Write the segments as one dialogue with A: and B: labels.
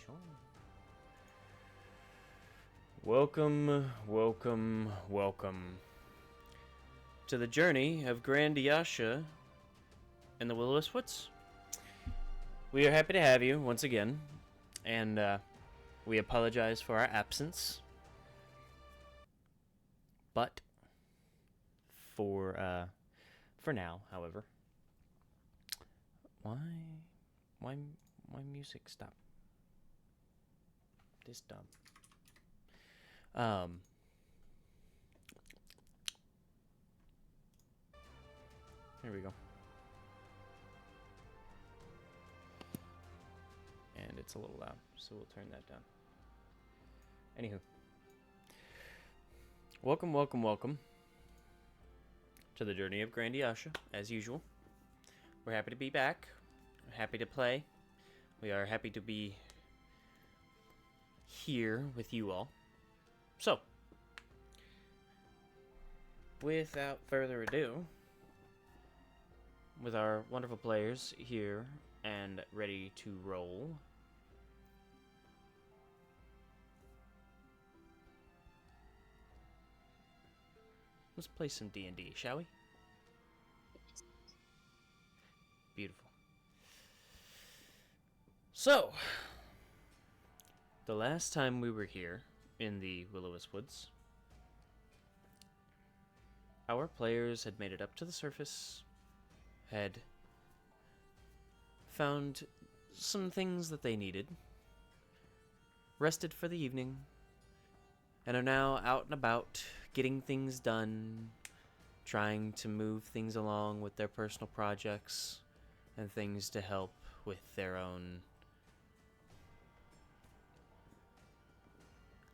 A: Sure. Welcome, welcome, welcome to the journey of Grandiasha in the Will-O-Wisp Woods. We are happy to have you once again, and we apologize for our absence. But for now, however, why music stop? This dumb. Here we go. And it's a little loud, so we'll turn that down. Anywho. Welcome, welcome, welcome to the journey of Grandiasha, as usual. We're happy to be back. We're happy to play. We are happy to be here with you all. So, without further ado, with our wonderful players here and ready to roll, let's play some D&D, shall we? Beautiful. So, the last time we were here in the Will-O-Wisp Woods, our players had made it up to the surface, had found some things that they needed, rested for the evening, and are now out and about, getting things done, trying to move things along with their personal projects, and things to help with their own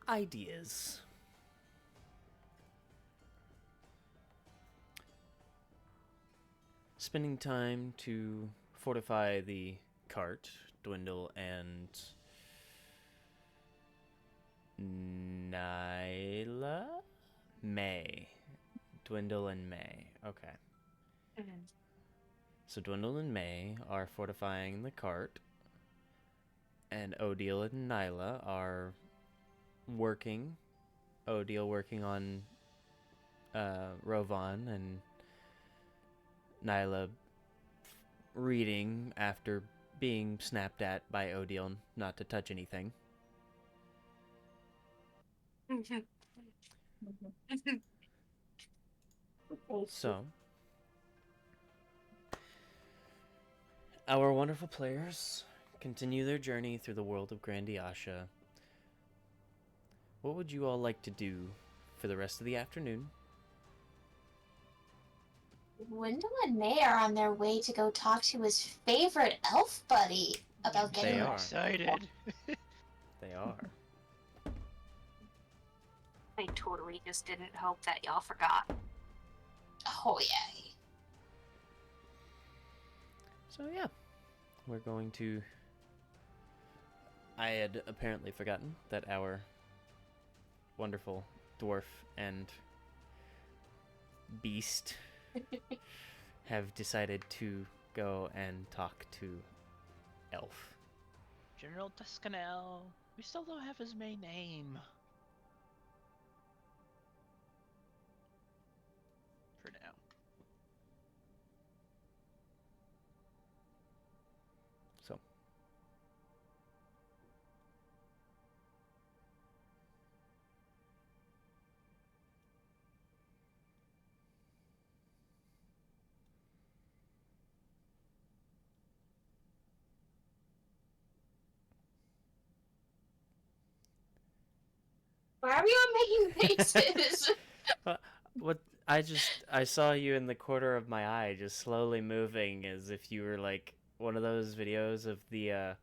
A: ideas. Spending time to fortify the cart, Dwindle and Nyla? May. Dwindle and May. Okay. So Dwindle and May are fortifying the cart, and Odile and Nyla are working. Odile working on Rovan, and Nyla reading after being snapped at by Odile not to touch anything. So, our wonderful players continue their journey through the world of Grandiasha. What would you all like to do for the rest of the afternoon?
B: Wendell and May are on their way to go talk to his favorite elf buddy about getting.
A: They are
C: excited.
A: They are.
D: I totally just didn't hope that y'all forgot.
B: Oh yeah.
A: So yeah, we're going to... I had apparently forgotten that our wonderful dwarf and beast have decided to go and talk to Elf.
C: General Tuscanel. We still don't have his main name. For now.
A: So.
B: Why are we all making faces?
A: What I saw you in the corner of my eye just slowly moving as if you were like one of those videos of the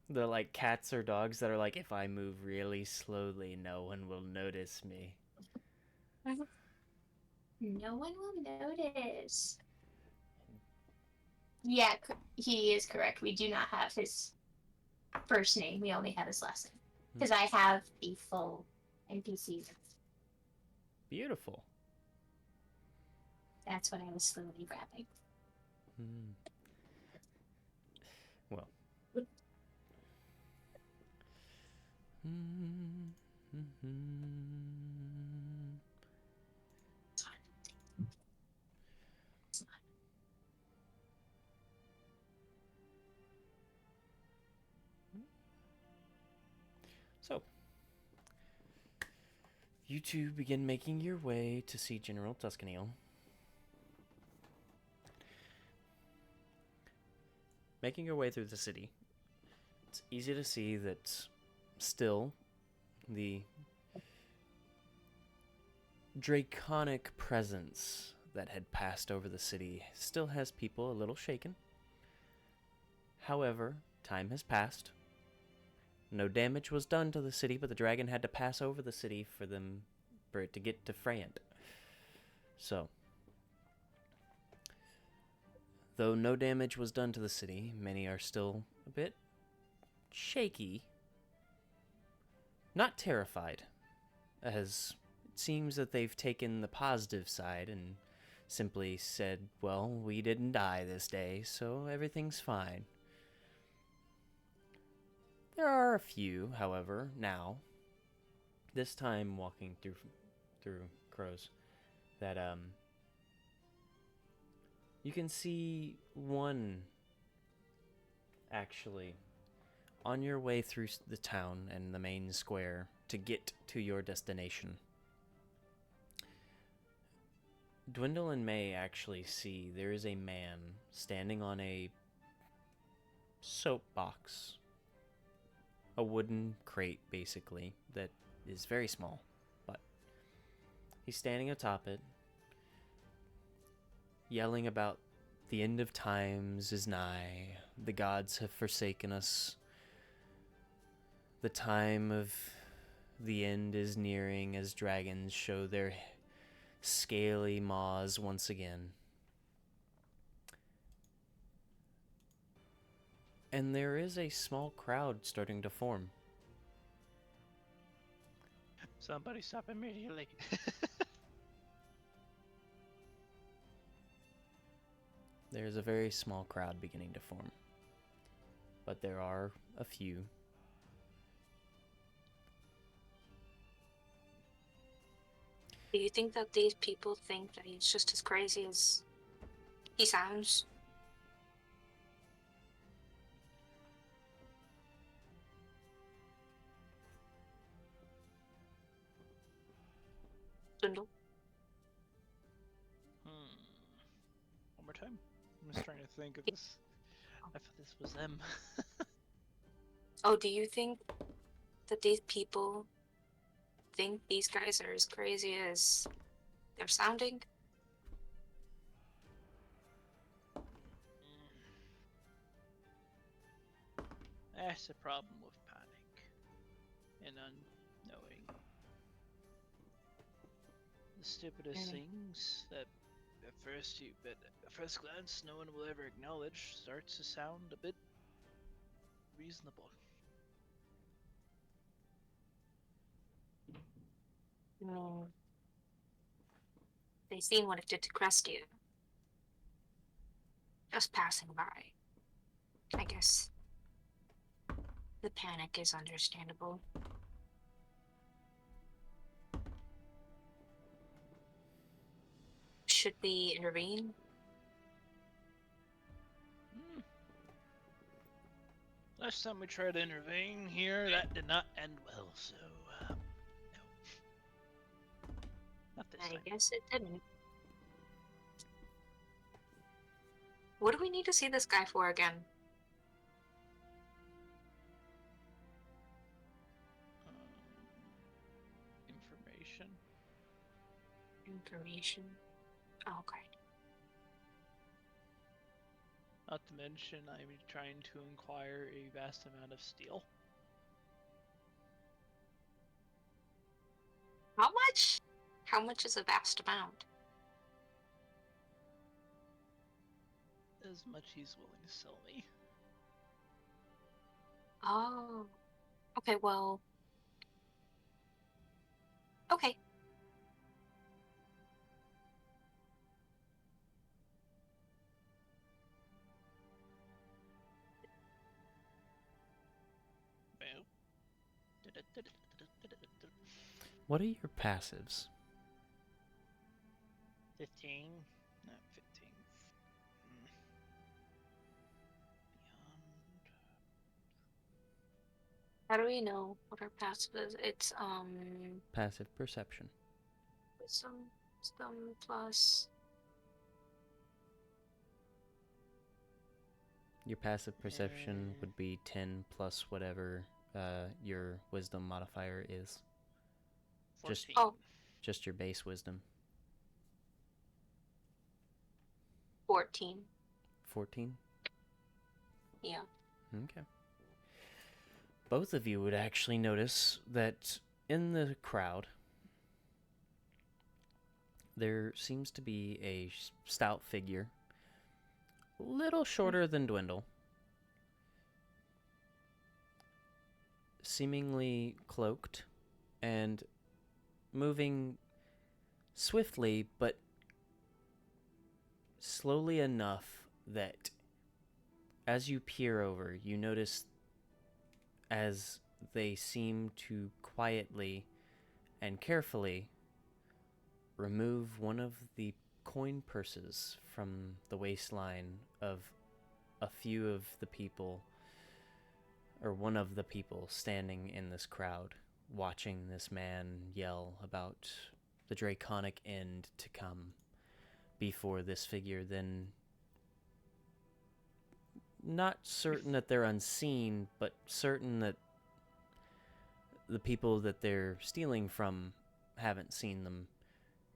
A: like cats or dogs that are like, if I move really slowly no one will notice me.
B: No one will notice. Yeah, he is correct. We do not have his first name. We only have his last name. Because I have the full NPCs.
A: Beautiful.
B: That's what I was slowly grabbing.
A: Well, So, you two begin making your way to see General Tuscanil. Making your way through the city, it's easy to see that still the draconic presence that had passed over the city still has people a little shaken. However, time has passed. No damage was done to the city, but the dragon had to pass over the city for it to get to Freyant. So, though no damage was done to the city, many are still a bit shaky. Not terrified, as it seems that they've taken the positive side and simply said, well, we didn't die this day, so everything's fine. There are a few, however, now, this time walking through Crows, that you can see one actually on your way through the town and the main square to get to your destination. Dwindle and May actually see there is a man standing on a soapbox. A wooden crate, basically, that is very small, but he's standing atop it, yelling about the end of times is nigh, the gods have forsaken us, the time of the end is nearing as dragons show their scaly maws once again. And there is a small crowd starting to form.
C: Somebody stop immediately.
A: There's a very small crowd beginning to form. But there are a few.
D: Do you think that these people think that he's just as crazy as he sounds? Dwindle?
C: One more time. I'm just trying to think of this. I thought this was them.
D: Oh, do you think that these people think these guys are as crazy as they're sounding?
C: That's the problem with panic and unknowing. The stupidest things that at first glance no one will ever acknowledge starts to sound a bit reasonable.
D: No. They seen what it did to Crestia. Just passing by. I guess the panic is understandable. Should we intervene?
C: Last time we tried to intervene here, that did not end well, so, no. Not this
D: I
C: time.
D: guess it didn't. What do we need to see this guy for again?
C: Information.
D: Information. Oh, okay.
C: Not to mention, I'm trying to acquire a vast amount of steel.
D: How much? How much is a vast amount?
C: As much he's willing to sell me.
D: Oh. Okay, well. Okay.
C: Well,
A: What are your passives?
C: 15. Not 15. Beyond.
D: How do we know what our passive is? It's
A: Passive perception.
D: some plus.
A: Your passive perception would be 10 plus whatever your wisdom modifier is.
C: 14.
A: Just your base wisdom.
D: 14.
A: 14?
D: Yeah.
A: Okay. Both of you would actually notice that in the crowd, there seems to be a stout figure, a little shorter than Dwindle, seemingly cloaked and moving swiftly, but slowly enough that as you peer over, you notice as they seem to quietly and carefully remove one of the coin purses from the waistline of a few of the people, or one of the people standing in this crowd, watching this man yell about the draconic end to come before this figure then, not certain that they're unseen, but certain that the people that they're stealing from haven't seen them,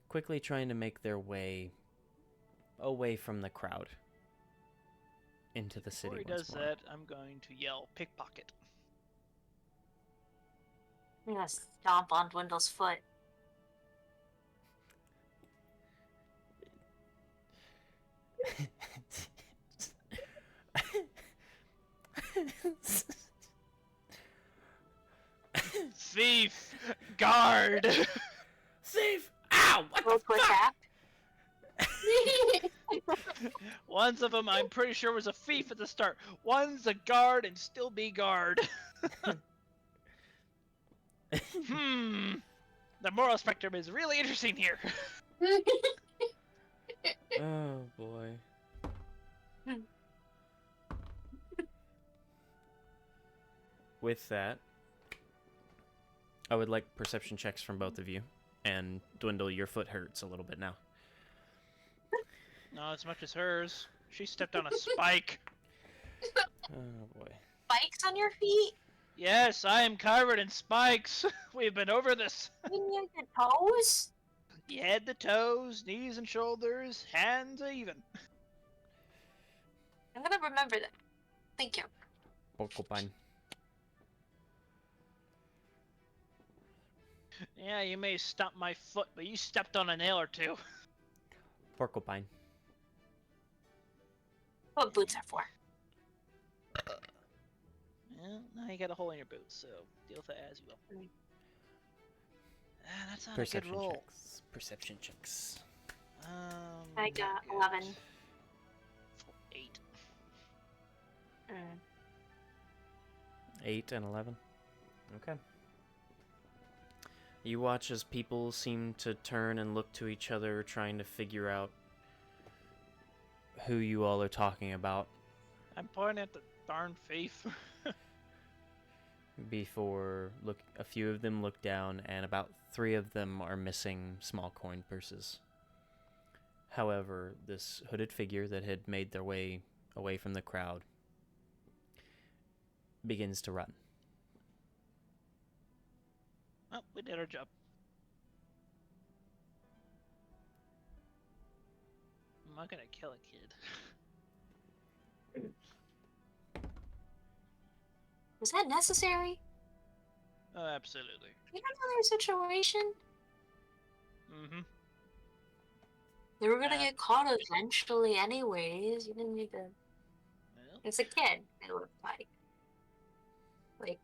A: quickly trying to make their way away from the crowd into the city.
C: Before he does that, I'm going to yell pickpocket.
D: I'm gonna stomp on Dwindle's foot.
C: Thief! Guard!
A: Thief! Ow! What
D: Roll
A: the
D: to
A: fuck?
D: attack.
C: One of them I'm pretty sure was a thief at the start. One's a guard and still be guard. The moral spectrum is really interesting here.
A: Oh boy. With that, I would like perception checks from both of you. And Dwindle, your foot hurts a little bit now.
C: Not as much as hers. She stepped on a spike.
A: Oh boy.
D: Spikes on your feet?
C: Yes, I am covered in spikes. We've been over this.
D: You mean your toes?
C: You head to toes, knees and shoulders, hands even.
D: I'm gonna remember that. Thank you.
A: Porcupine.
C: Yeah, you may stomp my foot, but you stepped on a nail or two.
A: Porcupine.
D: What boots are for?
C: Well, now you got a hole in your boot, so deal with it as you will. That's not a good roll.
A: Checks. Perception checks.
D: I got
C: not good.
D: 11.
C: 8.
A: 8 and 11. Okay. You watch as people seem to turn and look to each other, trying to figure out who you all are talking about
C: I'm pointing at the darn thief.
A: before a few of them look down, and about 3 of them are missing small coin purses. However, this hooded figure that had made their way away from the crowd begins to run.
C: Well, we did our job. I'm not gonna kill a kid.
D: Was that necessary?
C: Oh, absolutely.
D: You don't know their situation?
C: Mm-hmm.
D: They were gonna get caught eventually anyways. You didn't need to...
C: Well,
D: It's a kid, it looked like. Like,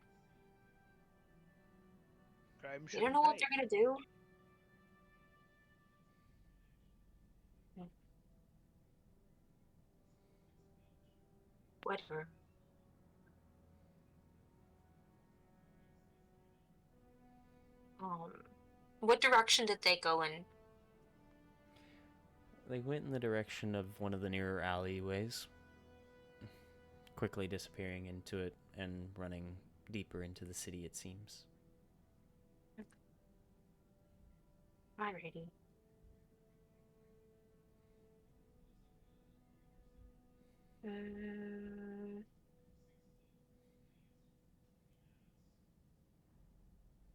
C: crime
D: you
C: shouldn't
D: don't know what
C: pay.
D: they're gonna do? Whatever. What direction did they go in?
A: They went in the direction of one of the nearer alleyways, quickly disappearing into it and running deeper into the city, it seems.
D: Alrighty.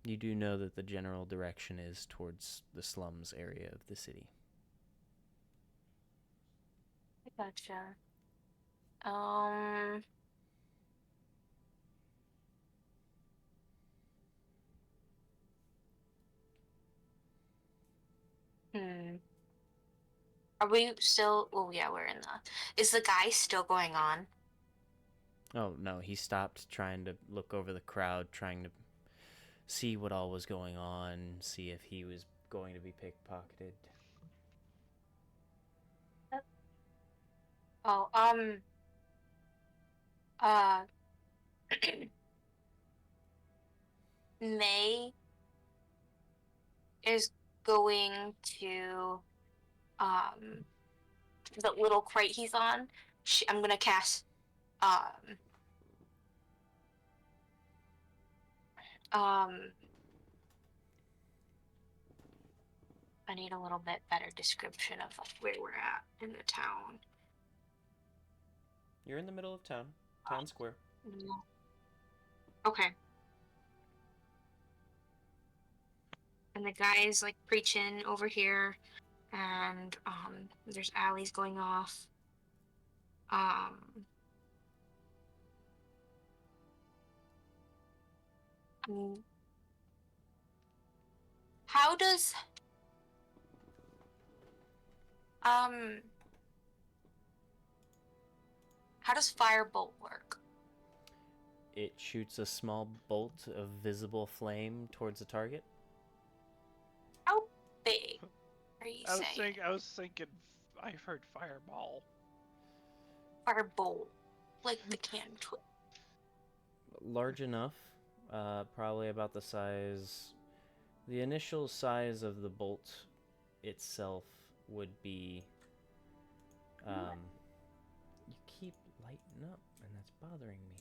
A: You do know that the general direction is towards the slums area of the city.
D: I gotcha. Are we still? Well, yeah, we're in the. Is the guy still going on?
A: Oh, no, he stopped trying to look over the crowd, trying to see what all was going on, see if he was going to be pickpocketed.
D: Oh, uh, May is going to, the little crate he's on. I'm gonna cast, I need a little bit better description of like where we're at in the town.
A: You're in the middle of town square.
D: Okay. And the guy's like preaching over here, and there's alleys going off. How does firebolt work?
A: It shoots a small bolt of visible flame towards the target.
D: How big are you saying?
C: I was thinking. I heard fireball.
D: Firebolt, like the can.
A: Large enough, probably about the size. The initial size of the bolt itself would be. You keep lighting up, and that's bothering me.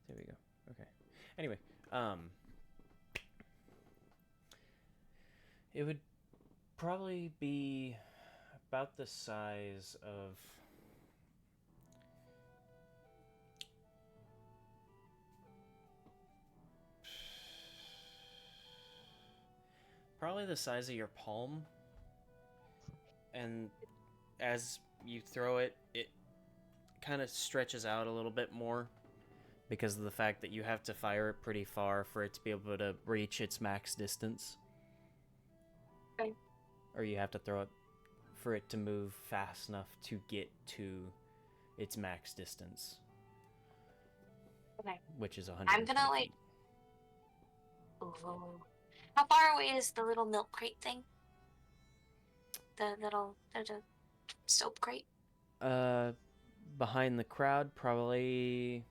A: There we go. Okay. Anyway, it would probably be about the size of probably the size of your palm, and as you throw it, it kind of stretches out a little bit more because of the fact that you have to fire it pretty far for it to be able to reach its max distance.
D: Okay.
A: Or you have to throw it for it to move fast enough to get to its max distance.
D: Okay.
A: Which is 100.
D: I'm gonna like. Ooh. How far away is the little milk crate thing? The soap crate?
A: Behind the crowd, probably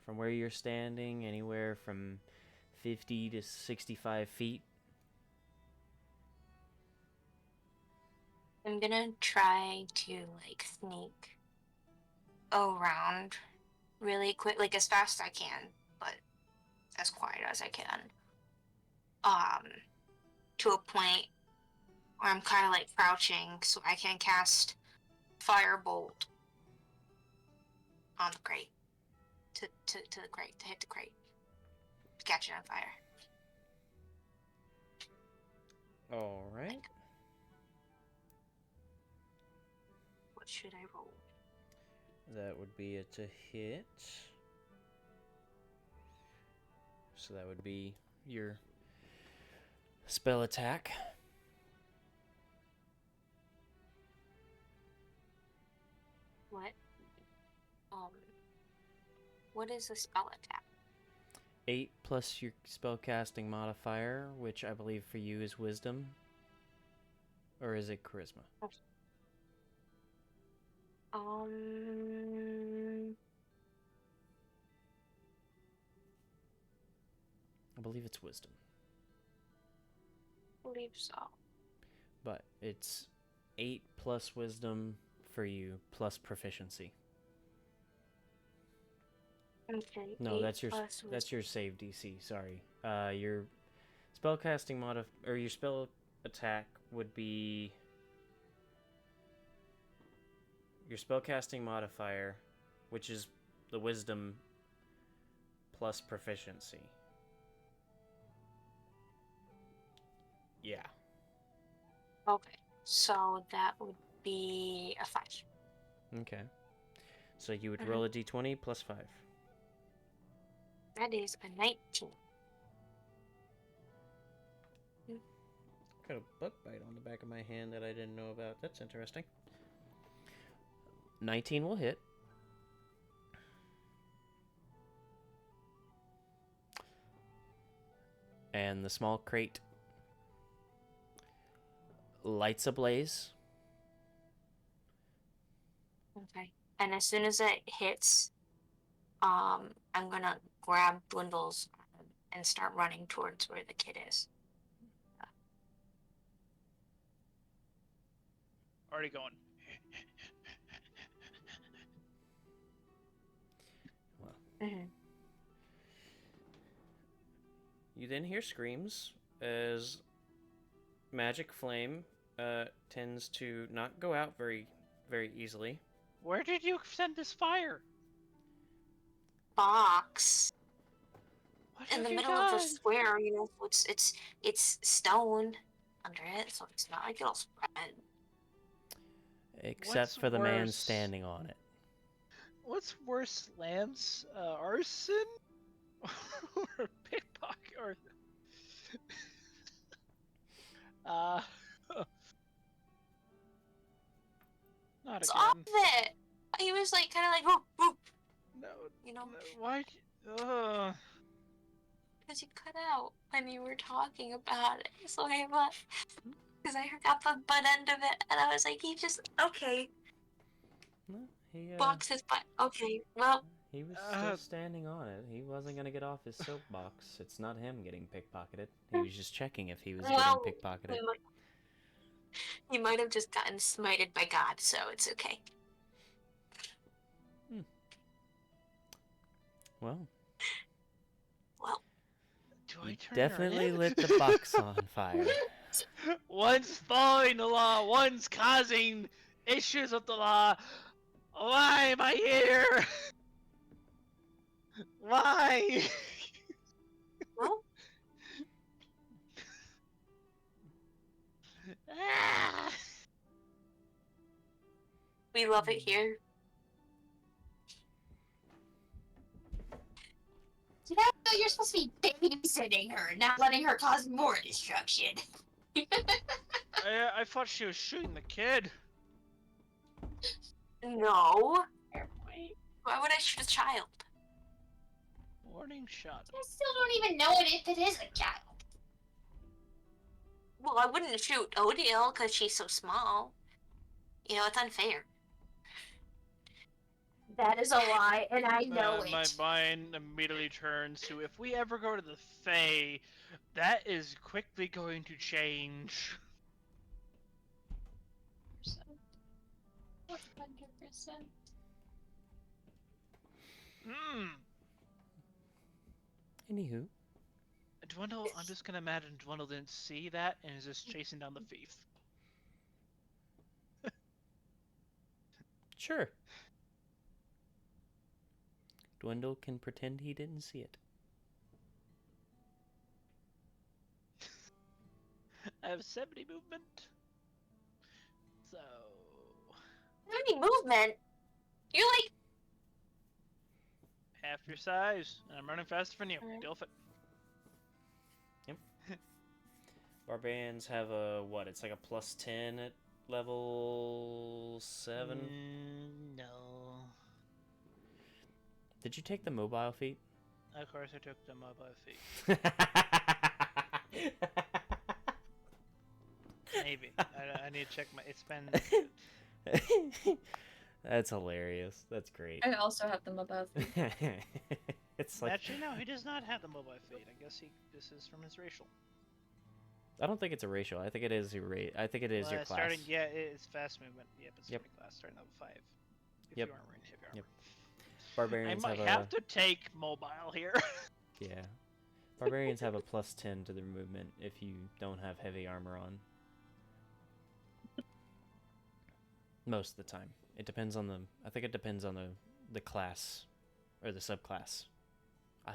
A: from where you're standing, anywhere from 50 to 65 feet.
D: I'm gonna try to like sneak around really quick, like as fast as I can, but as quiet as I can. To a point where I'm kind of like crouching so I can cast firebolt on the crate to the crate, to hit the crate, to catch it on fire.
A: All right.
D: Like, what should I roll?
A: That would be it to hit. So that would be your spell attack.
D: What? What is a spell attack?
A: 8 plus your spellcasting modifier, which I believe for you is wisdom. Or is it charisma? I believe it's wisdom.
D: Believe so.
A: But it's 8 plus wisdom for you, plus proficiency.
D: Okay.
A: No,
D: 8
A: that's your
D: plus
A: that's your save DC. Sorry. Your spellcasting or your spell attack would be your spellcasting modifier, which is the wisdom plus proficiency. Yeah.
D: Okay. So that would be a 5.
A: Okay. So you would roll a d20 plus 5.
D: That is a 19.
A: Got a bug bite on the back of my hand that I didn't know about. That's interesting. 19 will hit. And the small crate lights ablaze.
D: Okay. And as soon as it hits, I'm gonna grab Dwindle's arm and start running towards where the kid is.
C: Already going.
A: You then hear screams as magic flame tends to not go out very, very easily.
C: Where did you send this fire?
D: Box
C: What
D: in
C: have
D: the
C: you
D: middle
C: done?
D: of the square, you know, it's stone under it, so it's not like it'll spread.
A: Except
C: What's
A: for the man
C: worse?
A: standing on it.
C: What's worse, Lance? Arson? Or pickpocket? Or... Not
D: It's
C: again.
D: off it. He was like kind of like whoop whoop.
C: No,
D: You know,
C: no, why?
D: because you cut out when you were talking about it. So I left because I got the butt end of it, and I was like, he just okay.
A: No, he
D: Box his butt. Okay, well.
A: he was still standing on it. He wasn't gonna get off his soapbox. It's not him getting pickpocketed. He was just checking if he was getting pickpocketed.
D: He might have just gotten smited by God, so it's okay.
A: Well,
C: Do
A: you
C: I turn
A: definitely
C: her in?
A: lit the box on fire.
C: One's following the law, one's causing issues with the law. Why am I here? Why?
D: Well,
C: Ah!
D: we love it here.
B: You know, you're supposed to be babysitting her, not letting her cause more destruction.
C: I thought she was shooting the kid.
D: No.
B: Fair point.
D: Why would I shoot a child?
C: Warning shot.
B: I still don't even know if it is a child.
D: Well, I wouldn't shoot Odile because she's so small. You know, it's unfair.
B: That is a lie, and I know it.
C: My mind immediately turns to, if we ever go to the Fae, that is quickly going to change.
B: 100%.
A: Anywho.
C: Dwindle, I'm just gonna imagine Dwindle didn't see that and is just chasing down the thief.
A: Sure. Dwindle can pretend he didn't see it.
C: I have 70 movement. So...
D: Any movement? You're like...
C: half your size, and I'm running faster than you. Deal with it.
A: Yep. Barbarians have a, what, it's like a plus 10 at level 7?
C: No.
A: Did you take the mobile feat?
C: Of course, I took them up by feet. Maybe. I need to check my. It's been.
A: That's hilarious. That's great.
E: I also have them above.
A: It's like
C: Actually, no, he does not have them up by feet. I guess this is from his racial.
A: I don't think it's a racial. I think it is your rate. I think it is your class.
C: Starting, yeah, it's fast movement. Yep, it's
A: Yep.
C: starting class, starting level 5. If
A: Yep.
C: you aren't wearing heavy armor.
A: Yep. Barbarians
C: I might
A: have
C: to take mobile here.
A: yeah. Barbarians have a +10 to their movement if you don't have heavy armor on. Most of the time. It depends on the I think it depends on the class or the subclass. I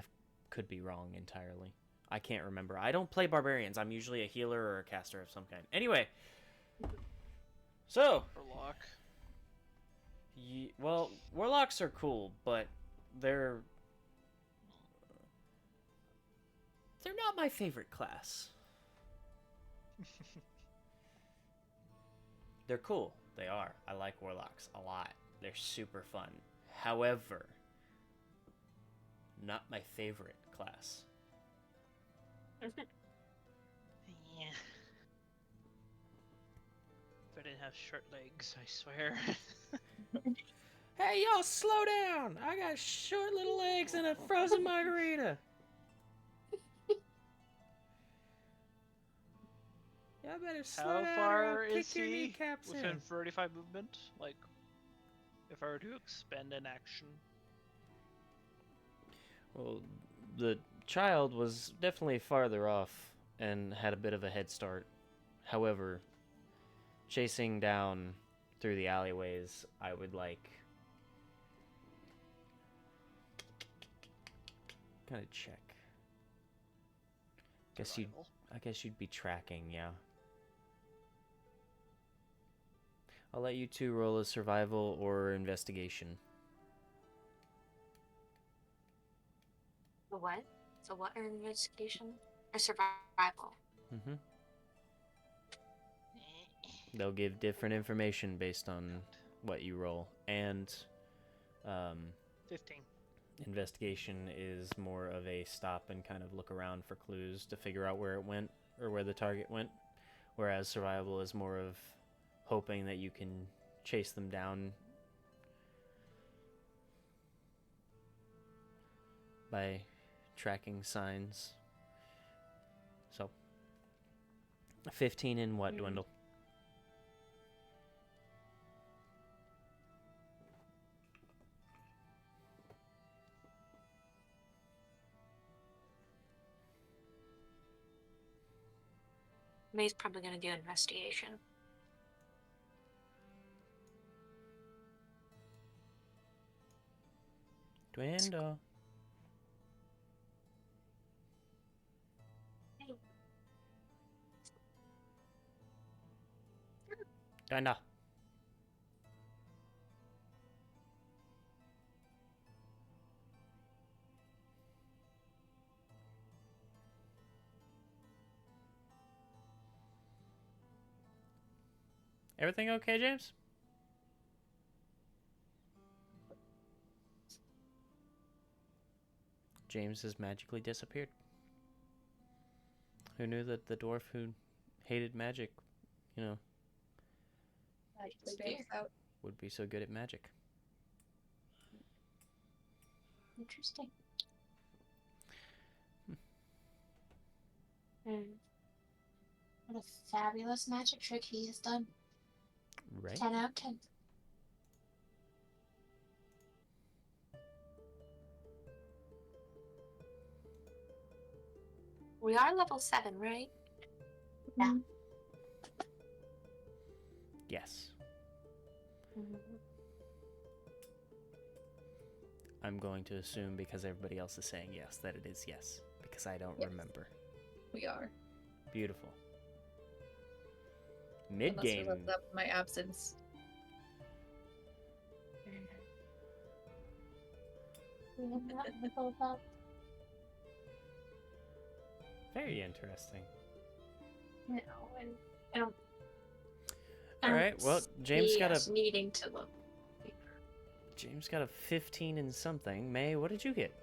A: could be wrong entirely. I can't remember. I don't play barbarians. I'm usually a healer or a caster of some kind. Anyway. So,
C: Warlock.
A: well, warlocks are cool, but they're not my favorite class. They're cool. They are. I like warlocks a lot. They're super fun. However, not my favorite class.
C: Yeah. If I didn't have short legs, I swear.
A: Hey, y'all, slow down! I got short little legs and a frozen margarita. Y'all better slow
C: How
A: down or
C: far
A: I'll
C: is
A: kick your
C: he?
A: kneecaps
C: Within
A: in.
C: 35 movement? Like, if I were to expend an action.
A: Well, the child was definitely farther off and had a bit of a head start. However, chasing down through the alleyways, I would gotta check.
C: Survival.
A: I guess you'd be tracking, yeah. I'll let you two roll a survival or investigation.
D: The what? So what are investigation? Or survival?
A: Mm-hmm. They'll give different information based on what you roll. And
C: 15.
A: investigation is more of a stop and kind of look around for clues to figure out where it went or where the target went. Whereas survival is more of hoping that you can chase them down by tracking signs. So 15 in what, Dwindle?
D: May's probably gonna do investigation.
A: Dwindle. Dwindle. Everything okay, James? James has magically disappeared. Who knew that the dwarf who hated magic,
E: Magically breaks out.
A: would be so good at magic?
B: Interesting. What a fabulous magic trick he has done.
A: Right?
B: 10 out of 10.
D: We are level 7, right?
B: Yeah.
A: Yes.
B: Mm-hmm.
A: I'm going to assume because everybody else is saying yes that it is yes. Because I don't
E: Yes.
A: remember.
E: We are.
A: Beautiful.
E: Unless
A: Mid-game.
E: we looked up my absence.
B: We have not pulled up.
A: Very interesting.
B: No, and I don't.
A: All right. Well, James got a
B: needing to look.
A: James got a 15 in something. May, what did you get?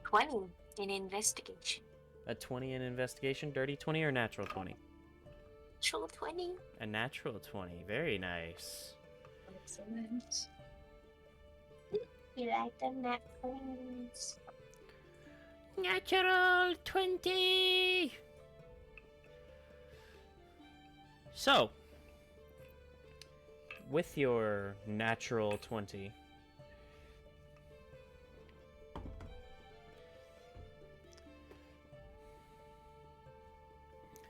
D: 20 in investigation.
A: A 20 in investigation, dirty 20 or natural 20?
D: Natural 20.
A: A natural 20. Very nice.
E: Excellent.
B: You like them napkins?
A: Natural 20! So, with your natural 20,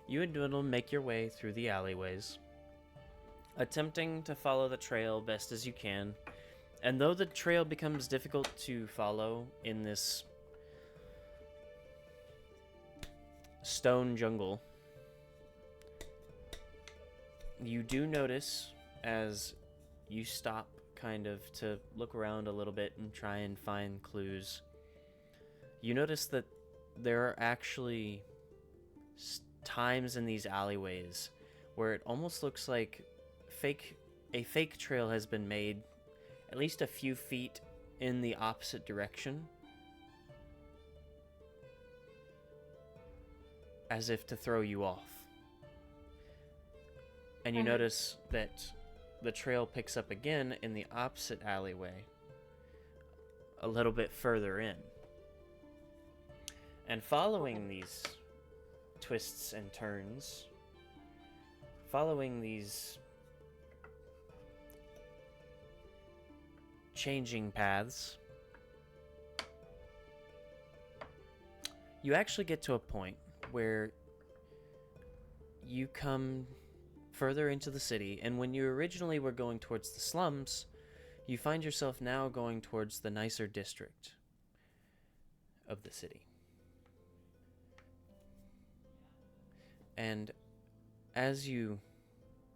A: you and Dwindle make your way through the alleyways, attempting to follow the trail best as you can. And though the trail becomes difficult to follow in this stone jungle, you do notice as you stop kind of to look around a little bit and try and find clues. You notice that there are actually times in these alleyways where it almost looks like a fake trail has been made at least a few feet in the opposite direction, as if to throw you off. And you notice that the trail picks up again in the opposite alleyway, a little bit further in. And following these twists and turns, following these changing paths, you actually get to a point where you come further into the city, and when you originally were going towards the slums, you find yourself now going towards the nicer district of the city. And as you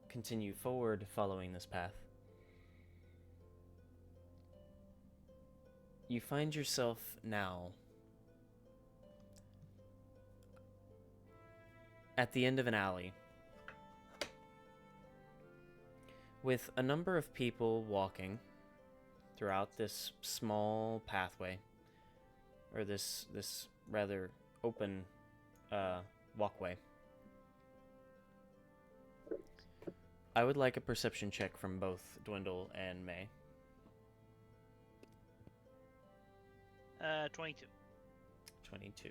A: continue forward following this path, you find yourself now at the end of an alley with a number of people walking throughout this small pathway, or this rather open walkway. I would like a perception check from both Dwindle and May.
C: 22.
A: 22.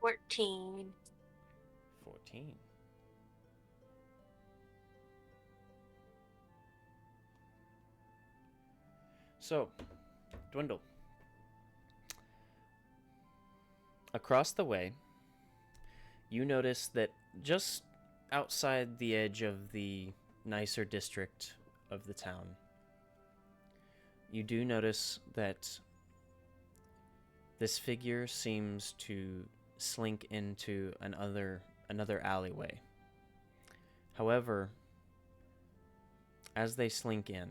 D: 14.
A: 14. So, Dwindle. Across the way, you notice that just outside the edge of the nicer district of the town, you do notice that this figure seems to slink into another alleyway. However, as they slink in,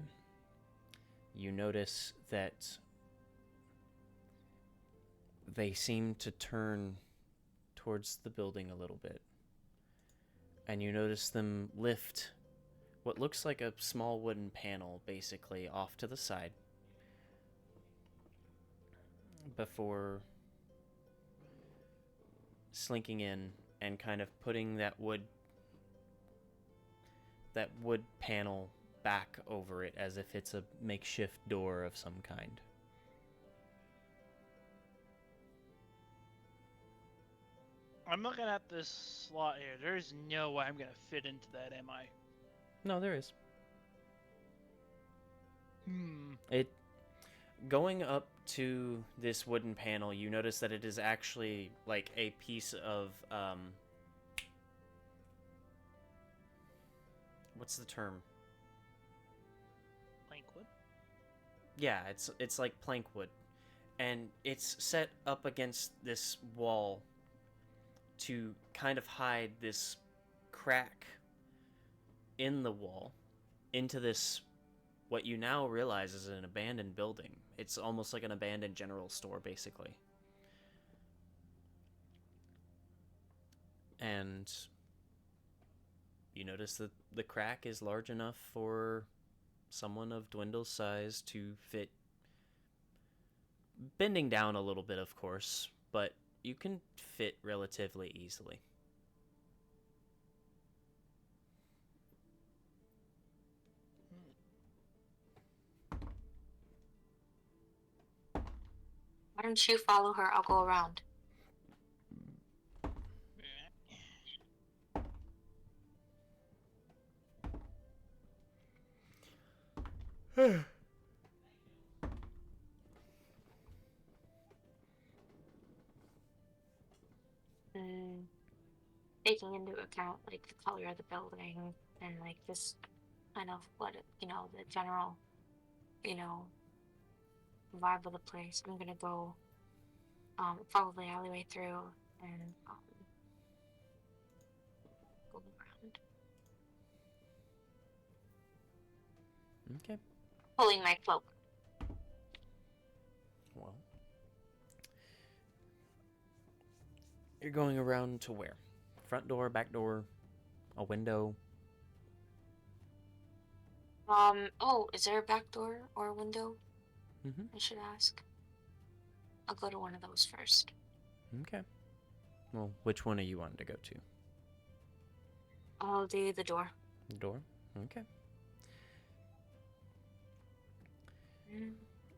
A: you notice that they seem to turn towards the building a little bit. And you notice them lift what looks like a small wooden panel, basically, off to the side before slinking in and kind of putting that wood panel back over it as if it's a makeshift door of some kind.
C: I'm looking at this slot here. There's no way I'm gonna fit into that, am I?
A: No, there is.
C: Hmm.
A: It going up to this wooden panel, you notice that it is actually like a piece of what's the term?
C: Plank wood?
A: Yeah, it's like plank wood. And it's set up against this wall to kind of hide this crack in the wall into this, what you now realize is an abandoned building. It's almost like an abandoned general store, basically. And you notice that the crack is large enough for someone of Dwindle's size to fit bending down a little bit, of course, but you can fit relatively easily.
D: Why don't you follow her? I'll go around. Taking into account like the color of the building and like just kind of what the general vibe of the place, I'm gonna go follow the alleyway through and go around,
A: Okay.
D: pulling my cloak.
A: Well, you're going around to where? Front door, back door, a window?
D: Oh, is there a back door or a window?
A: Mm-hmm.
D: I should ask. I'll go to one of those first.
A: Okay. Well, which one are you wanting to go to?
D: I'll do the door.
A: The door? Okay.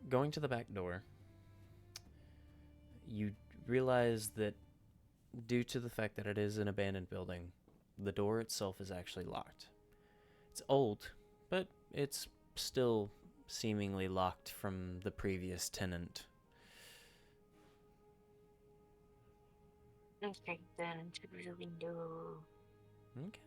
A: Going to the back door, you realize that due to the fact that it is an abandoned building, the door itself is actually locked. It's old, but it's still seemingly locked from the previous tenant.
D: Okay, then to the window.
A: Okay.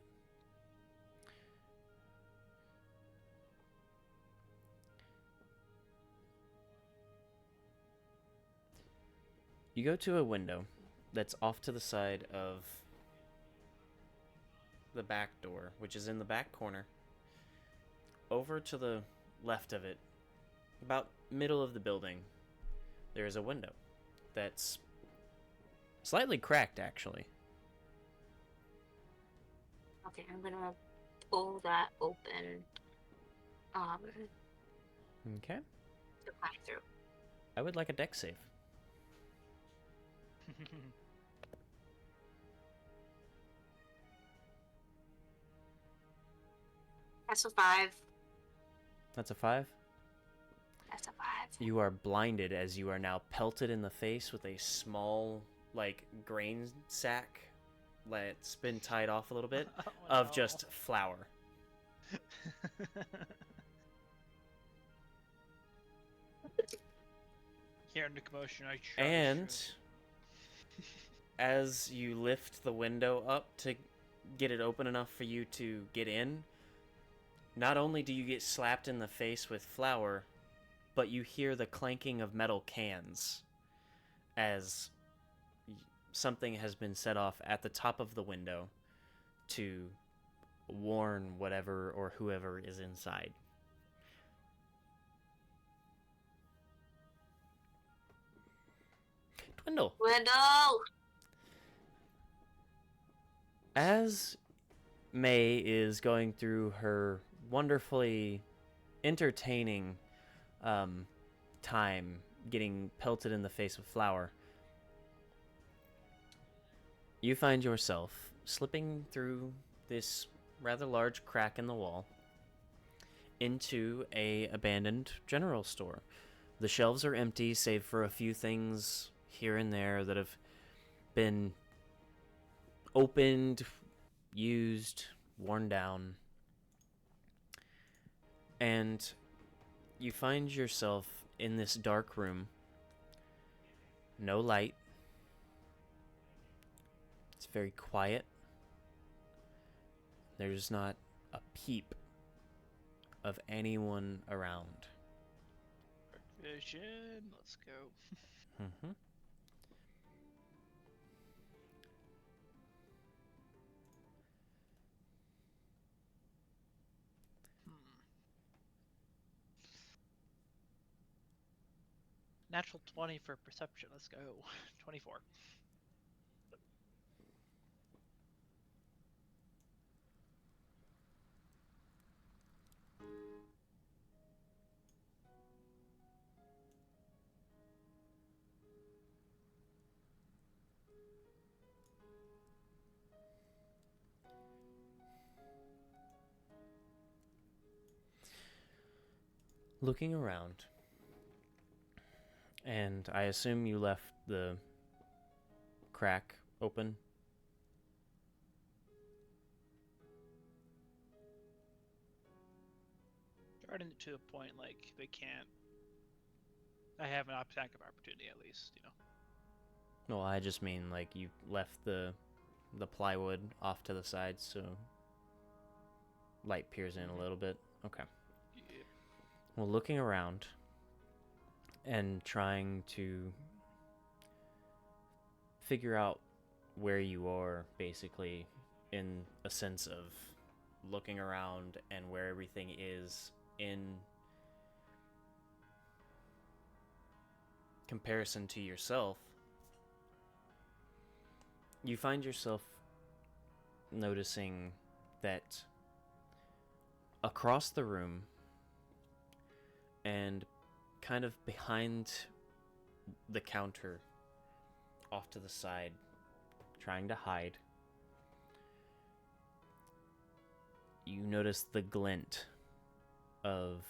A: You go to a window that's off to the side of the back door, which is in the back corner. Over to the left of it, about middle of the building, there is a window that's slightly cracked, actually.
D: Okay, I'm gonna pull that open.
A: Okay.
D: To climb through.
A: I would like a deck save.
D: That's a 5.
A: That's a 5.
D: That's a 5.
A: You are blinded as you are now pelted in the face with a small, like, grain sack that's been tied off a little bit of just flour.
C: Hearing the commotion, I try
A: And
C: to-
A: as you lift the window up to get it open enough for you to get in, not only do you get slapped in the face with flour, but you hear the clanking of metal cans as something has been set off at the top of the window to warn whatever or whoever is inside. Dwindle.
D: Window!
A: As May is going through her wonderfully entertaining time getting pelted in the face with flour, you find yourself slipping through this rather large crack in the wall into a abandoned general store. The shelves are empty save for a few things here and there that have been opened, used, worn down. And you find yourself in this dark room. No light. It's very quiet. There's not a peep of anyone around.
C: Vision, let's go.
A: Mm-hmm.
C: Natural 20 for perception, let's go. 24.
A: looking around, and I assume you left the crack open.
C: Starting to a point like they can't. I have an attack of opportunity at least, you know.
A: No, I just mean like you left the plywood off to the side so light peers in a little bit. Okay.
C: Yep.
A: Well, looking around and trying to figure out where you are, basically, in a sense of looking around and where everything is in comparison to yourself, you find yourself noticing that across the room and kind of behind the counter off to the side, trying to hide, you notice the glint of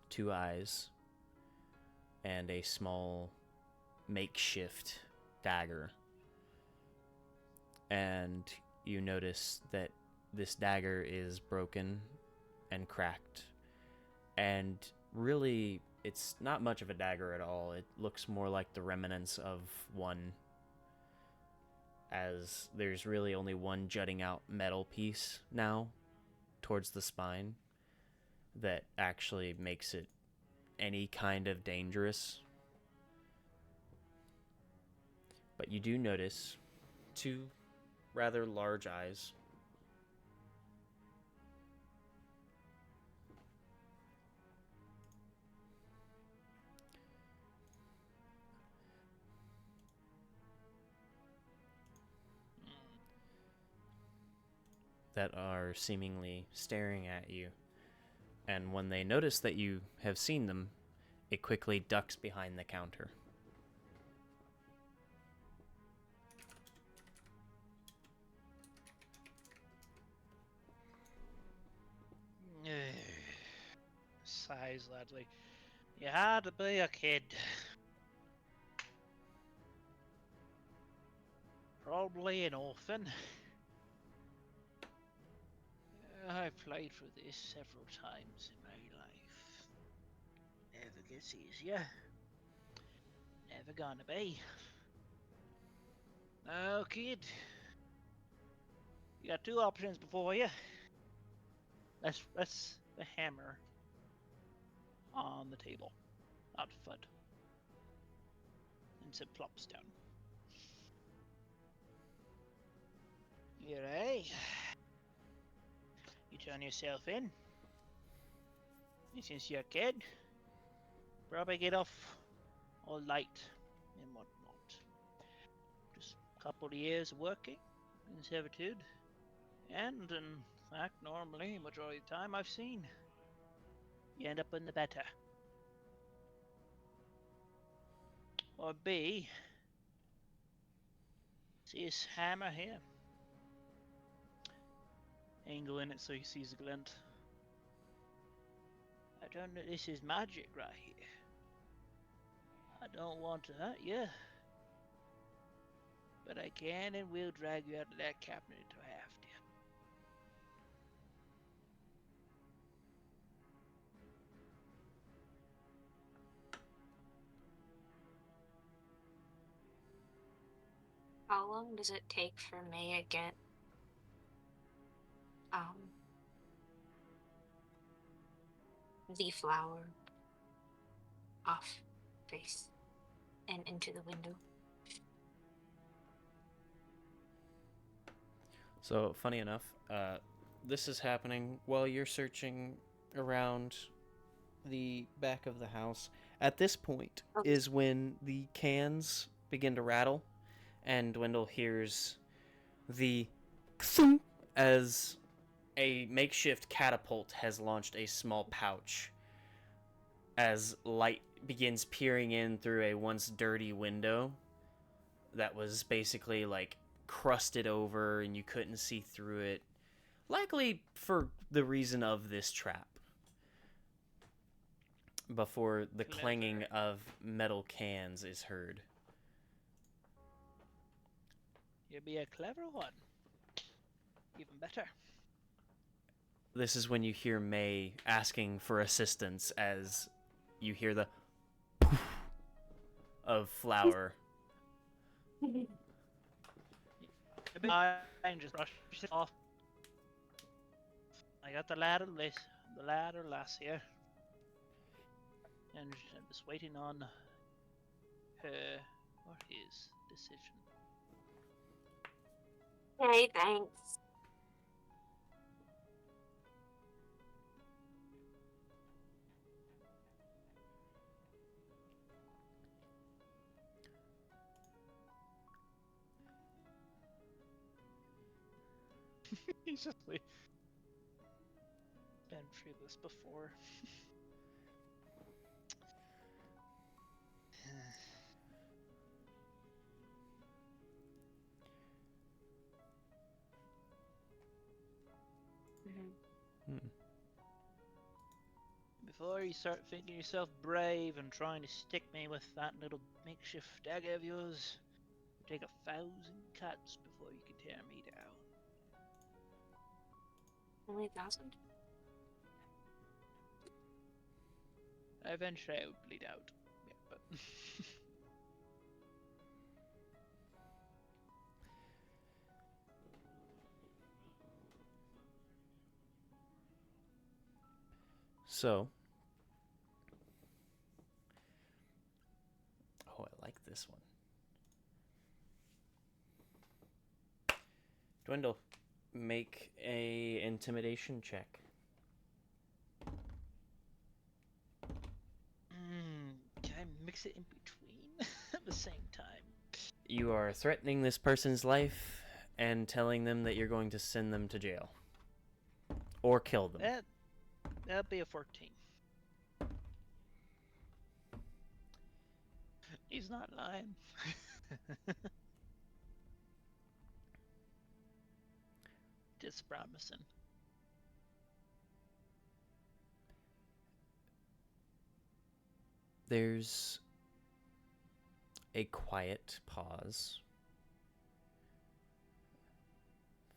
A: two eyes and a small makeshift dagger. And you notice that this dagger is broken and cracked. And really, it's not much of a dagger at all. It looks more like the remnants of one, as there's really only one jutting out metal piece now towards the spine that actually makes it any kind of dangerous. But you do notice two rather large eyes that are seemingly staring at you. And when they notice that you have seen them, it quickly ducks behind the counter.
C: Sighs loudly. You had to be a kid. Probably an orphan. I've played through this several times in my life. Never gets easier. Never gonna be. Oh, kid. You got two options before you. That's the hammer on the table, not Fudd. And it plops down. You're right. You turn yourself in. And since you're a kid, probably get off all light and whatnot. Just a couple of years of working in servitude. And in fact, normally, majority of the time I've seen, you end up in the better. Or B, see this hammer here? Angle in it so he sees the glint. I don't know, this is magic right here. I don't want to hurt you, but I can and will drag you out of that cabinet if I have to.
D: How long does it take for me to get the flower off face and into the window?
A: So, funny enough, this is happening while you're searching around the back of the house. At this point is when the cans begin to rattle, and Dwindle hears the thump as a makeshift catapult has launched a small pouch as light begins peering in through a once dirty window that was basically like crusted over and you couldn't see through it, likely for the reason of this trap. before the
C: Clever.
A: clanging of metal cans is heard.
C: You'll be a clever one. Even better.
A: This is when you hear May asking for assistance as you hear the poof of flour.
C: I just brush it off. I got the ladder last year. And I'm just waiting on her or his decision.
D: Hey, thanks.
C: He's just like been through this before. Before you start thinking yourself brave and trying to stick me with that little makeshift dagger of yours, you take 1,000 cuts before you can tear me down.
D: Only 1,000?
C: Eventually I would bleed out. Yeah, but
A: So, oh, I like this one. Dwindle, make a intimidation check.
C: can I mix it in between at the same time?
A: You are threatening this person's life and telling them that you're going to send them to jail. Or kill them.
C: That'll be a 14. He's not lying. Just promising.
A: There's a quiet pause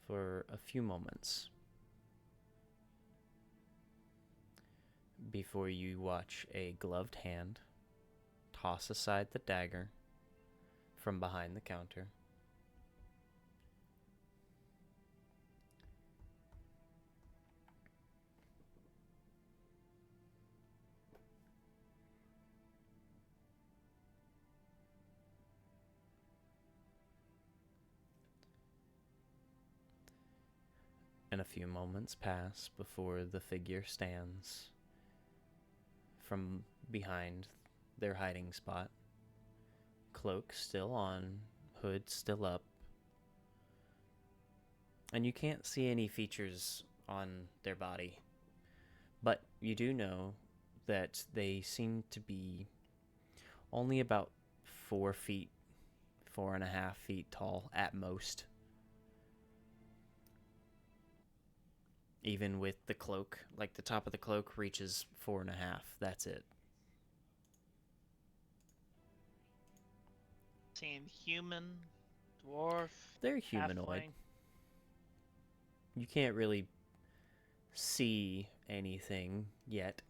A: for a few moments before you watch a gloved hand toss aside the dagger from behind the counter. And a few moments pass before the figure stands from behind their hiding spot. Cloak still on, hood still up. And you can't see any features on their body. But you do know that they seem to be only about 4 feet, 4.5 feet tall at most. Even with the cloak, like the top of the cloak reaches 4.5. That's it.
C: Seem human, dwarf.
A: They're humanoid.
C: halfling.
A: You can't really see anything yet.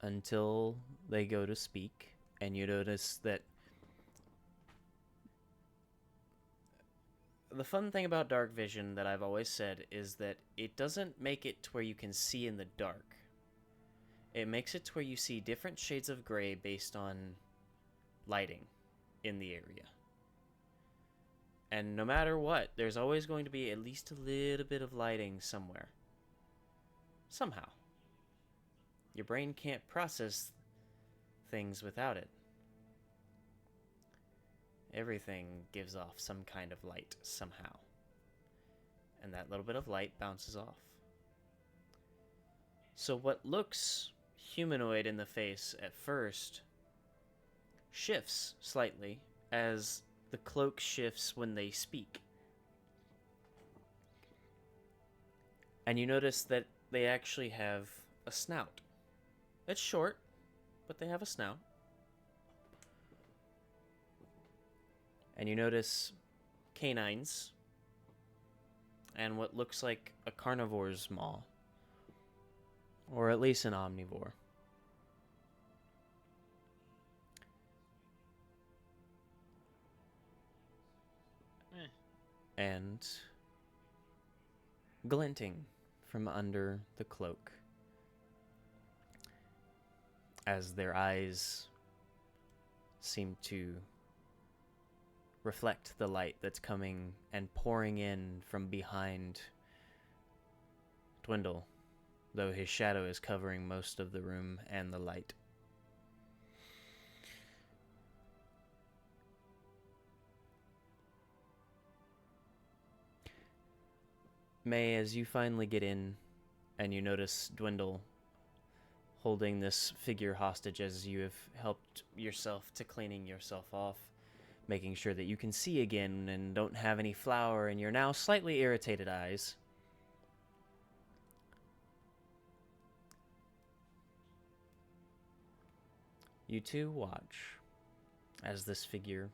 A: Until they go to speak, and you notice that the fun thing about dark vision that I've always said is that it doesn't make it to where you can see in the dark. It makes it to where you see different shades of gray based on lighting in the area. And no matter what, there's always going to be at least a little bit of lighting somewhere. Somehow. Your brain can't process things without it. Everything gives off some kind of light somehow. And that little bit of light bounces off. So what looks humanoid in the face at first shifts slightly as the cloak shifts when they speak. And you notice that they actually have a snout. It's short, but they have a snout. And you notice canines and what looks like a carnivore's maw. Or at least an omnivore. And glinting from under the cloak as their eyes seem to reflect the light that's coming and pouring in from behind Dwindle, though his shadow is covering most of the room and the light. May, as you finally get in and you notice Dwindle holding this figure hostage as you have helped yourself to cleaning yourself off, making sure that you can see again and don't have any flour in your now slightly irritated eyes. You two watch as this figure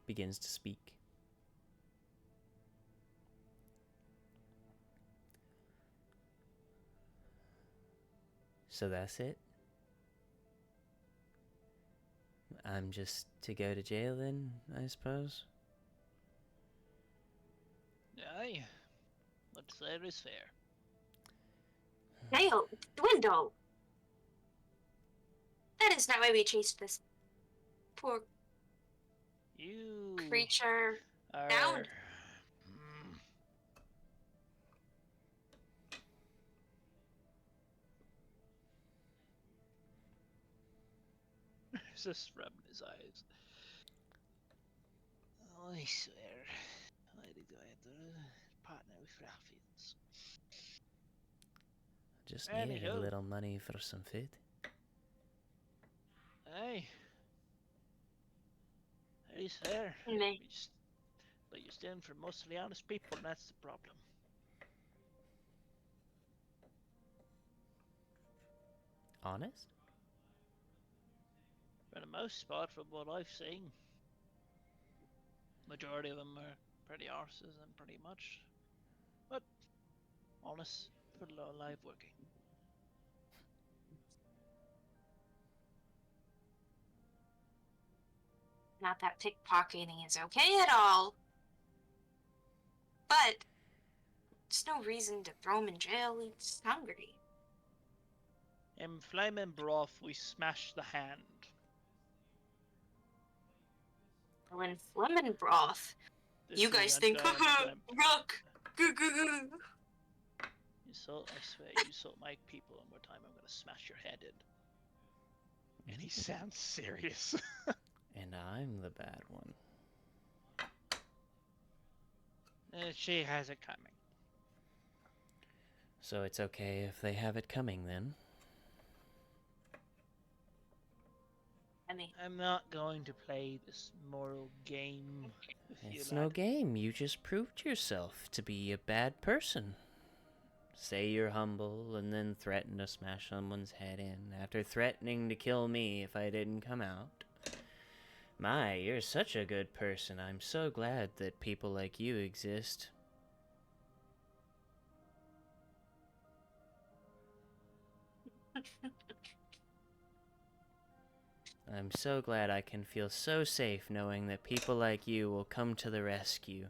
A: begins to speak. So that's it? I'm just to go to jail then, I suppose?
C: Aye. What's fair is fair.
D: Nail, Dwindle. That is not why we chased this poor
C: You
D: creature
C: are...
D: down.
C: Just rubbing his eyes. I swear. Why did I have to partner with ruffians?
A: Just needed a
C: Anywho.
A: little money for some food.
C: Aye. That is fair.
D: Nay.
C: But you stand for mostly honest people, and that's the problem.
A: Honest?
C: For the most part, from what I've seen, majority of them are pretty arses and pretty much, but honest, for live working.
D: Not that pickpocketing is okay at all. But it's no reason to throw him in jail. He's hungry.
C: In flaming broth, we smash the hand.
D: Well, in lemon broth,
C: This
D: you
C: is
D: guys
C: a
D: think,
C: damn
D: haha,
C: flam-
D: rock. Goo, goo, goo.
C: I swear, you salt my people one more time, I'm gonna smash your head in.
F: And he sounds serious.
A: And I'm the bad one.
C: She has it coming.
A: So it's okay if they have it coming then?
D: I mean,
C: I'm not going to play this moral game with you,
A: It's
C: lad.
A: no game. You just proved yourself to be a bad person. Say you're humble and then threaten to smash someone's head in after threatening to kill me if I didn't come out. My, you're such a good person. I'm so glad that people like you exist. I'm so glad I can feel so safe knowing that people like you will come to the rescue.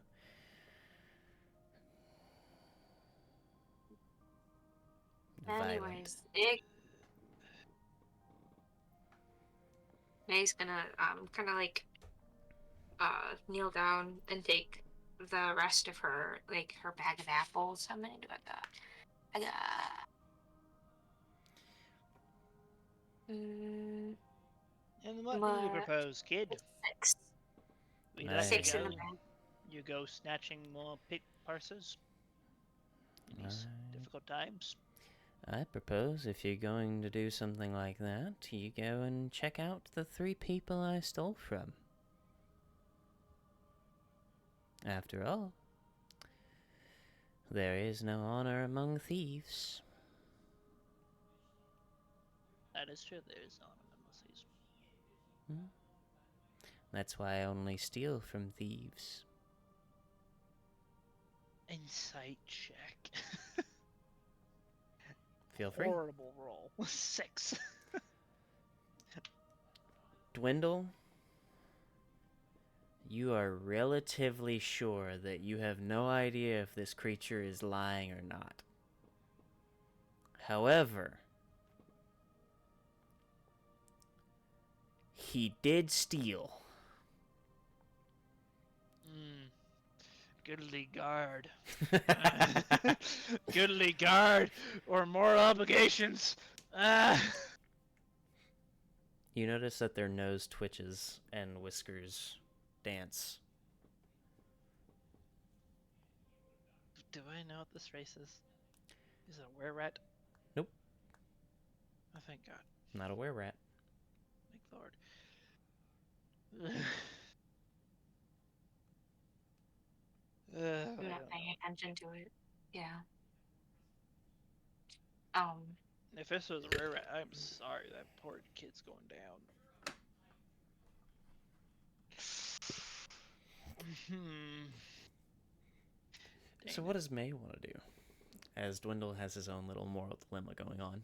D: anyways, May's gonna kind of like kneel down and take the rest of her her bag of apples. How many do I got?
C: And what do you propose, kid?
D: 6.
C: We
A: Nice.
C: let
D: 6
C: you
D: in the
C: go.
D: bag.
C: You go snatching more pick purses in these difficult times.
A: I propose if you're going to do something like that, you go and check out the 3 people I stole from. After all, there is no honor among thieves.
C: That is true. There is not unless he's
A: That's why I only steal from thieves.
C: insight check.
A: Feel free.
C: Horrible roll. 6.
A: Dwindle, you are relatively sure that you have no idea if this creature is lying or not. However, he did steal.
C: Goodly guard. Goodly guard, or more obligations.
A: You notice that their nose twitches and whiskers dance.
C: Do I know what this race is? Is it a were-rat?
A: Nope.
C: Oh, thank God.
A: Not a were-rat.
C: Thank Lord.
D: I'm
C: I
D: not
C: don't
D: paying
C: know.
D: attention to it. Yeah.
C: If this was a were-rat, I'm sorry. That poor kid's going down.
A: So
C: Dang
A: what
C: it.
A: does May want to do? As Dwindle has his own little moral dilemma going on.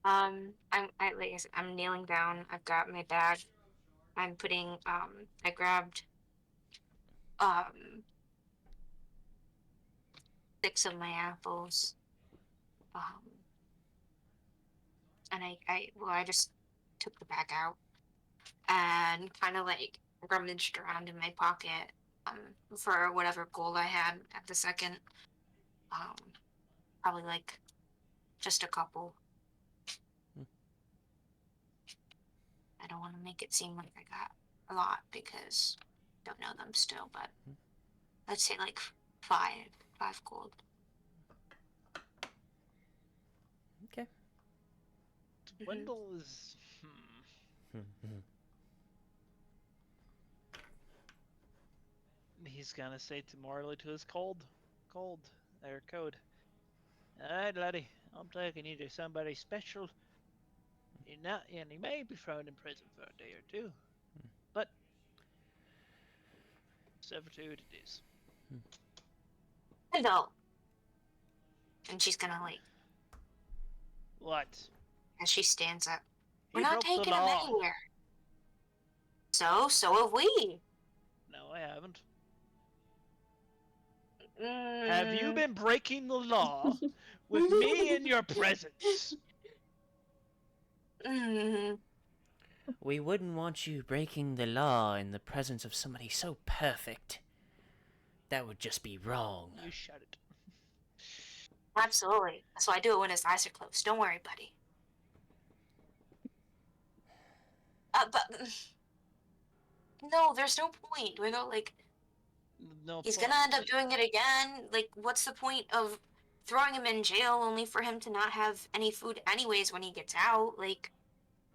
D: I'm kneeling down. I've got my bag. I'm putting I grabbed um 6 of my apples. And I just took the bag out and kind of like rummaged around in my pocket for whatever gold I had at the second. Probably like just a couple. I don't want to make it seem like I got a lot because I don't know them still, but let's say like 5 gold.
A: Okay.
C: Dwindle is. He's gonna say tomorrow to his code. Alright, laddie, I'm taking you to somebody special. You're not, and he may be thrown in prison for a day or two, but servitude it is.
D: No. And she's gonna like,
C: What?
D: as she stands up.
C: He
D: We're not
C: broke the
D: taking him
C: law.
D: anywhere. So have we.
C: No, I haven't.
D: Mm.
C: Have you been breaking the law with me in your presence?
D: Mm.
A: We wouldn't want you breaking the law in the presence of somebody so perfect. That would just be wrong.
C: You shut it.
D: Absolutely. So I do it when his eyes are closed. Don't worry, buddy. But no, there's no point. We go like
C: No
D: he's
C: point.
D: gonna end up doing it again. Like, what's the point of throwing him in jail only for him to not have any food anyways when he gets out? Like,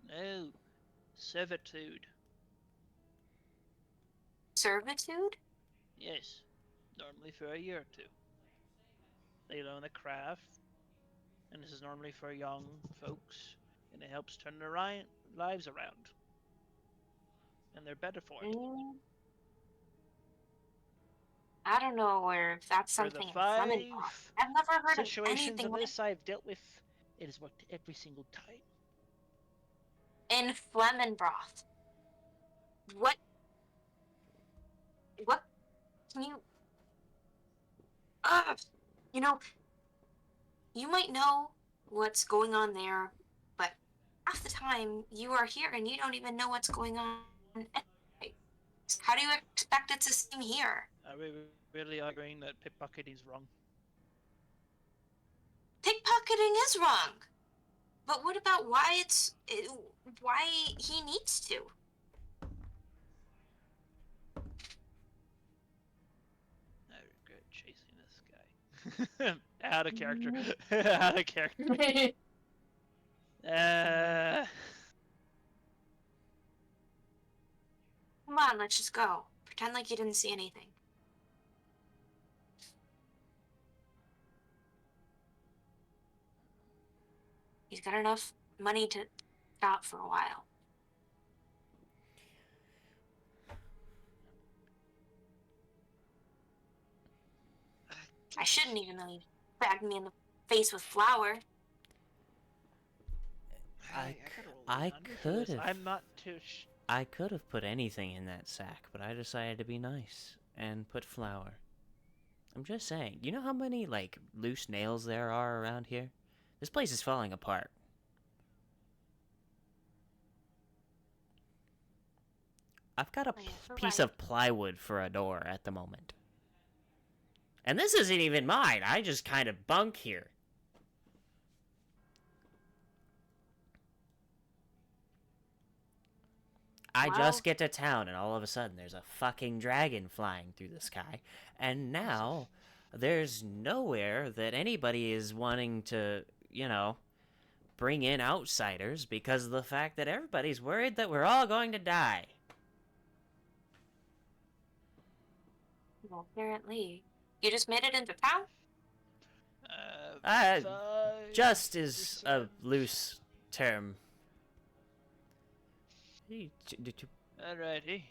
C: No. Servitude.
D: servitude?
C: Yes. Normally for a year or two. They learn the craft, and this is normally for young folks, and it helps turn their lives around. And they're better for it.
D: I don't know if that's
C: For the
D: something in
C: 5
D: Fleming. I've never heard of
C: situations
D: anything
C: of
D: like
C: this I've dealt with, it has worked every single time.
D: in Fleming broth. What can you you know, you might know what's going on there, but half the time you are here and you don't even know what's going on. How do you expect it to seem here?
C: Are we really arguing that pickpocketing is wrong?
D: Pickpocketing is wrong, but what about why he needs to?
C: I regret chasing this guy. Out of character. Out of character.
D: Come on, let's just go. Pretend like you didn't see anything. He's got enough money to stop for a while. I shouldn't even though you bagged me in the face with flour.
A: I could have.
C: I'm not too.
A: I could have put anything in that sack, but I decided to be nice and put flour. I'm just saying, you know how many, like, loose nails there are around here? This place is falling apart. I've got a
D: Oh, yeah, you're
A: piece
D: right.
A: of plywood for a door at the moment. And this isn't even mine. I just kind of bunk here. I
D: Wow.
A: just get to town and all of a sudden there's a fucking dragon flying through the sky. And now there's nowhere that anybody is wanting to, bring in outsiders because of the fact that everybody's worried that we're all going to die.
D: Well, apparently. You just made it into town?
A: Just is a loose term.
C: Alrighty.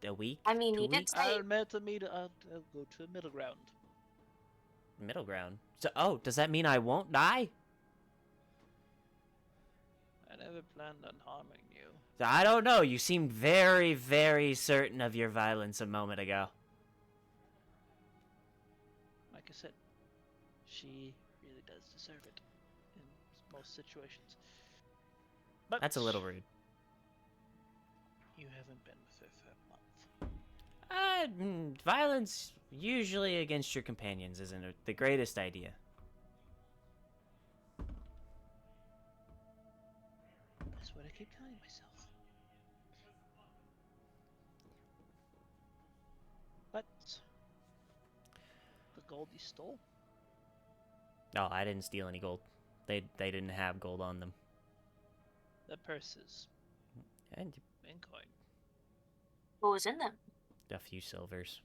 A: A week?
D: I mean,
A: 2
D: you did
A: weeks?
D: say-
C: I'll go to a middle ground.
A: Middle ground. So, does that mean I won't die?
C: I never planned on harming you.
A: I don't know. You seemed very, very certain of your violence a moment ago.
C: Like I said, she really does deserve it in most situations. But
A: That's a little rude.
C: You haven't been with her for a month.
A: Violence usually against your companions isn't the greatest idea.
C: That's what I keep telling myself. But the gold you stole?
A: No, I didn't steal any gold. They didn't have gold on them.
C: The purses
A: And
C: and coin.
D: What was in them?
A: a few silvers.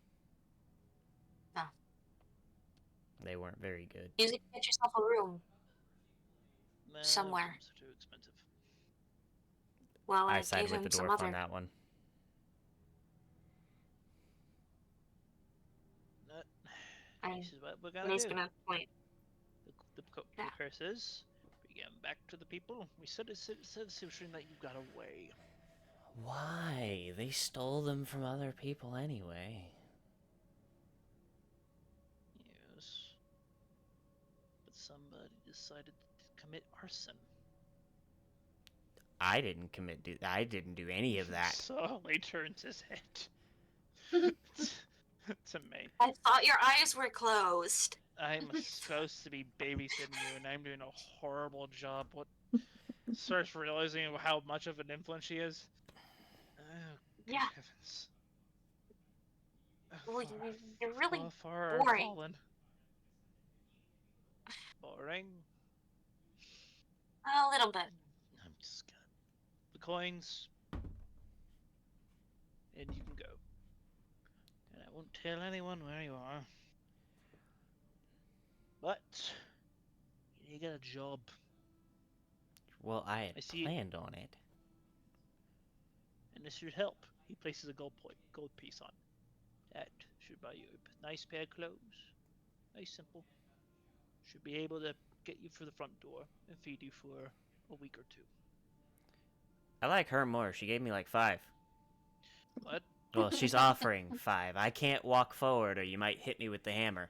D: Oh.
A: They weren't very good.
D: You could get yourself a room.
C: Nah,
D: Somewhere.
C: rooms are too expensive.
D: Well,
A: I
D: I
A: sided
D: gave
A: with
D: him
A: the
D: some
A: dwarf
D: other.
A: on that one.
C: No,
D: I-
C: this is what we're
D: And
C: gonna
D: he's
C: do.
D: gonna point.
C: The
D: Yeah.
C: purses. We get 'em back to the people. We said it's situation that you got away.
A: Why? They stole them from other people anyway.
C: Yes. But somebody decided to commit arson.
A: I didn't do any of that.
C: Slowly turns his head to me.
D: I thought your eyes were closed.
C: I'm supposed to be babysitting you, and I'm doing a horrible job. What starts realizing how much of an influence she is. Oh, good
D: Yeah.
C: heavens.
D: Well, you're really
C: far
D: boring.
C: fallen. Boring.
D: A little bit.
C: I'm just gonna the coins, and you can go. And I won't tell anyone where you are. But you got a job.
A: Well, I
C: I
A: had
C: see-
A: planned on it.
C: And this should help. He places a gold piece on. That should buy you a nice pair of clothes. Nice, simple. Should be able to get you for the front door and feed you for a week or two.
A: I like her more. She gave me like 5.
C: What?
A: Well, she's offering 5. I can't walk forward or you might hit me with the hammer.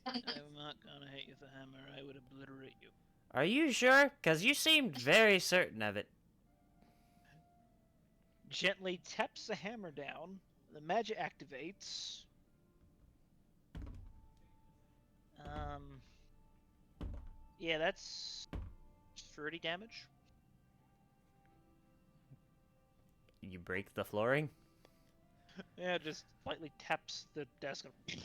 C: I'm not gonna hit you with a hammer. I would obliterate you.
A: Are you sure? Because you seemed very certain of it.
C: Gently taps the hammer down. The magic activates. Yeah, that's 30 damage.
A: You break the flooring?
C: Yeah, just lightly taps the desk. And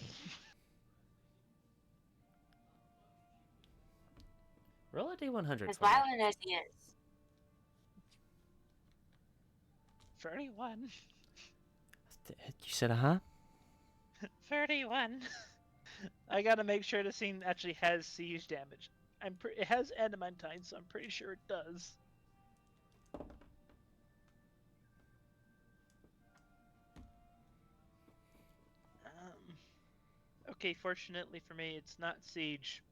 A: Roll a D100
D: As
A: for me.
D: violent as he is.
C: 31.
A: You said, huh?
C: 31. I gotta make sure the scene actually has siege damage. It has adamantine, so I'm pretty sure it does. Okay, fortunately for me, it's not siege.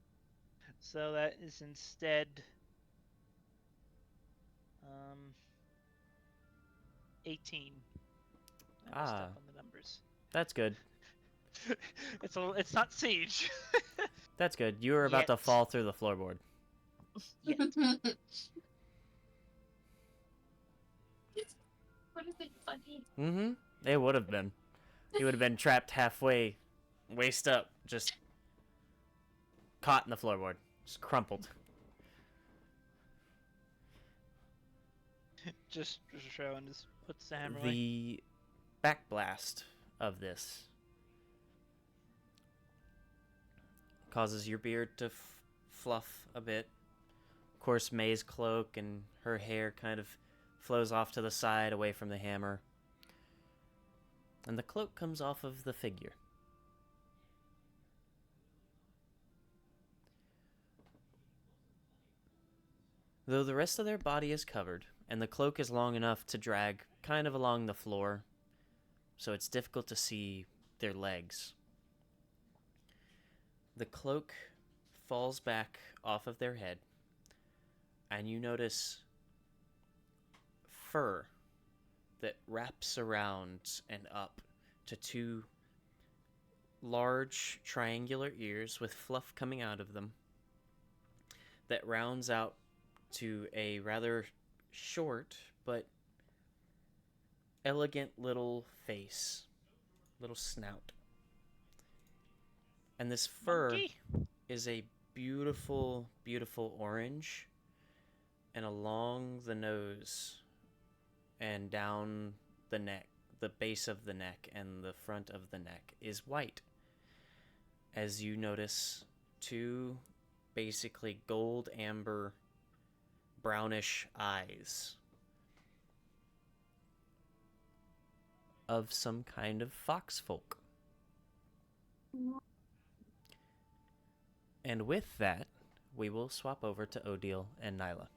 C: So that is instead 18. I messed up on the numbers.
A: That's good.
C: It's not siege.
A: That's good. You were about to
C: Yet.
A: fall through the floorboard.
C: Yet.
B: Would have been funny.
A: Mm-hmm. It would have been. You would have been trapped halfway, waist up, just caught in the floorboard, just crumpled.
C: just showing, just puts the hammer away.
A: The backblast of this causes your beard to fluff a bit. Of course, May's cloak and her hair kind of flows off to the side away from the hammer. And the cloak comes off of the figure. Though the rest of their body is covered, and the cloak is long enough to drag kind of along the floor, so it's difficult to see their legs. The cloak falls back off of their head, and you notice fur that wraps around and up to two large triangular ears with fluff coming out of them that rounds out to a rather short but elegant little face, little snout. And this fur
C: Monkey.
A: is a beautiful, beautiful orange, and along the nose and down the neck, the base of the neck and the front of the neck is white. As you notice two basically gold amber brownish eyes of some kind of foxfolk. And with that, we will swap over to Odile and Nyla.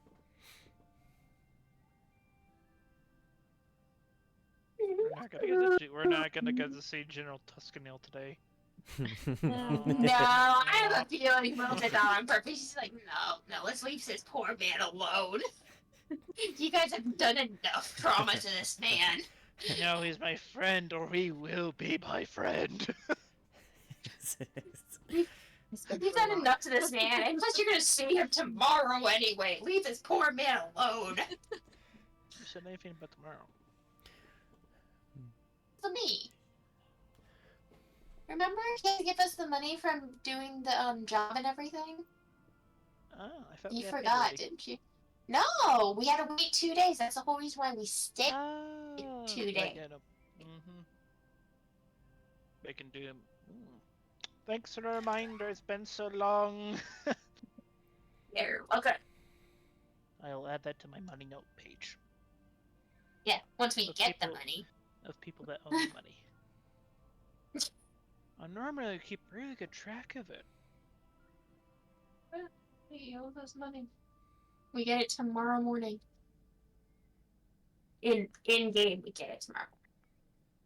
C: We're not gonna get to see General Tuscanil today.
B: No, I have a feeling Will did that on purpose. She's like, no, let's leave this poor man alone. You guys have done enough trauma to this man.
C: No, he's my friend, or he will be my friend.
B: You've done enough to this man, and plus you're gonna see him tomorrow anyway. Leave this poor man alone.
C: You said anything about tomorrow?
B: For me. Remember, he had to give us the money from doing the job and everything?
C: Oh, I thought
B: You
C: we had paid
B: forgot,
C: already.
B: didn't you? No, we had to wait 2 days. That's the whole reason why we stayed.
C: Oh,
B: 2 days.
C: They can do him. Thanks for the reminder. It's been so long.
B: You're welcome.
C: I'll add that to my money note page
B: Yeah, once we
C: Of
B: get the
C: people.
B: money.
C: of people that owe me money. I normally keep really good track of it.
B: He owes us money. We get it tomorrow morning. In game, we get it tomorrow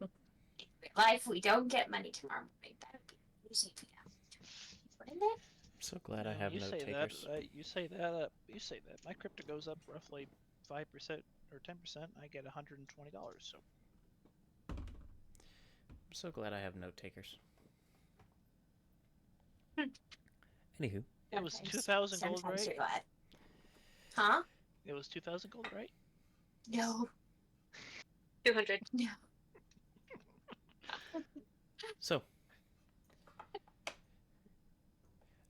B: morning. In real life, we don't get money tomorrow morning. That would be easy for you. Wouldn't it?
A: I'm so glad I have
C: you
A: no
C: say
A: takers.
C: that. You say that. You say that. My crypto goes up roughly 5% or 10%. I get $120. So
A: I'm so glad I have no takers. Anywho,
C: it was
B: Sometimes-
C: 2,000 gold,
B: sometimes
C: right?
B: you're glad. Huh?
C: It was 2,000 gold, right?
B: No.
D: 200.
B: No.
A: so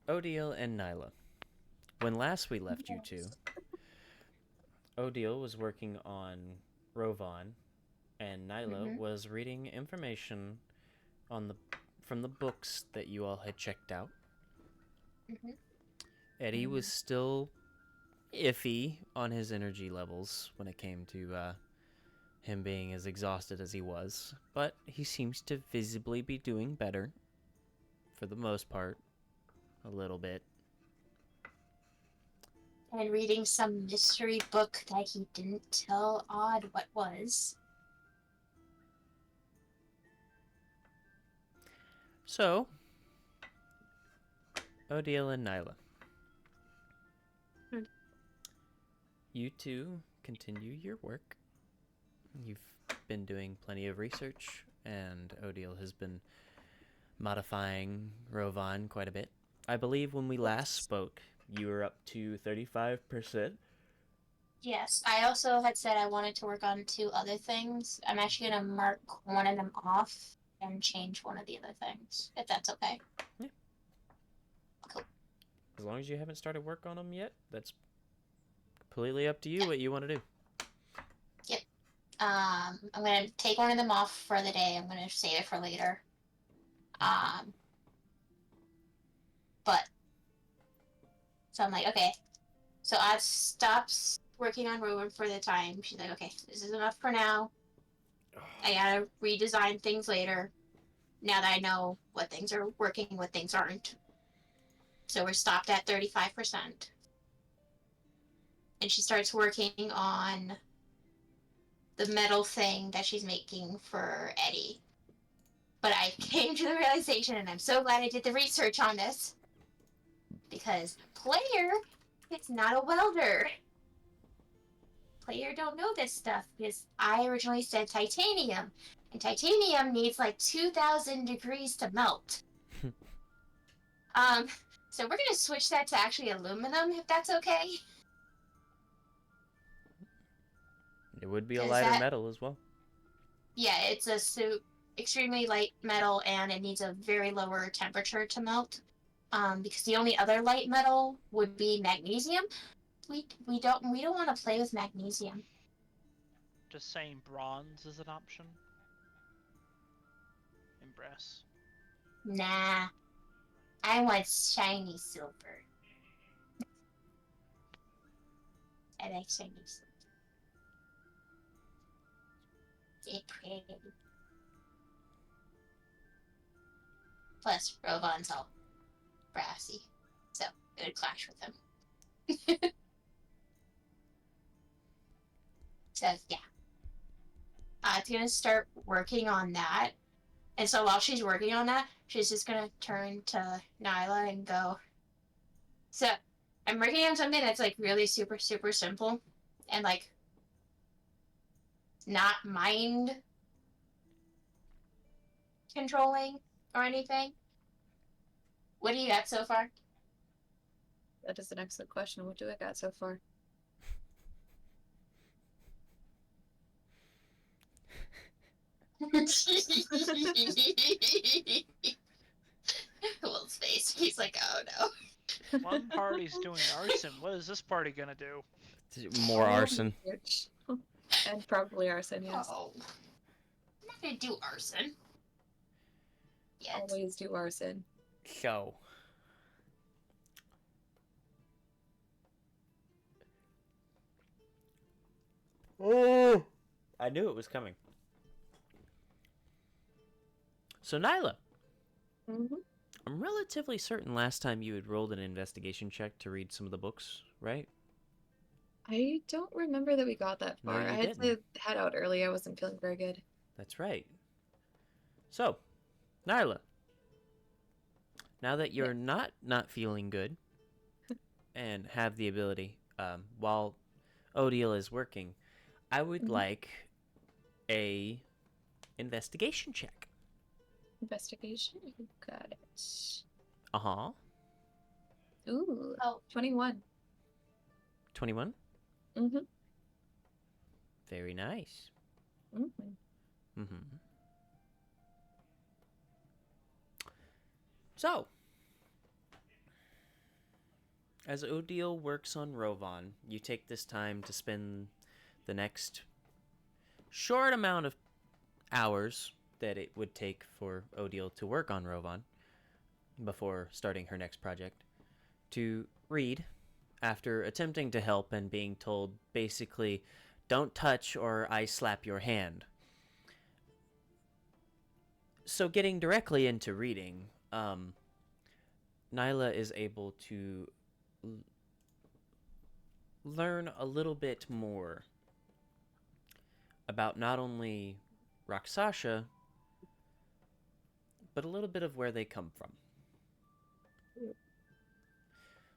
A: Odile and Nyla. When last we left you two, Odile was working on Rovan, and Nyla was reading information on from the books that you all had checked out. Eddie was still iffy on his energy levels when it came to him being as exhausted as he was, but he seems to visibly be doing better, for the most part, a little bit.
B: And reading some mystery book that he didn't tell Odd what was.
A: So, Odile and Nyla. You two continue your work. You've been doing plenty of research, and Odile has been modifying Rovan quite a bit. I believe when we last spoke, you were up to 35%.
B: Yes, I also had said I wanted to work on 2 other things. I'm actually going to mark one of them off and change one of the other things, if that's okay.
A: Yeah.
B: Cool.
A: As long as you haven't started work on them yet, that's completely up to you what you want to do.
B: I'm going to take one of them off for the day. I'm going to save it for later. But, so I'm like, okay. So I stops working on Rowan for the time. She's like, okay, this is enough for now. I gotta redesign things later. Now that I know what things are working, what things aren't. So we're stopped at 35%. And she starts working on the metal thing that she's making for Eddie. But I came to the realization, and I'm so glad I did the research on this, because Player is not a welder. Player don't know this stuff, because I originally said titanium, and titanium needs like 2,000 degrees to melt. So we're gonna switch that to actually aluminum, if that's okay.
A: It would be a
B: Is
A: lighter
B: that-
A: metal as well.
B: Yeah, it's a extremely light metal, and it needs a very lower temperature to melt. Because the only other light metal would be magnesium. We don't want to play with magnesium.
C: Just saying bronze is an option. In brass.
B: Nah, I want shiny silver. I like shiny silver. It's pretty. Plus, Rovan's all brassy, so it would clash with him. So yeah, it's gonna start working on that. And so while she's working on that, she's just gonna turn to Nyla and go, so I'm working on something that's like really super, super simple and like not mind controlling or anything. What do you got so far?
E: That is an excellent question. What do I got so far?
B: Will's face. He's like, oh no.
C: One party's doing arson. What is this party gonna do?
A: More arson.
E: Research. And probably arson, yes.
B: Oh. I'm not gonna do arson. Yet.
E: Always do arson.
A: So. Oh, I knew it was coming. So Nyla,
E: Mm-hmm.
A: I'm relatively certain last time you had rolled an investigation check to read some of the books, right?
E: I don't remember that we got that
A: No,
E: far.
A: you
E: I had to
A: didn't.
E: head out early. I wasn't feeling very good.
A: That's right. So, Nyla, now that you're not feeling good and have the ability, while Odile is working, I would
E: Mhm.
A: like a investigation check.
E: Investigation? You got it.
A: Uh-huh.
E: Ooh.
B: Oh.
E: 21.
A: 21?
E: Mm-hmm.
A: Very nice.
E: Mm-hmm.
A: Mm-hmm. So, as Odile works on Rovan, you take this time to spend the next short amount of hours that it would take for Odile to work on Rovan before starting her next project to read after attempting to help and being told basically don't touch or I slap your hand. So getting directly into reading, Nyla is able to learn a little bit more about not only Rakshasa, but a little bit of where they come from.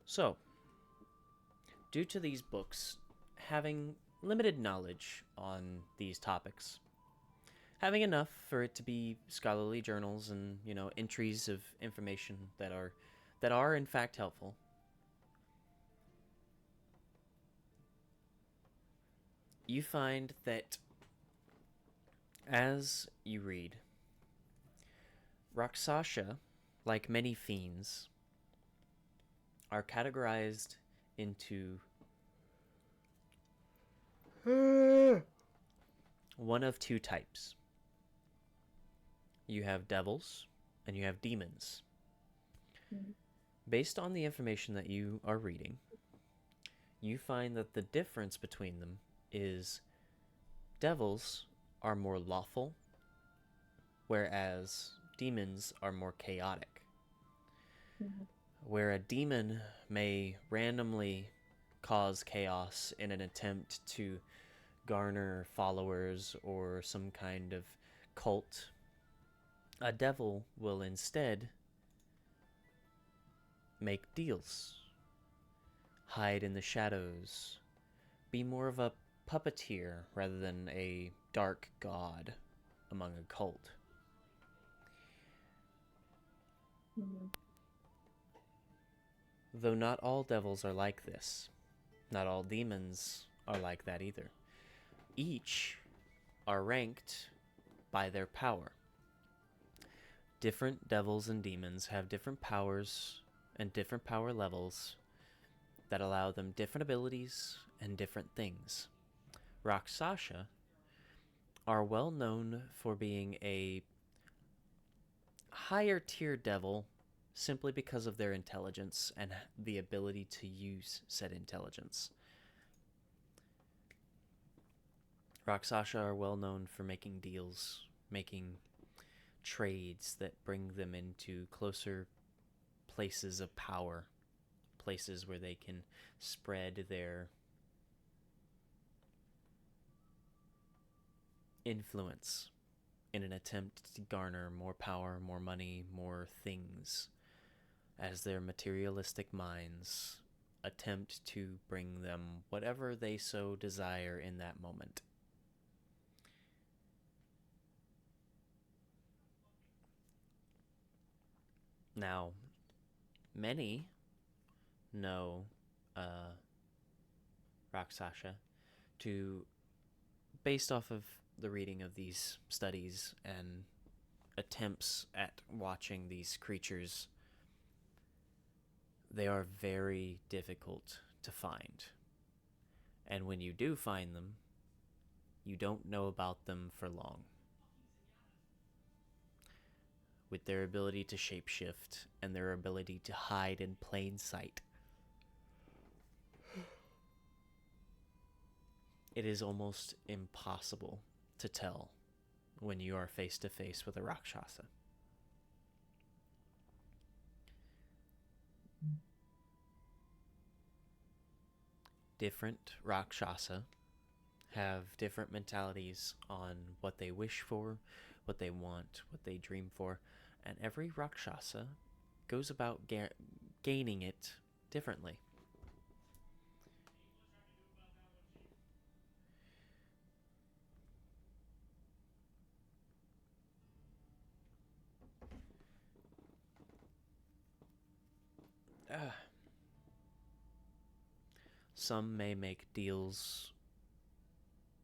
A: So, due to these books having limited knowledge on these topics, having enough for it to be scholarly journals and, entries of information that are in fact helpful, you find that as you read, Rakshasa, like many fiends, are categorized into one of two types. You have devils and you have demons. Based on the information that you are reading, you find that the difference between them is devils are more lawful, whereas demons are more chaotic. Where a demon may randomly cause chaos in an attempt to garner followers or some kind of cult, a devil will instead make deals, hide in the shadows, be more of a puppeteer rather than a dark god among a cult. Though not all devils are like this, not all demons are like that either. Each are ranked by their power. Different devils and demons have different powers and different power levels that allow them different abilities and different things. Rakshasa are well known for being a higher tier devil simply because of their intelligence and the ability to use said intelligence. Rakshasa are well known for making deals, making trades that bring them into closer places of power, places where they can spread their influence in an attempt to garner more power, more money, more things, as their materialistic minds attempt to bring them whatever they so desire in that moment. Now, many know Rakshasa based off of the reading of these studies and attempts at watching these creatures, they are very difficult to find. And when you do find them, you don't know about them for long. With their ability to shapeshift and their ability to hide in plain sight, it is almost impossible to tell when you are face to face with a Rakshasa. Different Rakshasa have different mentalities on what they wish for, what they want, what they dream for, and every Rakshasa goes about gaining it differently. Some may make deals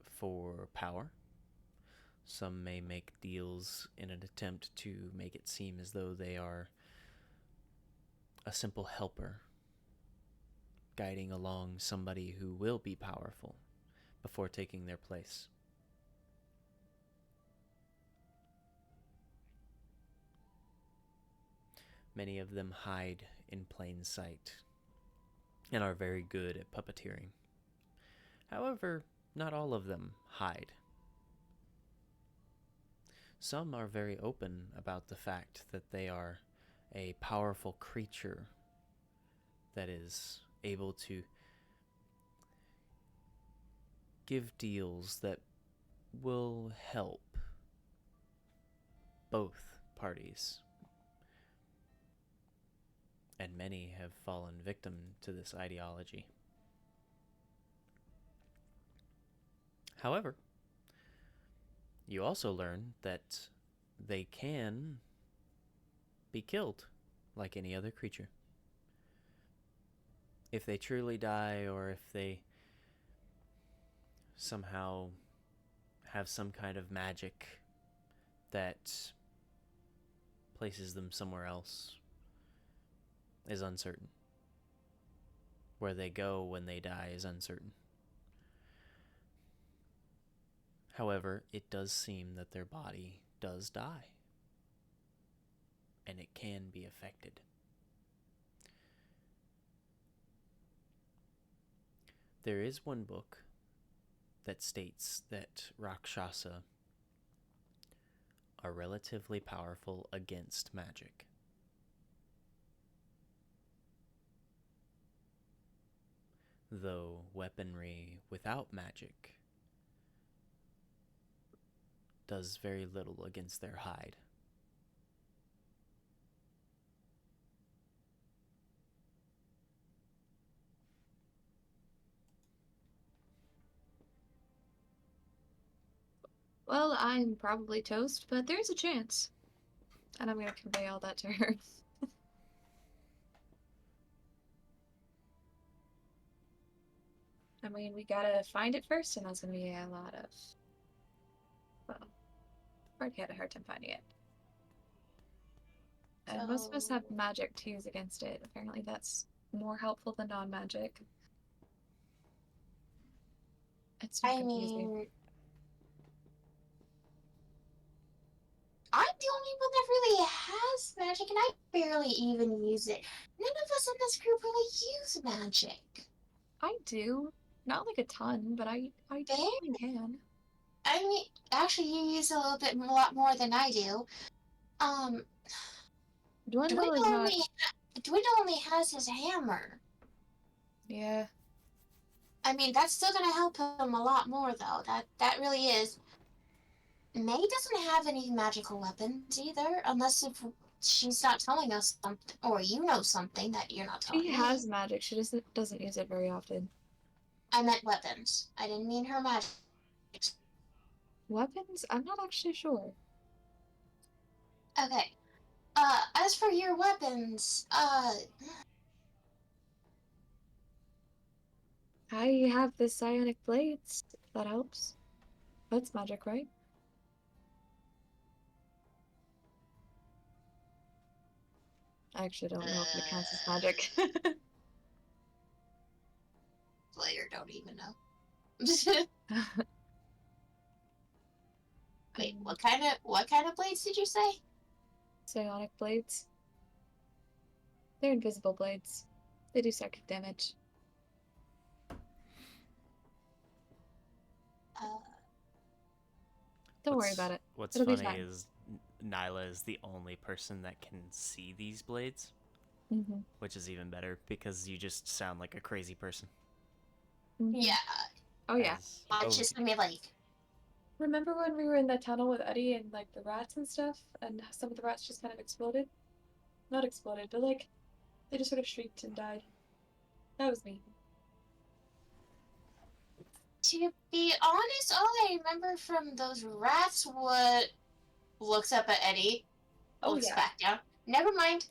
A: for power. Some may make deals in an attempt to make it seem as though they are a simple helper, guiding along somebody who will be powerful before taking their place. Many of them hide in plain sight and are very good at puppeteering. However, not all of them hide. Some are very open about the fact that they are a powerful creature that is able to give deals that will help both parties. And many have fallen victim to this ideology. However, you also learn that they can be killed like any other creature. If they truly die, or if they somehow have some kind of magic that places them somewhere else, is uncertain. Where they go when they die is uncertain. However, it does seem that their body does die, and it can be affected. There is one book that states that Rakshasa are relatively powerful against magic. Though weaponry without magic does very little against their hide.
E: Well, I'm probably toast, but there's a chance. And I'm gonna convey all that to her. I mean, we gotta find it first, and that's gonna be a lot of... Well, I've already had a hard time finding it. And most of us have
B: So-
E: magic to use against it. Apparently that's more helpful than non-magic. It's so
B: I
E: confusing.
B: mean, I'm the only one that really has magic, and I barely even use it. None of us in this group really use magic.
E: I do. Not like a ton, but I definitely can.
B: I mean, actually, you use a little bit, a lot more than I do. Um,
E: Dwindle is not...
B: Dwindle only has his hammer.
E: Yeah.
B: I mean, that's still gonna help him a lot more, though. That really is. May doesn't have any magical weapons either, unless if she's not telling us something, or you know something that you're not telling
E: She
B: me.
E: has magic, she just doesn't use it very often.
B: I meant weapons. I didn't mean her magic.
E: Weapons? I'm not actually sure.
B: Okay. As for your weapons,
E: I have the psionic blades, if that helps. That's magic, right? I actually don't know if it counts as magic.
B: player don't even know. Wait, what kind of blades did you say?
E: Psionic blades. They're invisible blades. They do psychic damage. Don't worry about it.
A: What's
E: It'll be
A: funny
E: fine.
A: is Nyla is the only person that can see these blades,
E: Mm-hmm.
A: which is even better because you just sound like a crazy person.
E: Mm-hmm.
B: Yeah,
E: Oh yeah.
B: it's just gonna be like,
E: Remember when we were in the tunnel with Eddie and like the rats and stuff, and some of the rats just kind of exploded? Not exploded, but like they just sort of shrieked and died. That was me.
B: to be honest, all I remember from those rats looks up at Eddie,
E: Oh
B: looks
E: yeah.
B: back down. Never mind.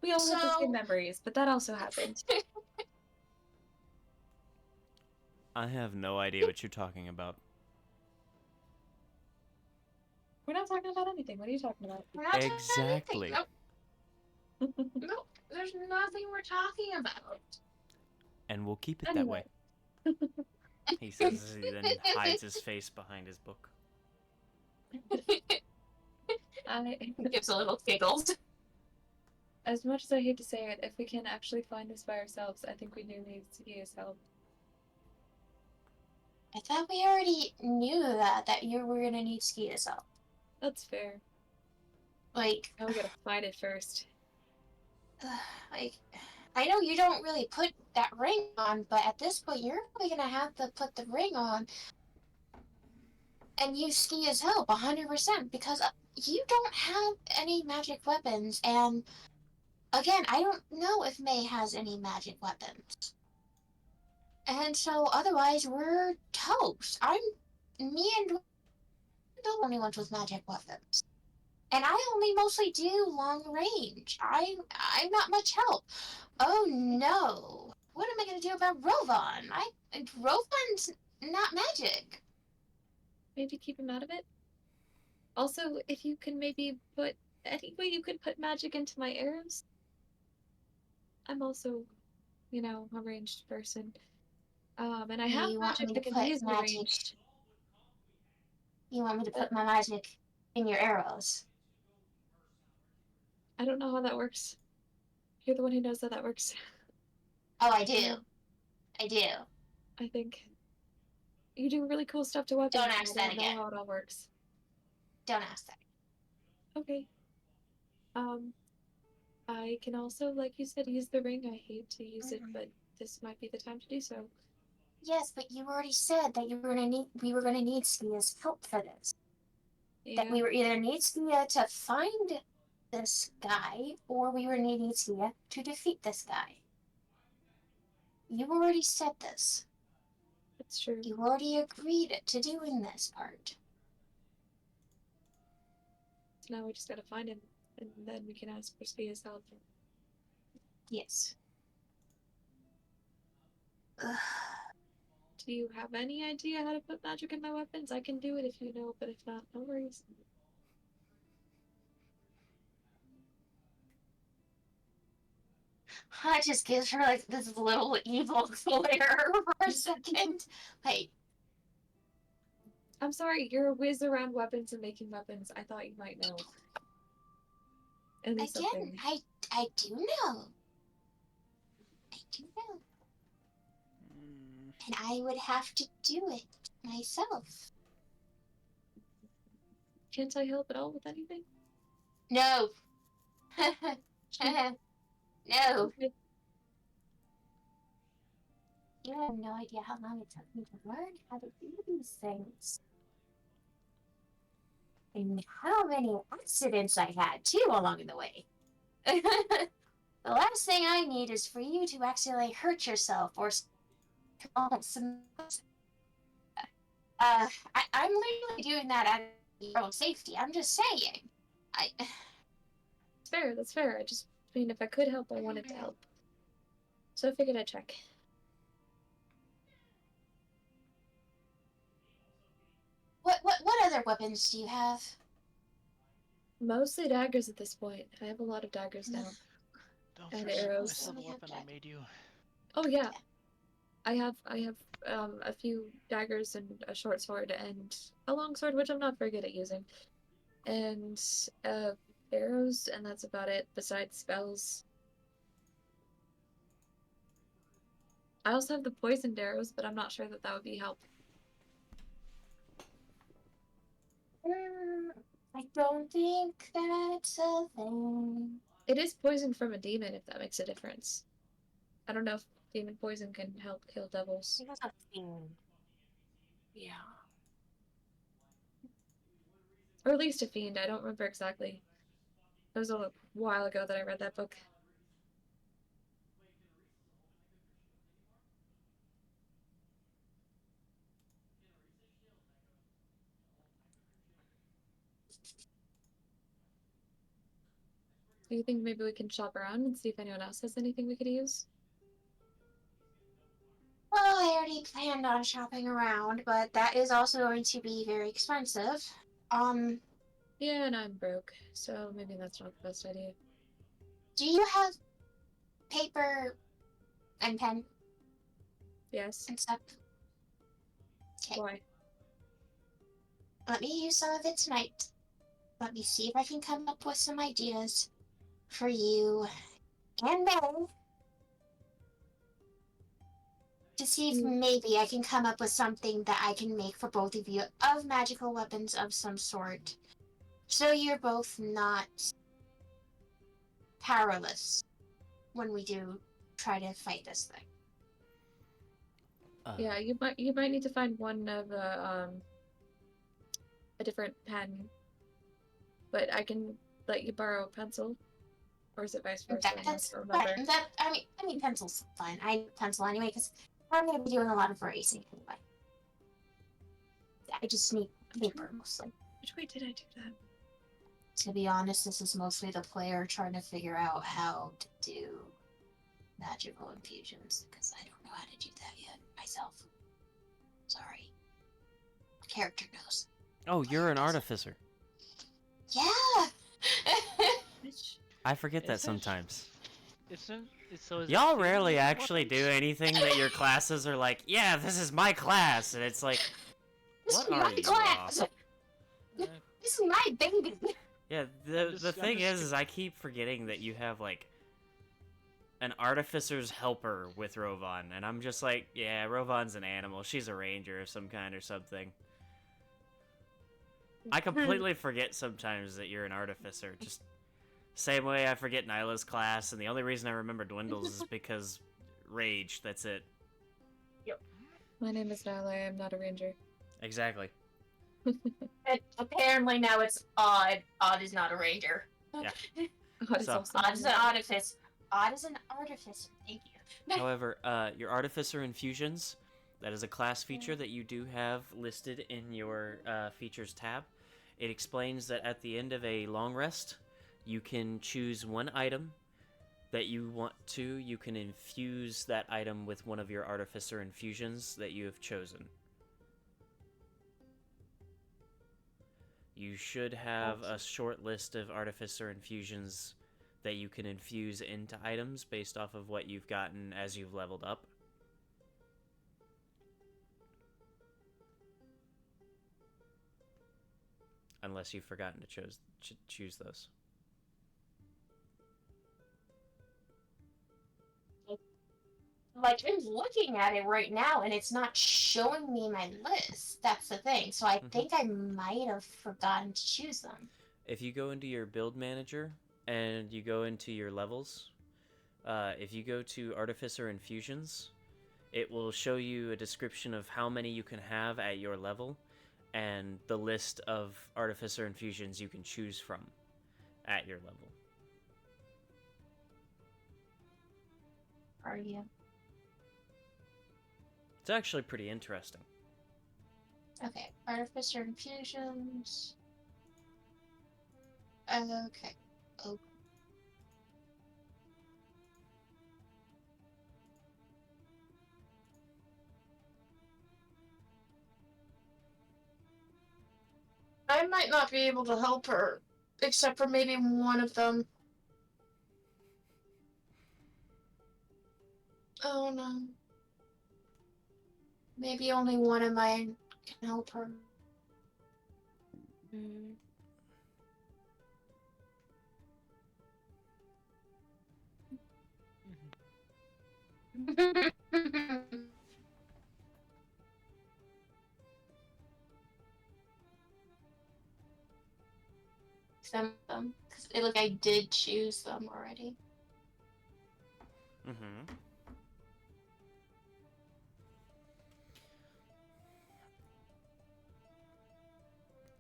E: We all have the
B: So-
E: same memories, but that also happened.
A: I have no idea what you're talking about.
E: We're not talking about anything. What are you talking about?
B: we're not talking about
A: Exactly.
B: anything. Nope, there's nothing we're talking about.
A: And we'll keep it that way. He says as he then hides his face behind his book.
B: Gives a little giggles.
E: As much as I hate to say it, if we can actually find this by ourselves, I think we do need Sakia's help.
B: I thought we already knew that you were gonna need ski as well.
E: That's fair.
B: Like,
E: Now we gotta find it first.
B: like, I know you don't really put that ring on, but at this point, you're probably gonna have to put the ring on and use ski as help 100% because you don't have any magic weapons, and again, I don't know if May has any magic weapons. And so otherwise we're toast. Me and the only ones with magic weapons. And I only mostly do long range. I'm not much help. Oh no. What am I gonna do about Rovan? Rovan's not magic.
E: Maybe keep him out of it? Also, if you can maybe put any way you could put magic into my arrows. I'm also, a ranged person. And I have
B: You want
E: magic
B: me
E: that
B: to
E: can be
B: put
E: used in
B: magic?
E: ranged.
B: You want me to
E: But
B: put my magic in your arrows?
E: I don't know how that works. You're the one who knows how that works.
B: Oh, I do.
E: Um,
B: I do.
E: I think you do really cool stuff to weapons.
B: Don't
E: And
B: ask
E: I
B: that
E: don't know
B: again.
E: how it all works.
B: Don't ask that.
E: Okay. Um, I can also, like you said, use the ring. I hate to use it, but this might be the time to do so.
B: Yes, but you already said that we were gonna need Skia's help for this. That
E: Yeah,
B: we were either need Skia to find this guy, or we were needing Skia to defeat this guy. You already said this.
E: it's true.
B: You already agreed to doing this part.
E: So now we just gotta find him, and then we can ask for Spia's help.
B: Yes. Ugh.
E: Do you have any idea how to put magic in my weapons? I can do it if you know, but if not, no worries.
B: I just gives her like this little evil glare for a second. Wait,
E: I'm sorry, you're a whiz around weapons and making weapons. I thought you might know. At least
B: again,
E: something.
B: I do know. I do know.
C: Mm,
B: And I would have to do it myself.
E: Can't I help at all with anything?
B: No. No.
E: Okay.
B: You have no idea how long it took me to learn how to do these things. And how many accidents I had, too, along the way. The last thing I need is for you to accidentally hurt yourself or some. I'm literally doing that out of your own safety. I'm just saying.
E: It's fair, that's fair. I mean, if I could help, I wanted to help. So I figured I'd check.
B: What other weapons do you have?
E: Mostly daggers at this point. I have a lot of daggers now.
C: don't
E: And
C: forget
E: arrows.
C: my silver weapon I made you.
E: Oh yeah. I have a few daggers and a short sword and a long sword, which I'm not very good at using. And arrows, and that's about it, besides spells. I also have the poisoned arrows, but I'm not sure that would be help.
B: I don't think that's a thing.
E: It is poisoned from a demon, if that makes a difference. I don't know if demon poison can help kill devils.
D: That's a thing. Yeah.
E: Or at least a fiend, I don't remember exactly. It was a while ago that I read that book. Do you think maybe we can shop around and see if anyone else has anything we could use?
B: Well, I already planned on shopping around, but that is also going to be very expensive.
E: Yeah, and I'm broke, so maybe that's not the best idea.
B: Do you have paper and pen
E: Yes.
B: and stuff? Okay,
E: Why?
B: let me use some of it tonight. Let me see if I can come up with some ideas for you and May. to see if maybe I can come up with something that I can make for both of you of magical weapons of some sort. So you're both not powerless when we do try to fight this thing.
E: Yeah, you might need to find one of a different pen, but I can let you borrow a pencil, or is it vice versa?
B: That's
E: Remember.
B: fine. I mean, pencil's fine. I need pencil anyway because I'm gonna be doing a lot of racing anyway. I just need paper mostly.
E: Which way did I do that?
B: To be honest, this is mostly the player trying to figure out how to do magical infusions because I don't know how to do that yet myself. Sorry. Character knows.
A: Oh, you're an artificer.
B: Yeah.
E: Which
A: I forget that
C: Is it?
A: sometimes.
C: Is
A: Y'all
C: it
A: rarely
C: healing
A: actually do
C: weapons?
A: anything that your classes are like, yeah, this is my class, and it's like,
B: This
A: what
B: is
A: are
B: my
A: you?
B: class.
C: Uh,
B: This is my baby.
A: Yeah,
C: I'm
A: the thing
C: just
A: is I keep forgetting that you have like an artificer's helper with Rovan, and I'm just like, yeah, Rovan's an animal. She's a ranger of some kind or something. I completely forget sometimes that you're an artificer. Just same way I forget Nyla's class, and the only reason I remember Dwindle's is because rage. That's it.
E: my name is Nyla. I am not a ranger.
A: Exactly.
B: And apparently now it's Odd. Odd is not a ranger.
A: Yeah.
E: Oh, it's
A: So-
E: also
B: Odd is an artificer. Odd is an artificer. Thank you.
A: However, your Artificer Infusions, that is a class feature that you do have listed in your features tab. It explains that at the end of a long rest, you can choose one item that you want to. You can infuse that item with one of your Artificer Infusions that you have chosen. You should have a short list of Artificer Infusions that you can infuse into items based off of what you've gotten as you've leveled up. Unless you've forgotten to choose those.
B: Like, I'm looking at it right now and it's not showing me my list. That's the thing. So I think I might have forgotten to choose them.
A: If you go into your build manager and you go into your levels, if you go to Artificer Infusions, it will show you a description of how many you can have at your level and the list of Artificer Infusions you can choose from at your level.
B: Are you?
A: It's actually pretty interesting.
B: Okay. Artificer infusions. Okay. Oh. I might not be able to help her, except for maybe one of them. Oh no. Maybe only one of mine can help her. Some of them, because like I did choose them already.
A: Mm-hmm.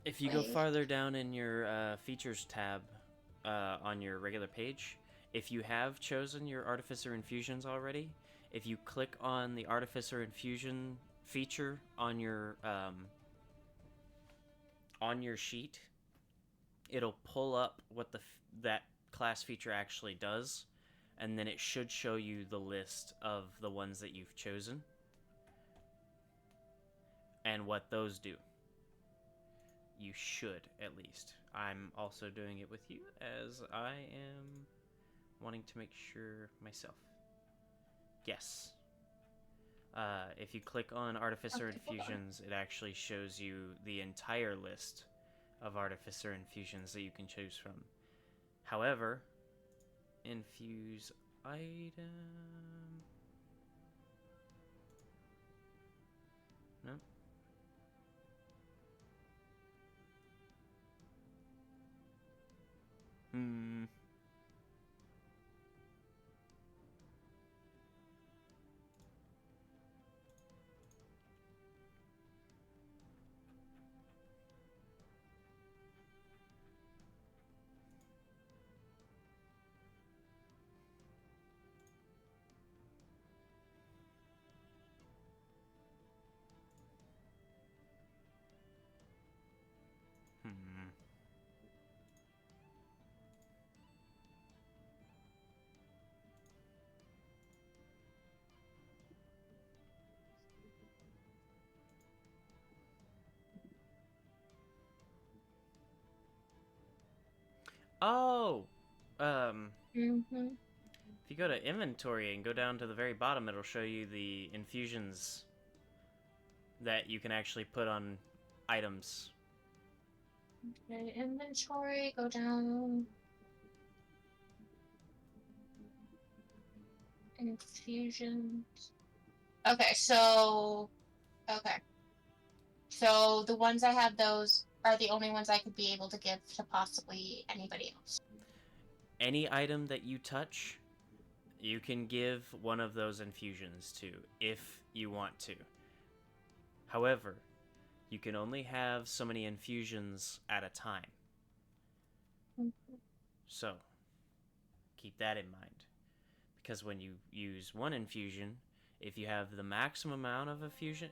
A: If you go
B: Wait.
A: farther down in your features tab on your regular page, if you have chosen your Artificer Infusions already, if you click on the Artificer Infusion feature on your sheet, it'll pull up what that class feature actually does, and then it should show you the list of the ones that you've chosen and what those do. You should, at least. I'm also doing it with you, as I am wanting to make sure myself. Yes. If you click on Artificer Infusions, it actually shows you the entire list of Artificer Infusions that you can choose from. However, infuse item... Hmm. Hmm. Oh,
B: Mm-hmm.
A: if you go to inventory and go down to the very bottom, it'll show you the infusions that you can actually put on items.
B: Okay, inventory, go down. Infusions. Okay, so the ones I have, those are the only ones I could be able to give to possibly anybody else.
A: Any item that you touch, you can give one of those infusions to if you want to. However, you can only have so many infusions at a time. So, keep that in mind. Because when you use one infusion, if you have the maximum amount of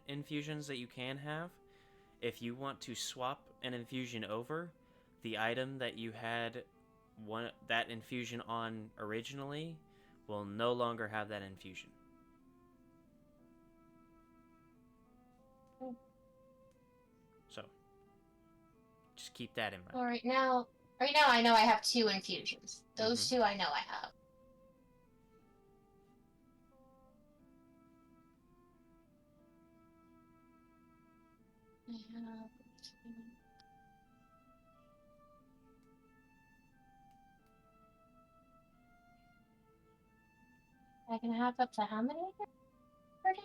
A: infusions that you can have, if you want to swap an infusion over, the item that you had that infusion on originally will no longer have that infusion. So, just keep that in mind.
B: Well, right now I know I have 2 infusions. Those
A: Mhm.
B: 2 I know I have. I can have up to how many per day?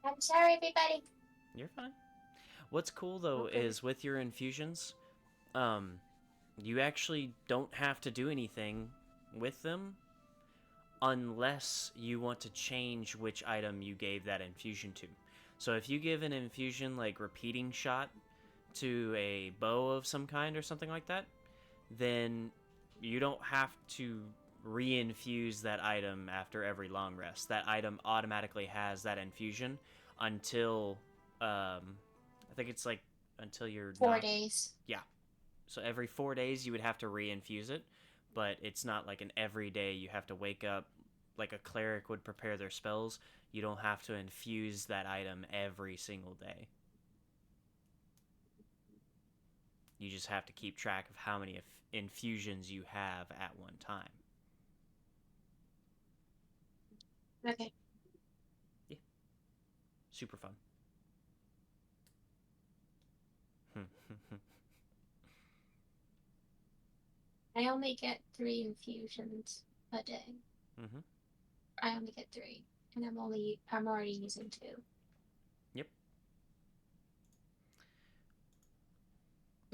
B: I'm sorry, everybody.
A: You're fine. What's cool though
B: Okay.
A: is with your infusions, you actually don't have to do anything with them unless you want to change which item you gave that infusion to. So if you give an infusion like repeating shot to a bow of some kind or something like that, then you don't have to re-infuse that item after every long rest. That item automatically has that infusion until I think it's like until you're
B: 4
A: not.
B: days.
A: Yeah. So every 4 days you would have to re-infuse it, but it's not like an everyday you have to wake up like a cleric would prepare their spells. You don't have to infuse that item every single day. You just have to keep track of how many infusions you have at one time.
B: Okay.
A: Yeah. Super fun.
B: I only get 3 infusions a day.
A: Mhm.
B: I only get 3, and I'm already using 2.
A: Yep.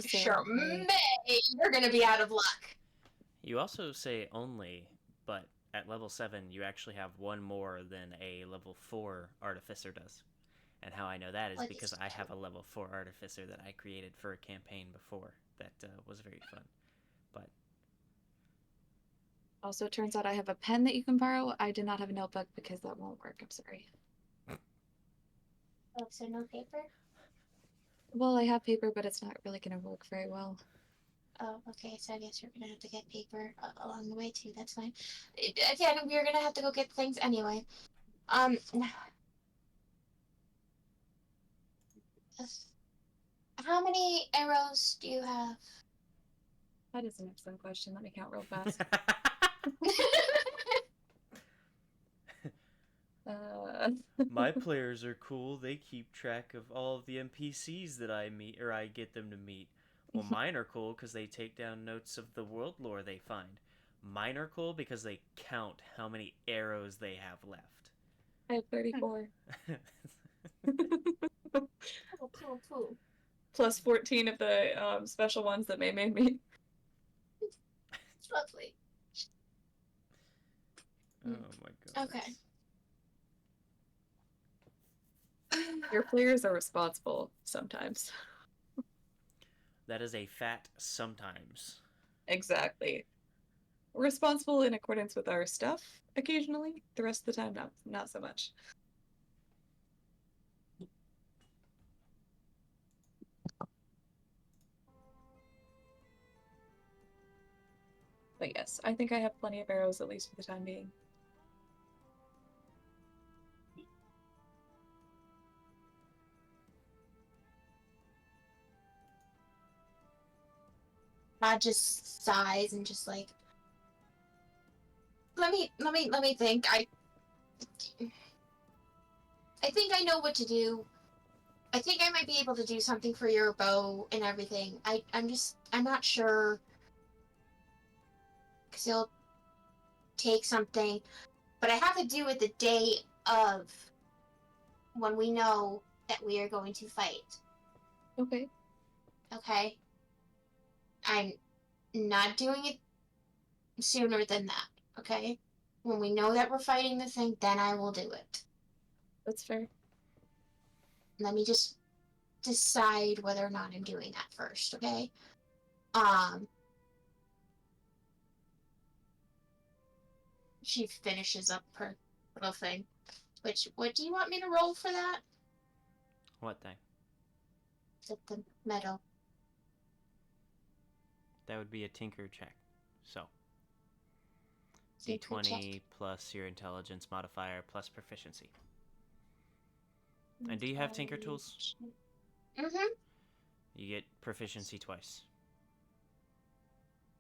B: Sure, May, you're gonna be out of luck.
A: You also say only, but at level 7 you actually have one more than a level 4 artificer does. And how I know that is
B: Like
A: because
B: it's
A: I have a level 4 artificer that I created for a campaign before that was very fun. But
E: Also, it turns out I have a pen that you can borrow. I did not have a notebook because that won't work. I'm sorry.
B: Oh, so no paper?
E: Well, I have paper, but it's not really going to work very well.
B: Oh, okay, so I guess you're gonna have to get paper along the way too. That's fine. Again, we're gonna have to go get things anyway. How many arrows do you have?
E: That is an excellent question. Let me count real fast.
A: my players are cool. They keep track of all of the NPCs that I meet or I get them to meet. Well, mine are cool because they take down notes of the world lore they find. Mine are cool because they count how many arrows they have left.
E: I have 34.
B: Cool.
E: Plus 14 of the special ones that May made me.
B: Lovely.
A: Oh my god.
B: Okay.
E: Your players are responsible sometimes.
A: That is a fat sometimes.
E: Exactly. We're responsible in accordance with our stuff occasionally. The rest of the time, not so much. But yes, I think I have plenty of arrows, at least for the time being.
B: I just sighs and just like, let me think. I think I know what to do. I think I might be able to do something for your bow and everything. I'm not sure. Because it'll take something. But I have to do it the day of when we know that we are going to fight.
E: Okay.
B: Okay? I'm not doing it sooner than that. Okay? When we know that we're fighting the thing, then I will do it.
E: That's fair.
B: Let me just decide whether or not I'm doing that first, okay? She finishes up her little thing. What do you want me to roll for that?
A: What thing?
B: The medal.
A: That would be a tinker check. So,
B: Tinker
A: D20
B: check.
A: plus your intelligence modifier plus proficiency. And do you have tinker tools?
B: Mm-hmm.
A: You get proficiency twice.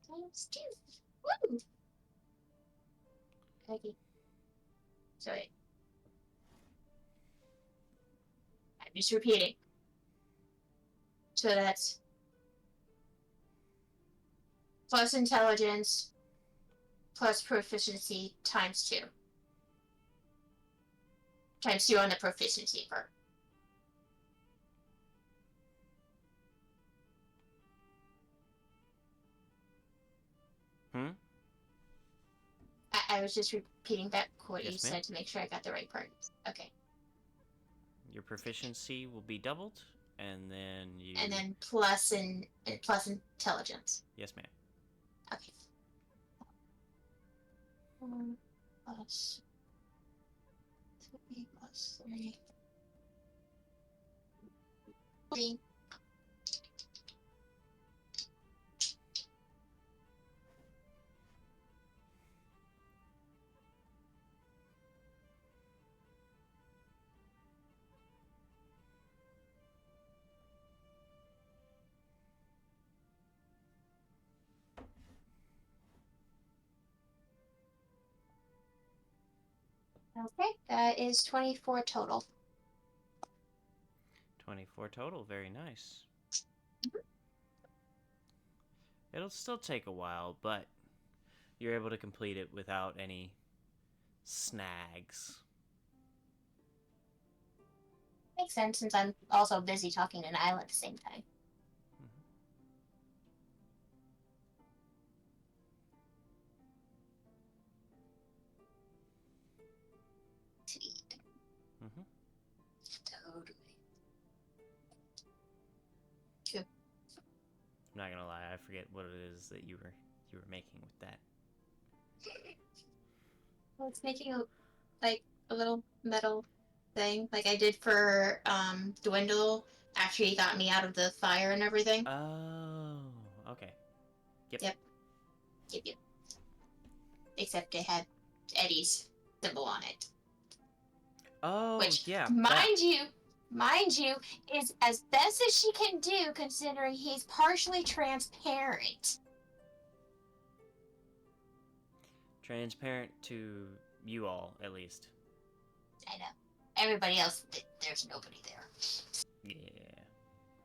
B: Times 2. Woo! Okay. Sorry. I'm just repeating. So that's plus intelligence plus proficiency times 2. Times 2 on the proficiency part.
A: Hmm?
B: I was just repeating back what
A: Yes,
B: you
A: ma'am.
B: said to make sure I got the right part. Okay.
A: Your proficiency will be doubled, and then you...
B: And then plus intelligence.
A: Yes, ma'am.
B: Okay. 4 plus 3 plus 3. 3. Okay, that is 24 total.
A: 24 total. Very nice. It'll still take a while, but you're able to complete it without any snags.
B: Makes sense since I'm also busy talking to Nyla at the same time. Sweet.
A: Mm-hmm.
B: Totally.
A: I'm not gonna lie, I forget what it is that you were making with that.
B: Well, it's making a little metal thing, like I did for Dwindle after he got me out of the fire and everything.
A: Oh, okay. Yep.
B: Yep. Except it had Eddie's symbol on it.
A: Oh,
B: Which,
A: yeah.
B: mind you, is as best as she can do considering he's partially transparent.
A: Transparent to you all, at least.
B: I know. Everybody else, there's nobody there.
A: Yeah.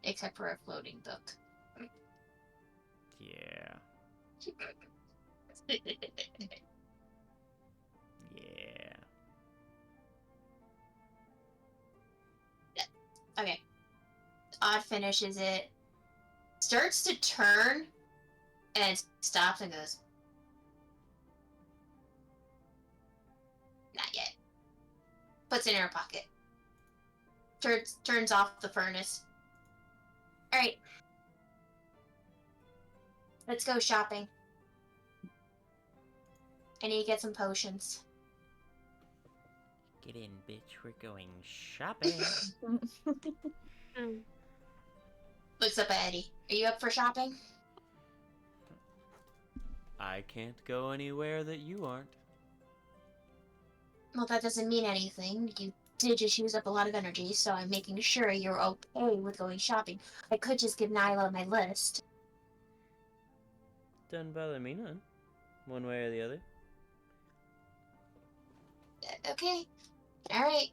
B: Except for a floating book.
A: Yeah. Yeah.
B: Okay. Odd finishes it. Starts to turn and stops and goes, not yet. Puts it in her pocket. Turns off the furnace. Alright. Let's go shopping. I need to get some potions.
A: Get in, bitch. We're going shopping.
B: Looks up at Eddie. Are you up for shopping?
A: I can't go anywhere that you aren't.
B: Well, that doesn't mean anything. You did just use up a lot of energy, so I'm making sure you're okay with going shopping. I could just give Nyla my list.
A: Doesn't bother me none. One way or the other.
B: Okay. Alright.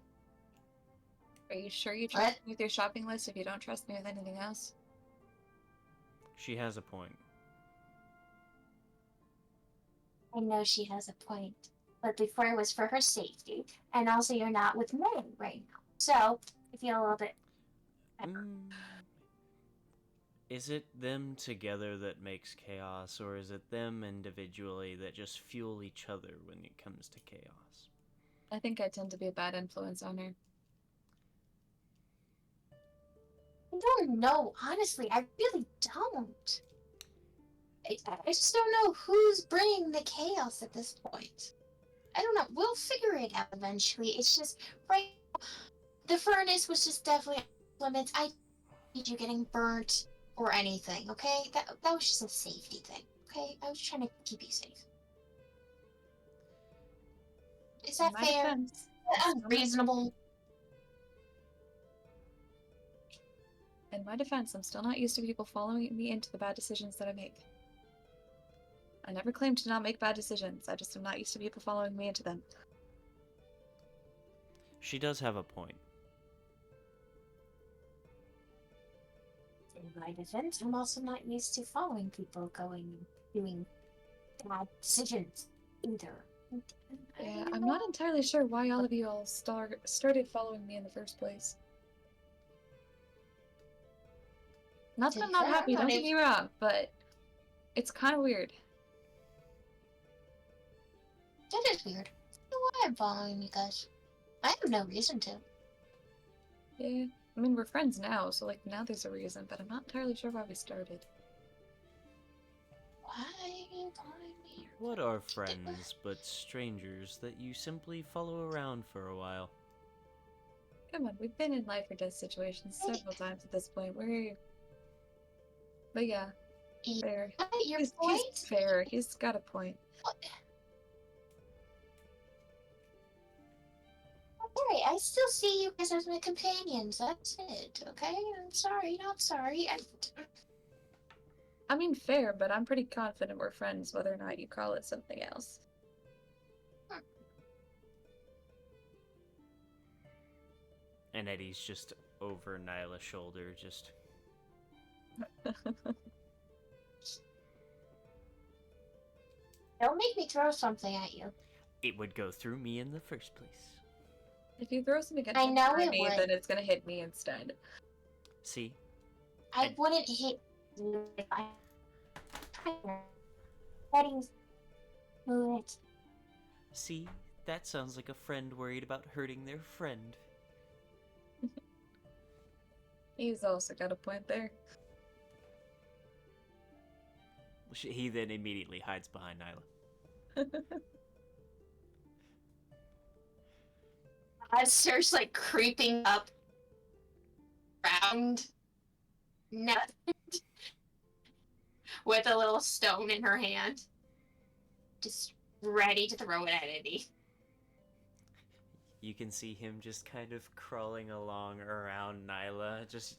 E: Are you sure you trust me with your shopping list if you don't trust me with anything else?
A: She has a point.
B: I know she has a point. But before it was for her safety. And also you're not with me right now. So, I feel a little bit better.
A: Is it them together that makes chaos, or is it them individually that just fuel each other when it comes to chaos?
E: I think I tend to be a bad influence on her.
B: I don't know. Honestly, I really don't. I just don't know who's bringing the chaos at this point. I don't know. We'll figure it out eventually. It's just, right now, the furnace was just definitely off limits. I don't need you getting burnt or anything, okay? That was just a safety thing, okay? I was trying to keep you safe. Is that fair? Unreasonable?
E: In my defense, I'm still not used to people following me into the bad decisions that I make. I never claimed to not make bad decisions. I just am not used to people following me into them.
A: She does have a point.
B: In my defense, I'm also not used to following people doing bad decisions either.
E: Yeah, I'm not entirely sure why all of you all started following me in the first place. Not that I'm not happy, don't get me wrong, but it's kind of weird.
B: That is weird. I don't know why I'm following you guys. I have no reason to.
E: Yeah, I mean, we're friends now, so like now there's a reason, but I'm not entirely sure why we started.
B: Why are you following me?
A: What are friends but strangers that you simply follow around for a while?
E: Come on, we've been in life or death situations several times at this point. But yeah, fair.
B: Your
E: He's
B: point?
E: fair. He's got a point.
B: What? Alright, I still see you guys as my companions. That's it, okay? I'm sorry, not sorry.
E: I mean, fair, but I'm pretty confident we're friends, whether or not you call it something else.
A: And Eddie's just over Nyla's shoulder, just...
B: Don't make me throw something at you.
A: It would go through me in the first place.
E: If you throw something at
B: I know it
E: me,
B: would.
E: then it's gonna hit me instead.
A: See?
B: I wouldn't hit you if I... Settings. Move it.
A: See? That sounds like a friend worried about hurting their friend.
E: He's also got a point there.
A: He then immediately hides behind Nyla.
B: I starts like creeping up around nothing with a little stone in her hand. Just ready to throw it at Eddie.
A: You can see him just kind of crawling along around Nyla, just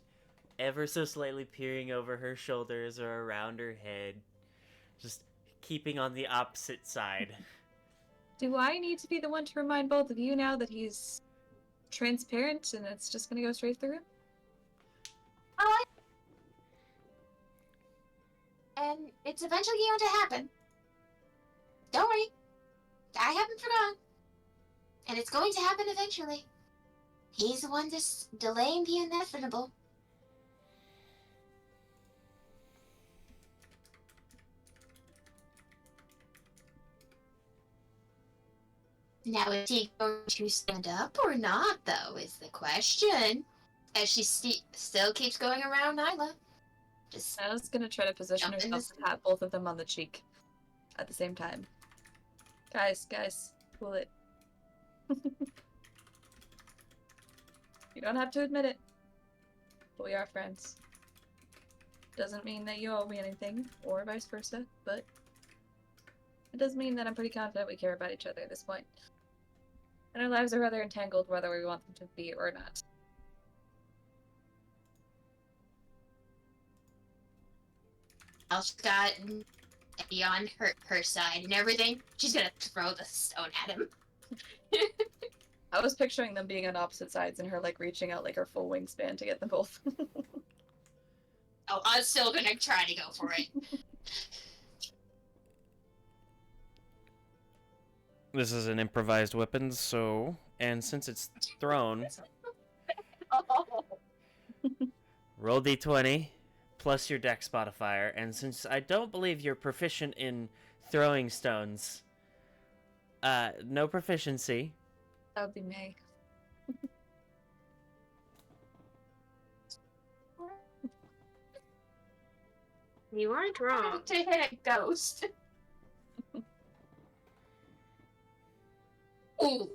A: ever so slightly peering over her shoulders or around her head, just keeping on the opposite side.
E: Do I need to be the one to remind both of you now that he's transparent and it's just gonna go straight through?
B: And it's eventually going to happen. Don't worry. I haven't forgotten. And it's going to happen eventually. He's the one that's delaying the inevitable. Now, is he going to stand up or not, though, is the question. As she still keeps going around Nyla. Just
E: I was gonna try to position
B: jump in
E: herself
B: this.
E: to pat both of them on the cheek at the same time. Guys, cool it. You don't have to admit it, but we are friends. Doesn't mean that you owe me anything, or vice versa, but it does mean that I'm pretty confident we care about each other at this point. And our lives are rather entangled whether we want them to be or not.
B: She's got Eddie on her side and everything. She's gonna throw the stone at him.
E: I was picturing them being on opposite sides and her like reaching out like her full wingspan to get them both.
B: Oh, I'm still gonna try to go for it.
A: This is an improvised weapon, and since it's thrown,
B: Oh.
A: roll d20 plus your dex modifier, and since I don't believe you're proficient in throwing stones, no proficiency.
E: That would be May.
D: You aren't wrong.
B: To hit a ghost. Ooh.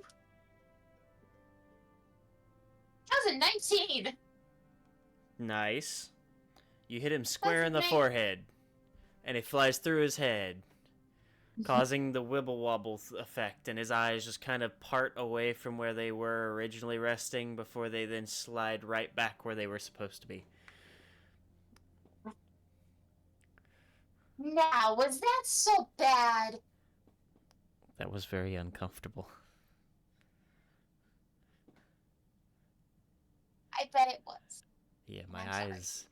B: That was a 19.
A: Nice. You hit him square in the
B: That's
A: forehead, and it flies through his head, causing the wibble wobble effect, and his eyes just kind of part away from where they were originally resting before they then slide right back where they were supposed to be.
B: Now, was that so bad?
A: That was very uncomfortable.
B: I bet it was.
A: Yeah, my
B: I'm
A: eyes.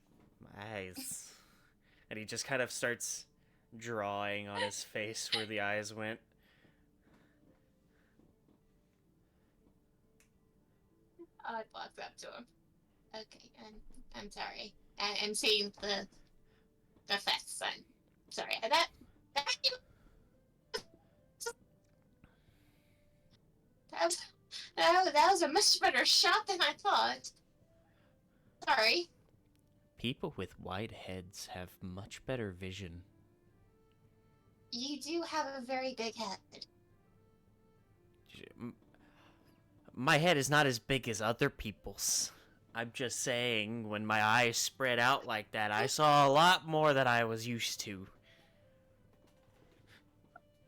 A: And he just kind of starts drawing on his face where the eyes went.
B: I walked up to him. Okay, I'm sorry. I'm seeing the effects. I'm sorry. That was a much better shot than I thought. Sorry.
A: People with wide heads have much better vision.
B: You do have a very big head.
A: My head is not as big as other people's. I'm just saying, when my eyes spread out like that, I saw a lot more than I was used to.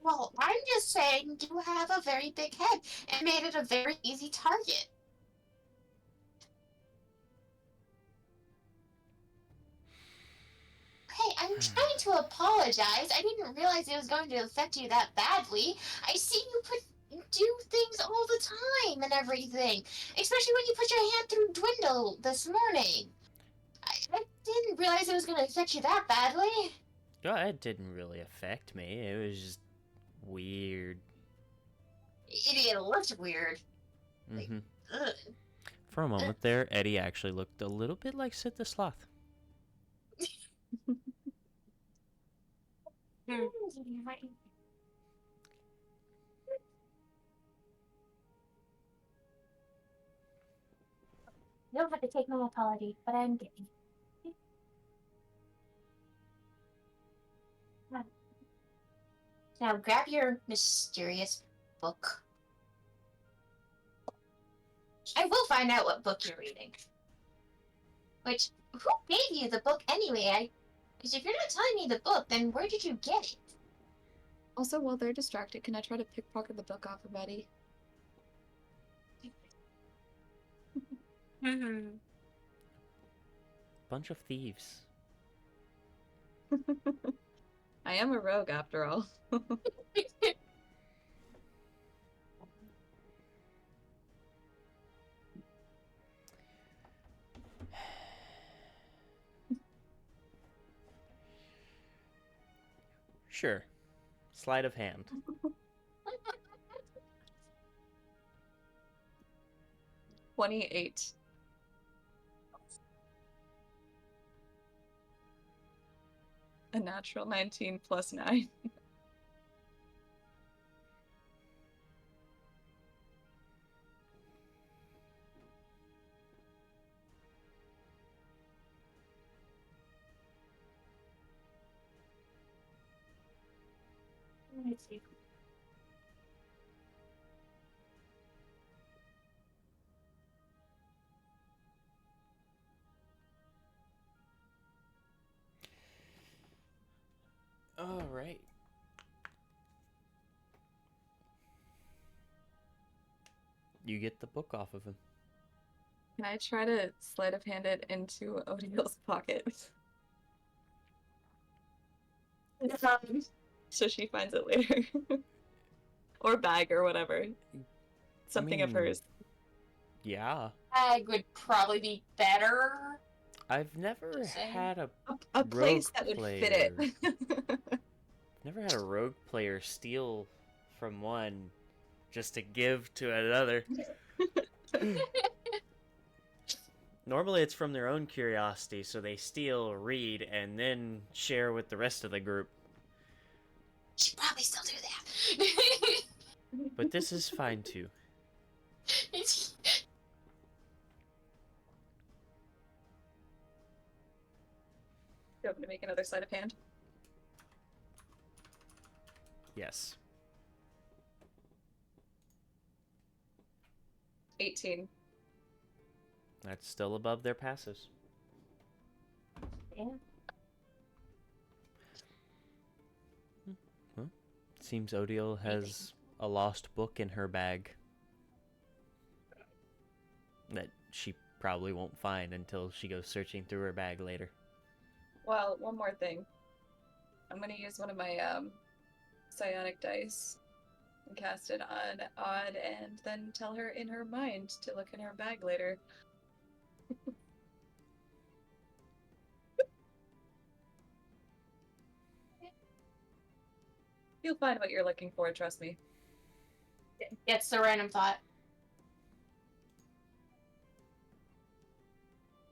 B: Well, I'm just saying you have a very big head and made it a very easy target. Hey, I'm trying to apologize. I didn't realize it was going to affect you that badly. I see you do things all the time and everything. Especially when you put your hand through Dwindle this morning. I didn't realize it was going to affect you that badly.
A: Oh, it didn't really affect me. It was just weird.
B: It looked weird.
A: Mm-hmm.
B: Ugh.
A: For a moment there, Eddie actually looked a little bit like Sid the Sloth.
B: You don't have to take no apology, but I'm getting. Now grab your mysterious book. I will find out what book you're reading. Which, who gave you the book anyway? Because if you're not telling me the book, then where did you get it?
E: Also, while they're distracted, can I try to pickpocket the book off of Betty?
A: Bunch of thieves.
E: I am a rogue, after all.
A: Sure. Sleight of hand.
E: 28. A natural 19 plus 9.
B: Let's see.
A: All right. You get the book off of him.
E: Can I try to sleight of hand it into Odiel's pocket? So she finds it later. Or bag or whatever. Something of
A: mean,
E: hers.
A: Yeah.
B: Bag would probably be better.
A: I've never
B: Just saying.
A: had a
E: A place
A: rogue
E: that would
A: player.
E: fit it.
A: Never had a rogue player steal from one just to give to another. Normally it's from their own curiosity, so they steal, read, and then share with the rest of the group.
B: She'd probably still do that.
A: But this is fine too.
E: You want me to make another sleight of hand?
A: Yes.
E: 18.
A: That's still above their passives.
B: Yeah.
A: Well, seems Odiel has a lost book in her bag that she probably won't find until she goes searching through her bag later.
E: Well, one more thing. I'm gonna use one of my psionic dice and cast it on Odd and then tell her in her mind to look in her bag later. You'll find what you're looking for, trust me.
B: Gets the random thought.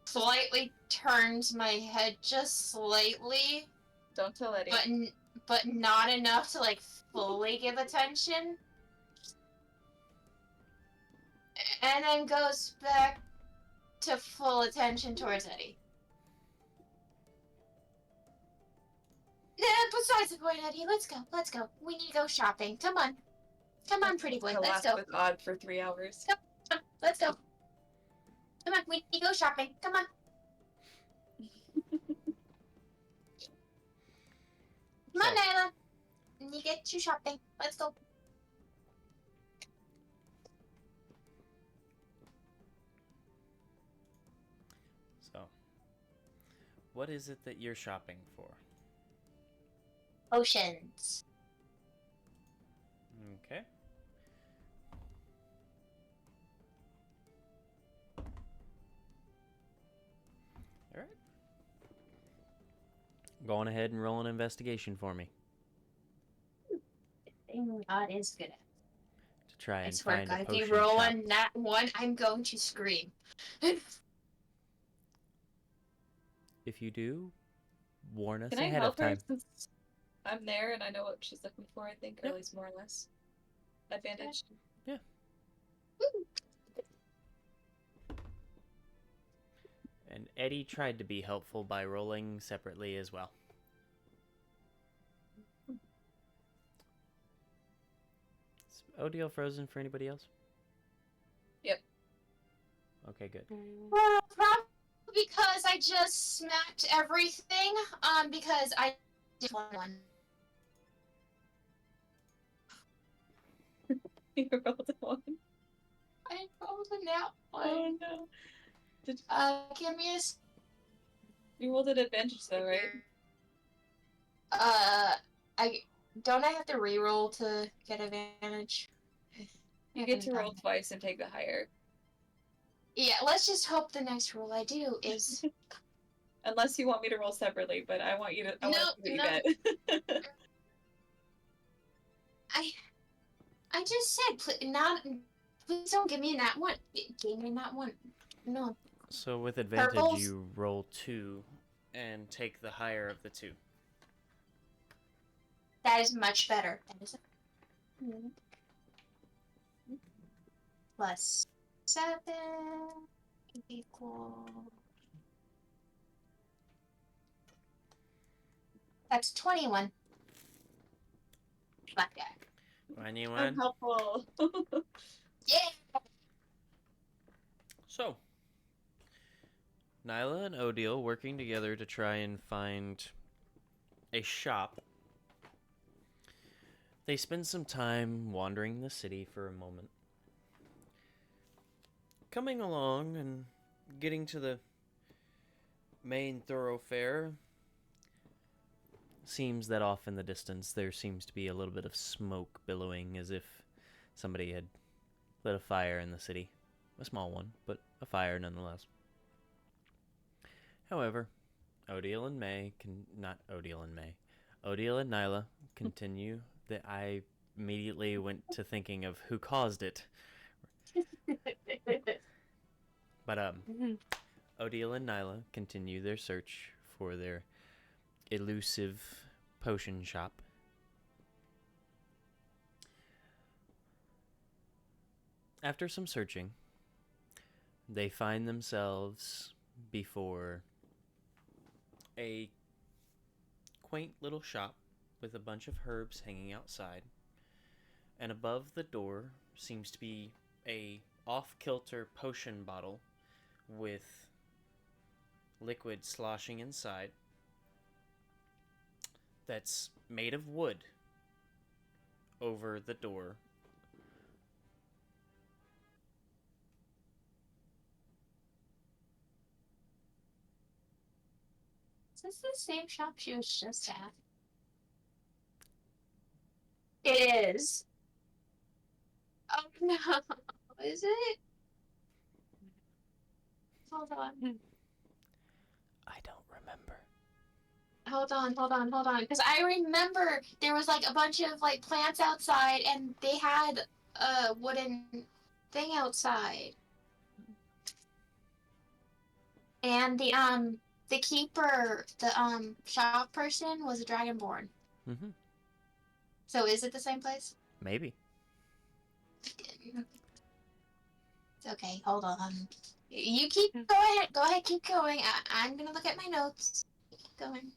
B: Slightly turns my head just slightly,
E: Don't tell Eddie.
B: but not enough to like fully give attention. And then goes back to full attention towards Eddie. Besides the point, Eddie, let's go. We need to go shopping. Come on, pretty boy,
E: To
B: let's
E: laugh
B: go.
E: with Odd for 3 hours.
B: Let's go. Come on, we need to go shopping. Come on. Come on, Nyla. You get you shopping. Let's go.
A: So, what is it that you're shopping for?
B: Potions.
A: Okay. Alright. Go on ahead and roll an investigation for me
B: Thing God is good at.
A: to try
B: I
A: and
B: swear,
A: find
B: God,
A: a
B: if you
A: potion
B: roll
A: shop.
B: on that one, I'm going to scream.
A: If you do, warn us
E: Can I
A: ahead of
E: help her
A: time.
E: since I'm there and I know what she's looking for, I think, or
A: Yeah.
E: at least more or less. Advantage.
A: Yeah. And Eddie tried to be helpful by rolling separately as well. Is Odiel frozen for anybody else?
E: Yep.
A: Okay, good.
B: Well, probably because I just smacked everything. Because I did one.
E: You rolled a 1.
B: I rolled a nat one.
E: Oh no.
B: Give me a.
E: You rolled an advantage though, right?
B: Don't I have to re-roll to get advantage?
E: You get to roll twice and take the higher.
B: Yeah, let's just hope the next roll I do is.
E: Unless you want me to roll separately, but I want you to. I want to see what you get.
B: I just said, Please don't give me that one. Give me that one. No.
A: So with advantage,
B: Purples?
A: you roll 2 and take the higher of the 2.
B: That is much better. That is plus 7 equal. That's 21. Black guy.
A: Anyone?
E: Unhelpful.
B: Yeah.
A: So, Nyla and Odile working together to try and find a shop. They spend some time wandering the city for a moment. Coming along and getting to the main thoroughfare, seems that off in the distance there seems to be a little bit of smoke billowing as if somebody had lit a fire in the city. A small one, but a fire nonetheless. However, Odile and Nyla continue. That I immediately went to thinking of who caused it. But Odile and Nyla continue their search for their elusive potion shop. After some searching, they find themselves before a quaint little shop with a bunch of herbs hanging outside, and above the door seems to be a off-kilter potion bottle with liquid sloshing inside that's made of wood over the door.
B: Is this the same shop she was just at? It is. Oh no. Is it? Hold on.
A: I don't remember.
B: Hold on. Because I remember there was like a bunch of like plants outside and they had a wooden thing outside. And the keeper, the shop person was a dragonborn.
A: Mm-hmm.
B: So is it the same place?
A: Maybe.
B: It's okay, hold on. You keep go ahead, keep going. I'm gonna look at my notes. Keep going.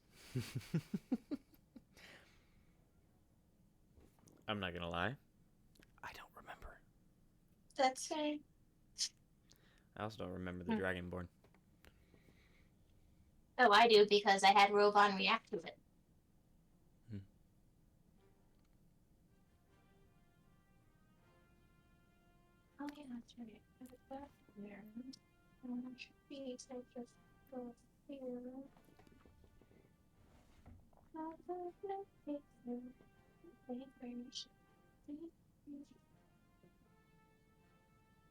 A: I'm not gonna lie. I don't remember.
B: That's fine.
A: I also don't remember the Dragonborn.
B: Oh, I do because I had Rovan react to it. Oh yeah, that's right. I put that there. Should be so just go here.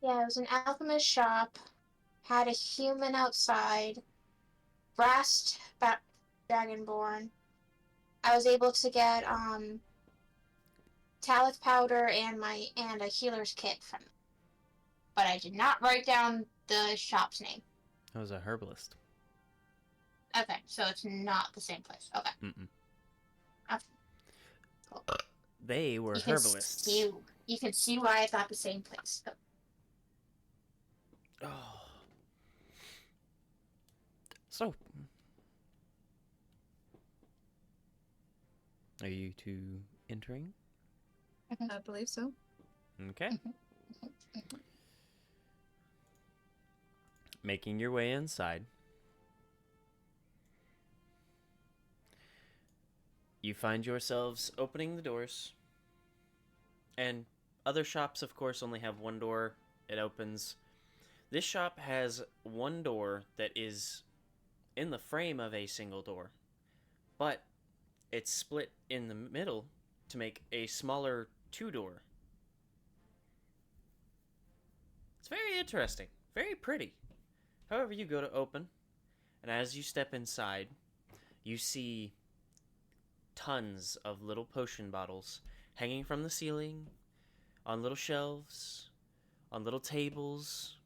B: Yeah, it was an alchemist shop. Had a human outside. Brass dragonborn. I was able to get talith powder and a healer's kit from them. But I did not write down the shop's name.
A: I was a herbalist.
B: Okay, so it's not the same place. Okay.
A: Mm-mm.
B: Okay. Cool.
A: They were herbalists.
B: You can see why it's not the same place.
A: Oh. So, are you two entering?
E: I believe so.
A: Okay. Making your way inside. You find yourselves opening the doors. And other shops, of course, only have one door. It opens. This shop has one door that is in the frame of a single door. But it's split in the middle to make a smaller two-door. It's very interesting. Very pretty. However, you go to open, and as you step inside, you see tons of little potion bottles hanging from the ceiling, on little shelves, on little tables.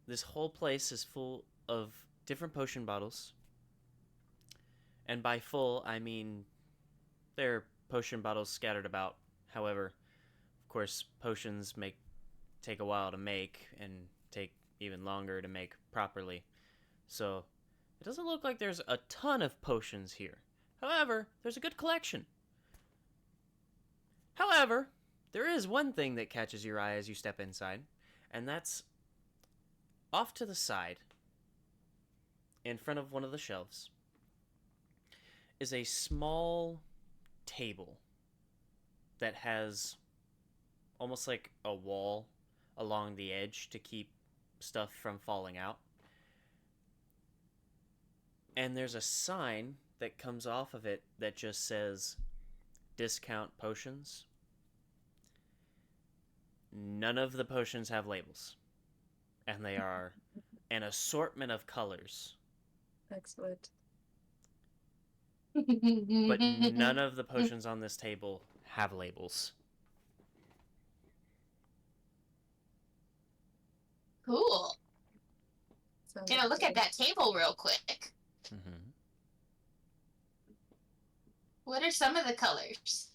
A: This whole place is full of different potion bottles. And by full, I mean there are potion bottles scattered about. However, of course, potions take a while to make and take even longer to make properly. So, it doesn't look like there's a ton of potions here. However, there's a good collection. However, there is one thing that catches your eye as you step inside, and that's off to the side, in front of one of the shelves, is a small table that has almost like a wall along the edge to keep stuff from falling out. And there's a sign that comes off of it that just says discount potions. None of the potions have labels. And they are an assortment of colors.
E: Excellent.
A: But none of the potions on this table have labels.
B: Cool.
E: Sounds
B: Gonna look at
E: exciting.
B: that table real quick.
A: Mm-hmm.
B: What are some of the colors?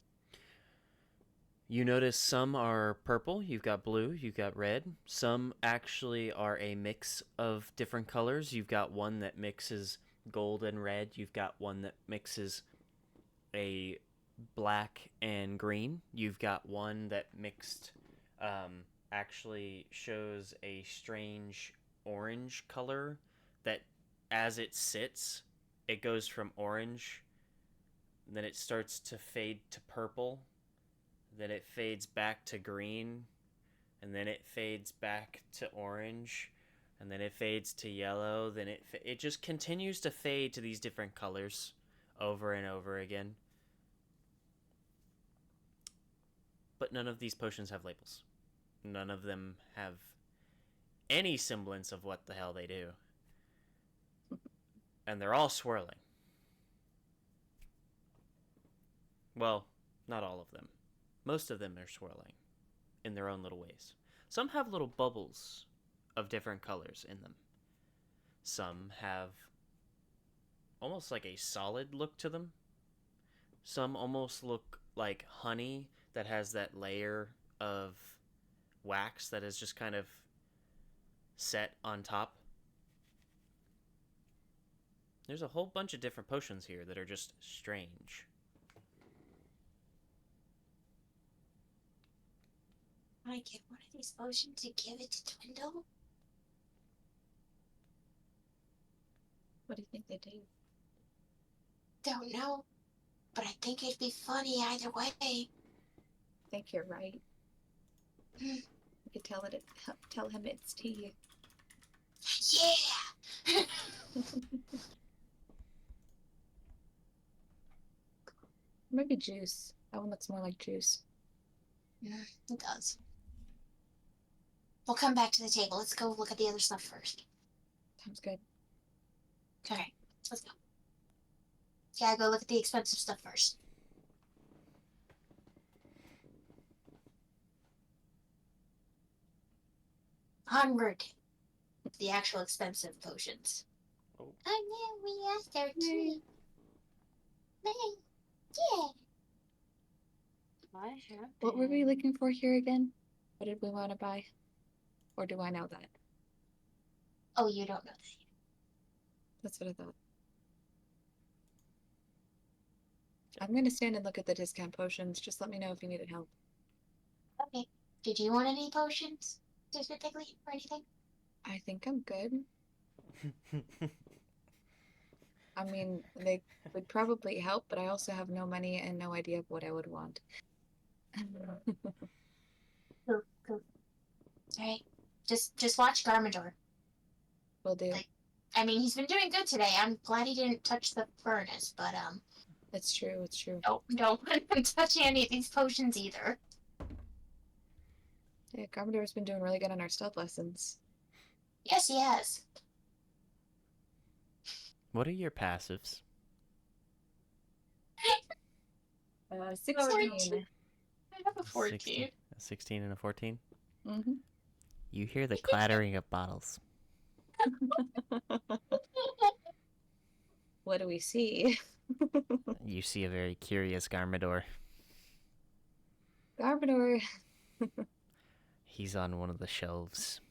A: You notice some are purple, you've got blue, you've got red. Some actually are a mix of different colors. You've got one that mixes gold and red. You've got one that mixes a black and green. You've got one that mixed actually shows a strange orange color that as it sits, it goes from orange, then it starts to fade to purple, then it fades back to green, and then it fades back to orange, and then it fades to yellow, then it just continues to fade to these different colors over and over again. But none of these potions have labels. None of them have any semblance of what the hell they do. And they're all swirling. Well, not all of them. Most of them are swirling in their own little ways. Some have little bubbles of different colors in them. Some have almost like a solid look to them. Some almost look like honey that has that layer of wax that is just kind of set on top. There's a whole bunch of different potions here that are just strange.
B: I get one of these potions and give it to Dwindle?
E: What do you think they do?
B: Don't know. But I think it'd be funny either way.
E: I think you're right. You could tell him it's tea.
B: Yeah!
E: Maybe juice. That one looks more like juice.
B: It does. We'll come back to the table. Let's go look at the other stuff first.
E: Sounds good.
B: Okay, let's go. Yeah, go look at the expensive stuff first. Onward. The actual expensive potions.
A: Oh.
B: Oh yeah, we asked our tea. Yeah.
D: What happened?
E: What were we looking for here again? What did we want to buy? Or do I know that?
B: Oh, you don't know that.
E: That's what I thought. I'm gonna stand and look at the discount potions. Just let me know if you needed help.
B: Okay. Did you want any potions specifically or anything?
E: I think I'm good. I mean, they would probably help, but I also have no money and no idea of what I would want.
B: Cool. Alright. Just watch Garmador.
E: Will do.
B: I mean, he's been doing good today. I'm glad he didn't touch the furnace, but
E: It's true, it's true.
B: don't want him touching any of these potions either.
E: Yeah, Garmador's been doing really good on our stealth lessons.
B: Yes, he has.
A: What are your passives?
E: 16.
B: I have a 14.
A: 16 and a 14?
E: Mm-hmm.
A: You hear the clattering of bottles.
E: What do we see?
A: You see a very curious Garmador.
E: Garbodor.
A: He's on one of the shelves,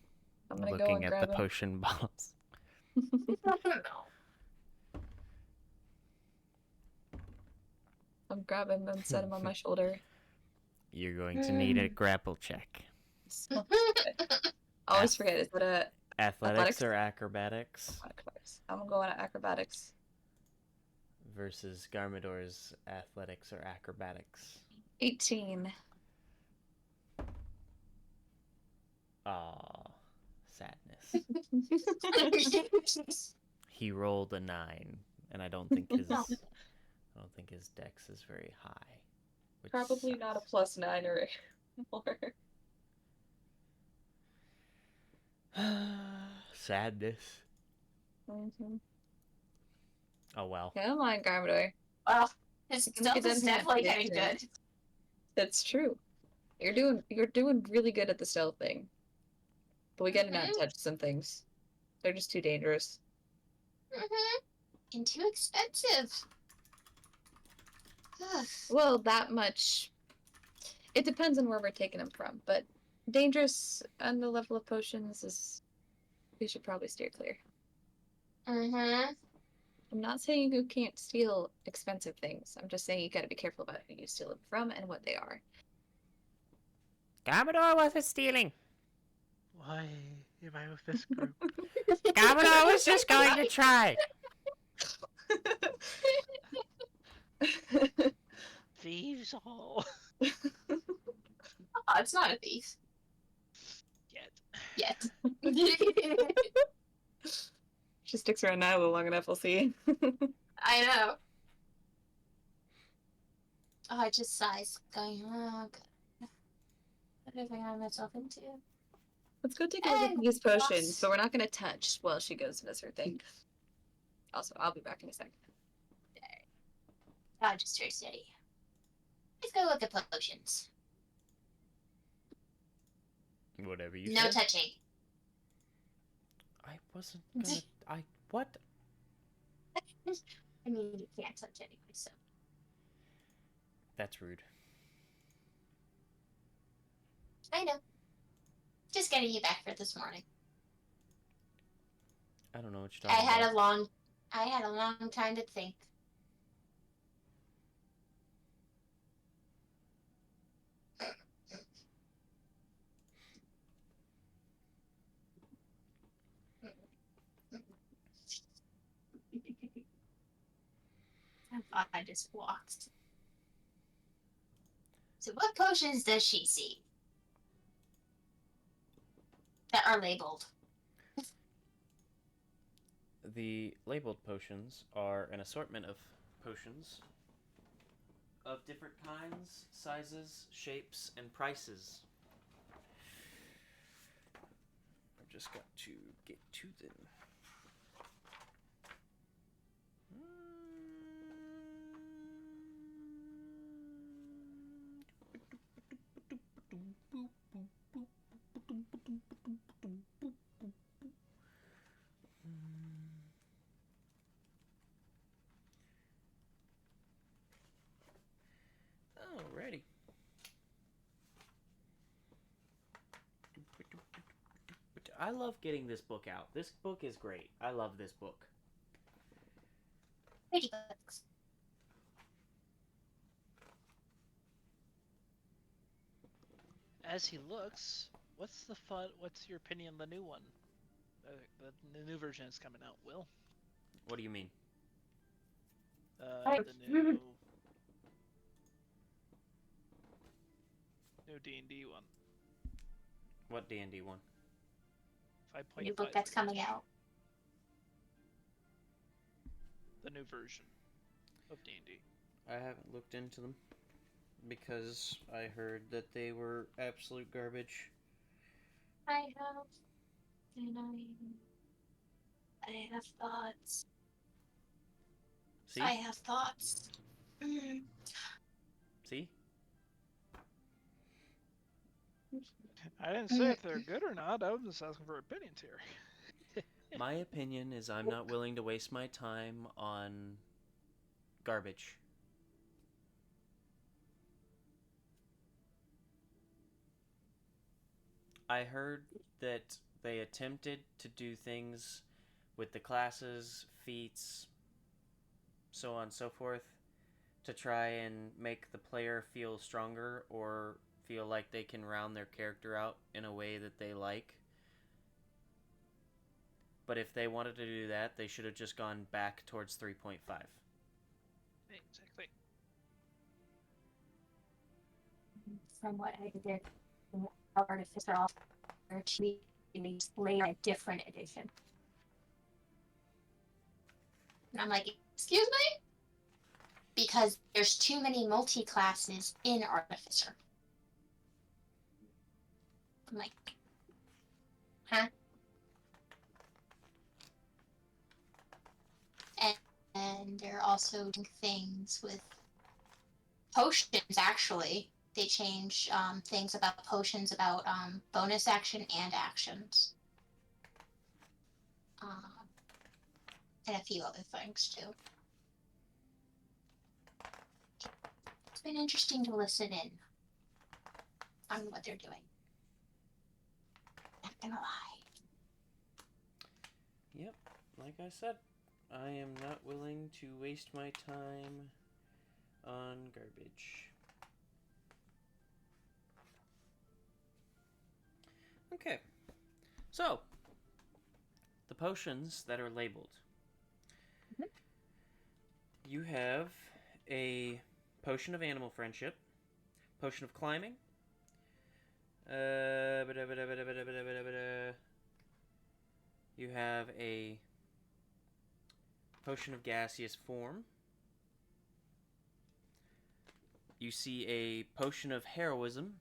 E: I'm gonna go
A: looking
E: and
A: at
E: grab
A: the
E: him.
A: potion bottles.
E: I'll grab him and set him on my shoulder.
A: You're going to need a grapple check.
E: So, I always forget. Is that a
A: Athletics or acrobatics
E: acrobatics? I'm gonna go on acrobatics.
A: versus Garmador's athletics or acrobatics.
E: 18.
A: Aw, sadness. He rolled a 9, and I don't think his dex is very high. Which
E: Probably
A: sucks.
E: not a +9 or more.
A: Sadness.
E: Mm-hmm.
A: Oh well.
E: Come on, Garbodor.
B: Well, his
E: Look at
B: stealth is
E: them
B: definitely
E: hands,
B: getting
E: yeah.
B: good.
E: That's true. You're doing really good at the stealth thing. But we gotta not touch some things. They're just too dangerous.
B: And too expensive.
E: Well, that much. It depends on where we're taking them from, but dangerous on the level of potions is. We should probably steer clear. I'm not saying you can't steal expensive things. I'm just saying you gotta be careful about who you steal them from and what they are.
A: Garmador wasn't stealing.
C: Why am I with this group?
A: Garmador was just going to try.
C: Thieves all.
B: Oh, it's not a thief.
C: Yet.
E: She sticks around Nyla long enough, we'll see.
B: I know. Oh, I just sighs, going, oh, God. What have I got myself into?
E: Let's go take a look at these potions, but we're not gonna touch while she goes and does her thing. Also, I'll be back in a second.
B: I'll just stay steady. Let's go look at potions.
A: Whatever you
B: No
A: said.
B: touching.
A: I wasn't gonna. What?
B: I mean, you can't touch anyway, so.
A: That's rude.
B: I know. Just getting you back for this morning.
A: I don't know what you're talking
B: I
A: about.
B: had a long time to think. I thought I just walked. So what potions does she see? That are labeled.
A: The labeled potions are an assortment of potions of different kinds, sizes, shapes, and prices. I've just got to get to them. Alrighty. I love getting this book out. This book is great. I love this book.
B: Pretty books.
C: As he looks, what's your opinion on the new one? The new version is coming out, Will.
A: What do you mean?
C: The new D&D one.
A: What D&D one?
C: 5.5.
B: New book that's coming out.
C: The new version of D&D.
A: I haven't looked into them because I heard that they were absolute garbage.
B: I have, and I have thoughts.
A: See?
B: I have thoughts.
A: See?
C: I didn't say if they're good or not. I was just asking for opinions here.
A: My opinion is I'm not willing to waste my time on garbage. I heard that they attempted to do things with the classes, feats, so on and so forth, to try and make the player feel stronger or feel like they can round their character out in a way that they like. But if they wanted to do that, they should have just gone back towards 3.5.
C: Exactly.
B: From what I did, Artificer offer to release later a different edition. And I'm like, excuse me? Because there's too many multi-classes in Artificer. I'm like, huh? And they're also doing things with potions, actually. They change things about potions, about bonus action and actions. And a few other things, too. It's been interesting to listen in on what they're doing. Not gonna lie.
A: Yep, like I said, I am not willing to waste my time on garbage. Okay, so the potions that are labeled.
B: Mhm.
A: You have a potion of animal friendship, potion of climbing, you have a potion of gaseous form. You see a potion of heroism.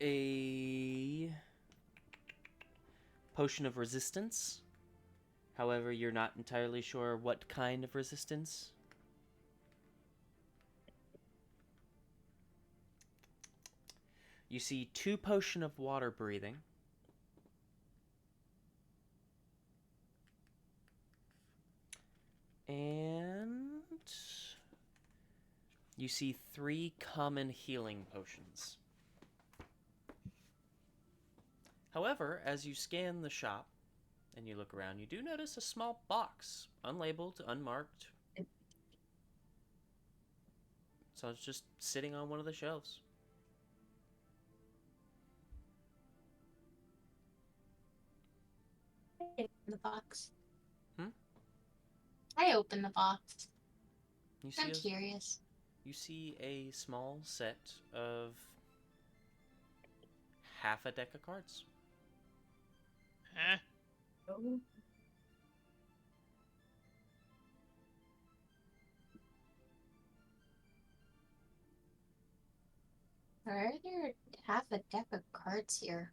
A: A potion of resistance. However, you're not entirely sure what kind of resistance. You see 2 potion of water breathing. And you see 3 common healing potions. However, as you scan the shop and you look around, you do notice a small box, unlabeled, unmarked. So it's just sitting on one of the shelves.
B: I open the box.
A: Hmm?
B: I open the box.
A: You
B: I'm
A: see
B: curious.
A: you see a small set of half a deck of cards.
C: Huh?
B: Oh. Why are there half a deck of cards here?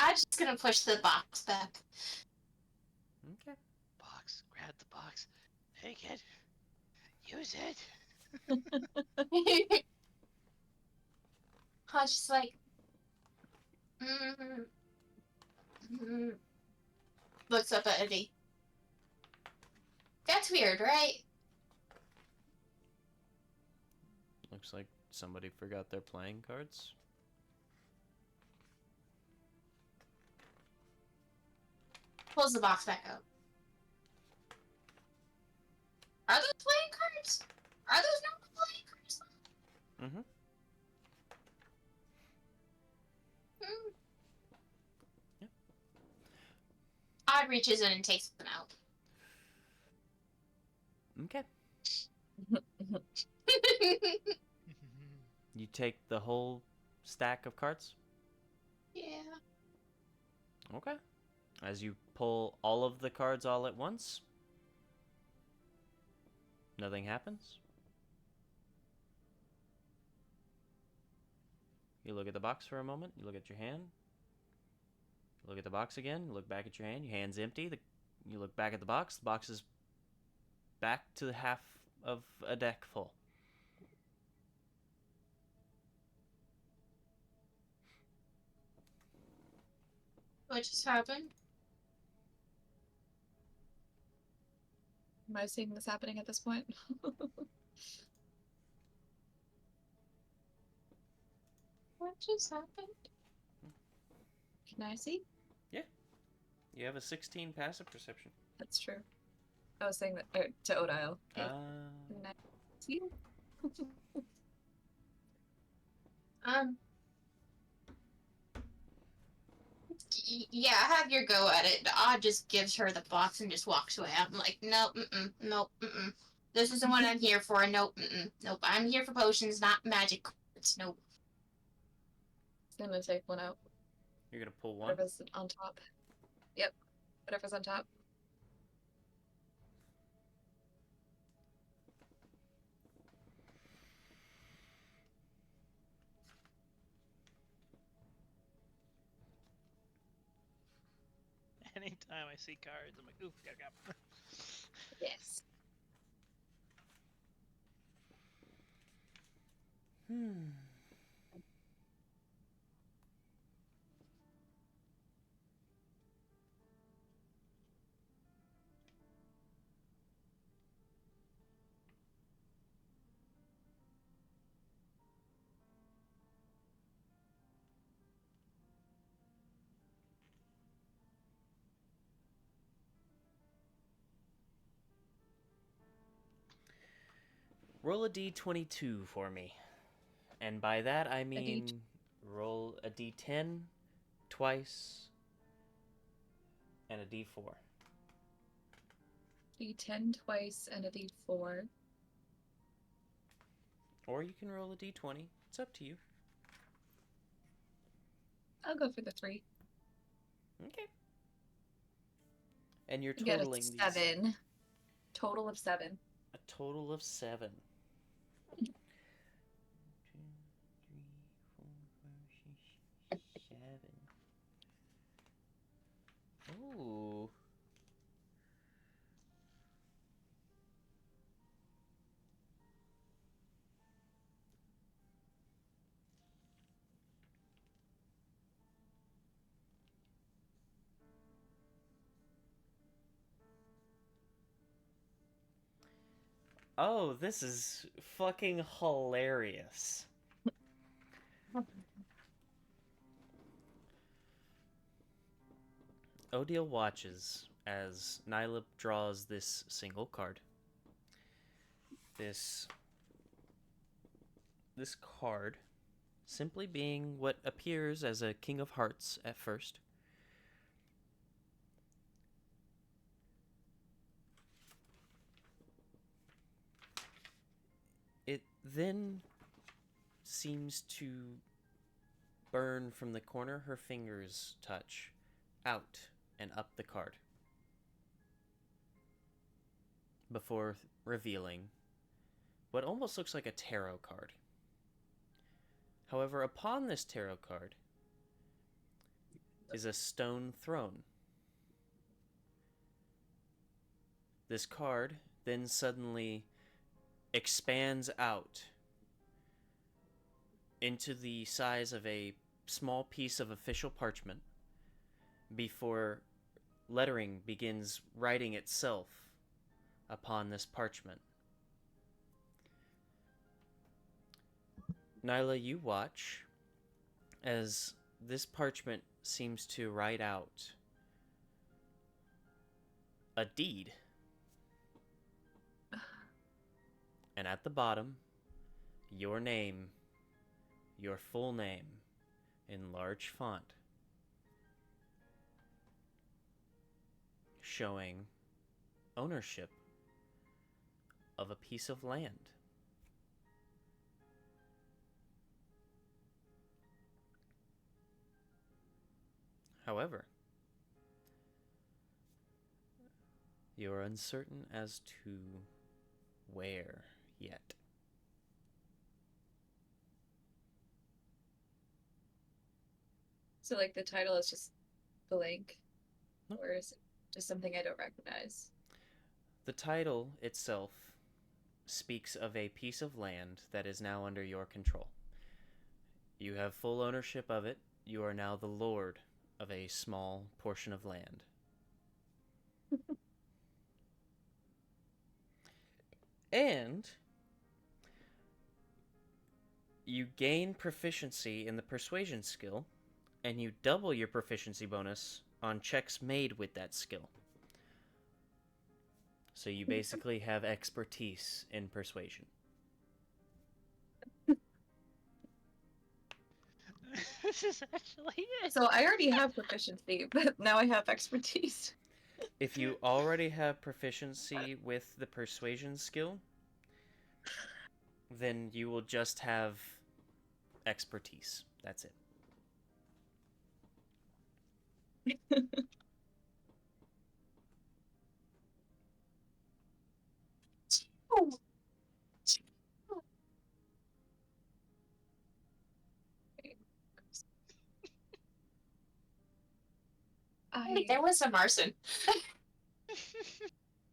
B: I'm just gonna push the box back.
A: Okay.
C: Box. Grab the box. Take it. Use it.
B: I was just like, mm, mm. Looks up at Eddie. That's weird, right?
A: Looks like somebody forgot their playing cards.
B: Pulls the box back up. Are those playing cards? Are those normal playing cards?
A: Mm-hmm.
B: Mm.
A: Yep.
B: Odd reaches in and takes them out.
A: Okay. You take the whole stack of cards?
B: Yeah.
A: Okay. As you pull all of the cards all at once, nothing happens. You look at the box for a moment. You look at your hand. You look at the box again. You look back at your hand. Your hand's empty. You look back at the box. The box is back to half of a deck full.
B: What just happened?
E: Am I seeing this happening at this point?
B: What just happened?
E: Can I see?
A: You have a 16 passive perception.
E: That's true. I was saying that to Odile. Can I see?
B: Yeah, have your go at it. Odd just gives her the box and just walks away. I'm like, nope, nope, This isn't what I'm here for. Nope, nope. I'm here for potions, not magic cards. Nope.
E: It's gonna take one out.
A: You're gonna pull one.
E: Whatever's on top. Yep. Whatever's on top.
C: Anytime I see cards, I'm like, ooh, gotta go.
E: Yes.
A: Roll a d22 for me. And by that, I mean roll a d10 twice and a d4.
E: D10 twice and a D4.
A: Or you can roll a d20. It's up to you.
E: I'll go for the 3.
A: Okay. And you're
E: You get a
A: totaling these.
E: 7. Total of 7.
A: A total of 7. 2, 3, 4, 5, 6, 7. Ooh. Oh, this is fucking hilarious. Odile watches as Nyla draws this single card. This card simply being what appears as a King of Hearts at first. It then seems to burn from the corner her fingers touch out and up the card before revealing what almost looks like a tarot card. However, upon this tarot card is a stone throne. This card then suddenly expands out into the size of a small piece of official parchment before lettering begins writing itself upon this parchment. Nyla, you watch as this parchment seems to write out a deed. And at the bottom, your name, your full name, in large font, showing ownership of a piece of land. However, You're uncertain as to where yet.
E: So, like, the title is just blank?
A: No.
E: Or is it just something I don't recognize?
A: The title itself speaks of a piece of land that is now under your control. You have full ownership of it. You are now the lord of a small portion of land. And you gain proficiency in the persuasion skill, and you double your proficiency bonus on checks made with that skill. So you basically have expertise in persuasion.
C: This is actually it.
E: So, I already have proficiency, but now I have expertise.
A: If you already have proficiency with the persuasion skill, then you will just have expertise. That's it.
B: Hey, there was some arson.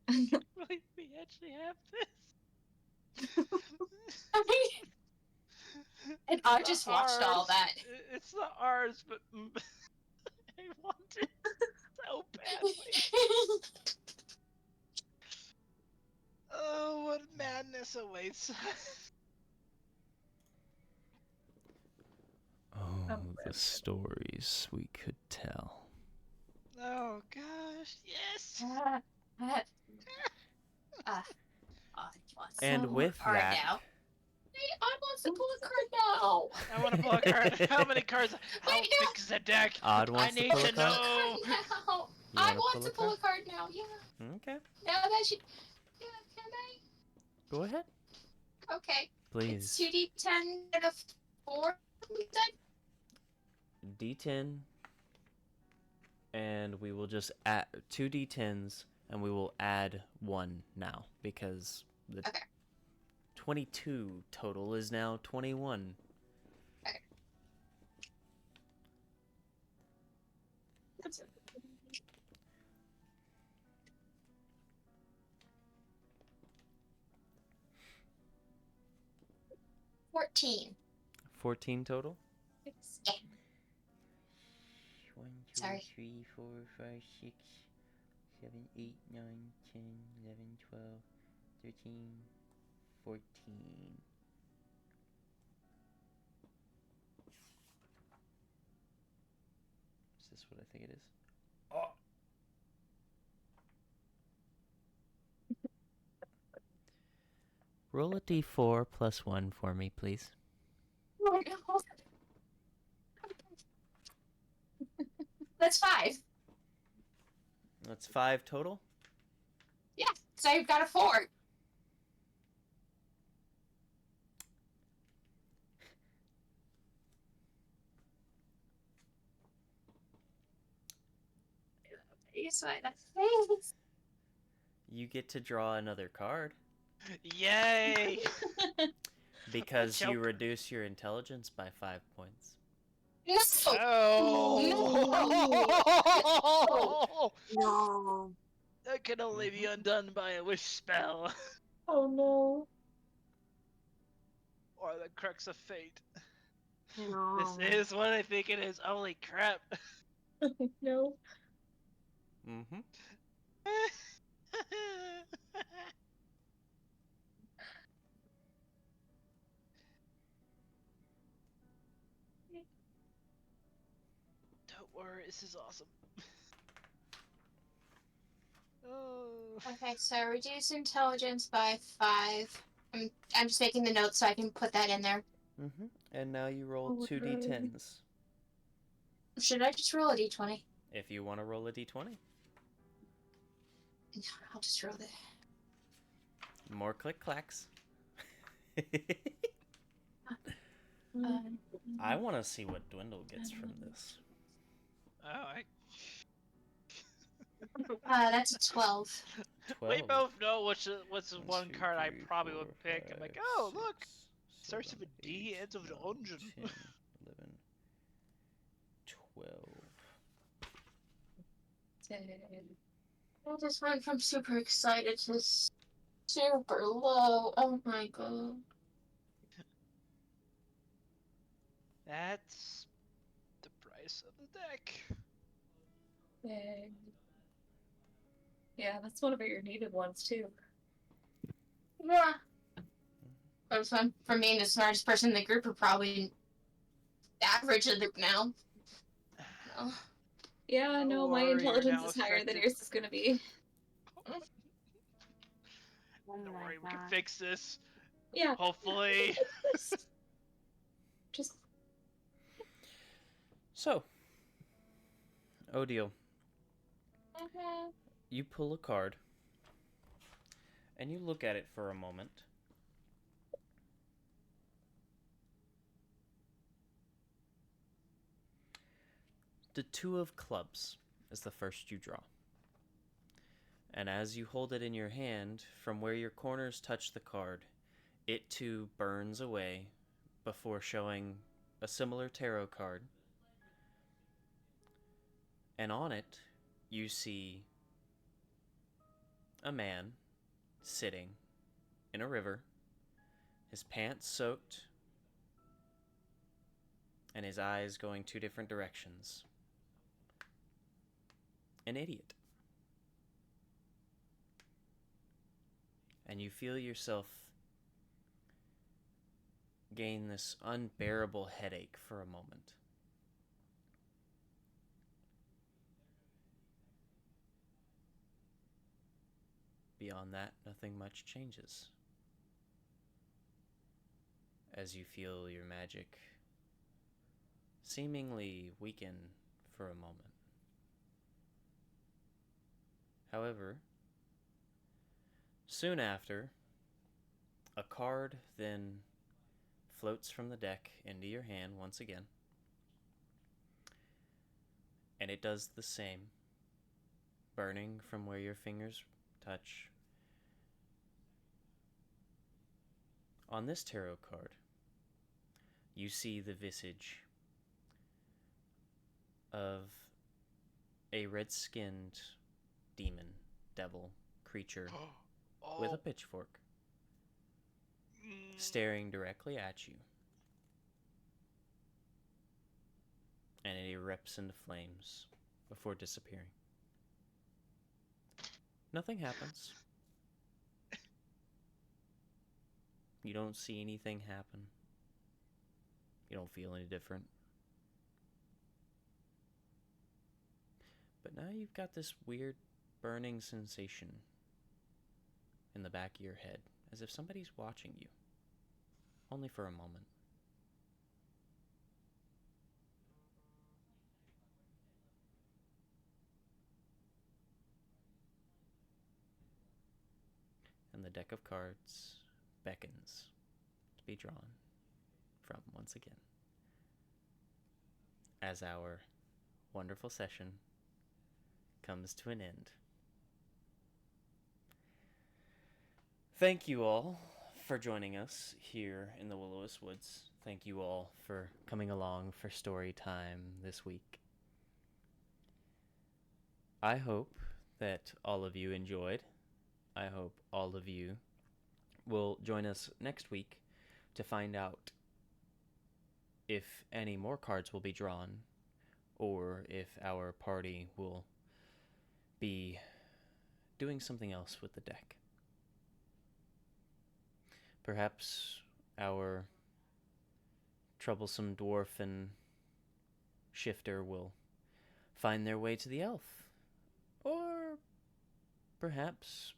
C: Wait, we actually have this.
B: And
C: It's
B: I
C: not
B: just watched all
C: ours.
B: that.
C: It's not ours, but I want it so badly. Oh, what madness awaits.
A: Oh, the stories we could tell.
C: Oh gosh, yes.
A: And with
B: Card
A: that,
B: now. Hey, I want to pull a card now.
C: I want to pull a card. How many cards? How
B: Wait, no.
C: big is the deck?
A: Odd
C: I
A: wants to
C: need
A: pull a
C: to
A: card?
C: know.
B: Now.
A: You
B: I
A: wanna
B: want
A: pull
B: to
A: a
B: pull
A: card?
B: a card now. Yeah.
A: Okay,
B: Now that she. Yeah, can I?
A: go ahead,
B: Okay. It's
A: please.
B: 2d10 and a 4. You said?
A: D10, and we will just add 2d10s, and we will add 1 now, because the
B: Okay.
A: 22 total is now 21.
B: Okay. That's it. 14.
A: 14 total?
B: Yeah.
A: 1, 2,
B: Sorry.
A: 3, 4, 5, 6, 7, 8, 9, 10, 11, 12, 13, 14. Is this what I think it is? Oh! Roll a d4 plus 1 for me, please.
B: Oh, no. That's 5.
A: That's 5 total?
B: Yeah, so I've got a 4.
A: You get to draw another card
C: Yay!
A: because you
C: Choke.
A: reduce your intelligence by 5 points.
B: No!
C: Oh!
D: No.
C: That can only be undone by a wish spell
B: Oh no.
C: or the crux of fate.
D: No.
C: This is what I think it is. Holy crap!
E: No.
A: Mm-hmm.
C: Don't worry, this is awesome. Oh.
B: Okay, so reduce intelligence by 5. I'm just making the notes so I can put that in there.
A: Mm-hmm. And now you roll
E: Oh,
A: 2
E: no.
A: d10s.
B: Should I just roll a d20?
A: If you want to roll a d20.
B: No, I'll just roll it.
A: More click clacks. I want to see what Dwindle gets from this.
C: Oh,
B: That's a 12.
C: We
A: 12.
C: both know what's the
A: 1,
C: one
A: 2,
C: card I
A: 3,
C: probably
A: 4,
C: would pick. I'm
A: 5,
C: like, oh,
A: 6,
C: look! Starts
A: 7,
C: with a D,
A: 8,
C: ends with an
A: 9,
C: dungeon.
A: 10, 11, 12.
B: I just went from super excited to super low. Oh my god.
C: That's the price of the deck.
E: Dang. Yeah, that's one of your needed ones too.
B: Yeah. But for me, the smartest person in the group are probably average of the group now. No.
E: Yeah,
C: Don't
E: no, my
C: worry, you're
E: intelligence
C: now
E: is higher than
C: affected.
E: yours is gonna be.
D: Oh
C: Don't
D: my
C: worry, we can
D: god.
C: fix this.
E: Yeah.
C: Hopefully.
E: Just
A: So, Odile,
B: Mhm.
A: you pull a card and you look at it for a moment. The 2 of clubs is the first you draw. And as you hold it in your hand, from where your corners touch the card, it too burns away before showing a similar tarot card. And on it, you see a man sitting in a river, his pants soaked, and his eyes going 2 different directions. An idiot. And you feel yourself gain this unbearable headache for a moment. Beyond that, nothing much changes. As you feel your magic seemingly weaken for a moment. However, soon after, a card then floats from the deck into your hand once again. And it does the same, burning from where your fingers touch. On this tarot card, you see the visage of a red-skinned demon, devil, creature with a pitchfork, staring directly at you. And it erupts into flames before disappearing. Nothing happens. You don't see anything happen. You don't feel any different. But now you've got this weird burning sensation in the back of your head, as if somebody's watching you, only for a moment. And the deck of cards beckons to be drawn from once again, as our wonderful session comes to an end. Thank you all for joining us here in the Will-O-Wisp Woods. Thank you all for coming along for story time this week. I hope that all of you enjoyed. I hope all of you will join us next week to find out if any more cards will be drawn, or if our party will be doing something else with the deck. Perhaps our troublesome dwarf and shifter will find their way to the elf. Or perhaps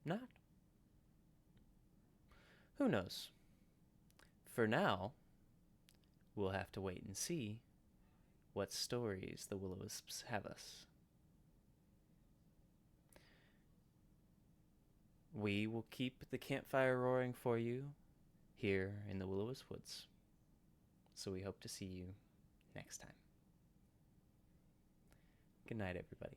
A: not. Who knows? For now, we'll have to wait and see what stories the Will-O-Wisps have us. We will keep the campfire roaring for you here in the Will-O-Wisp Woods. So we hope to see you next time. Good night, everybody.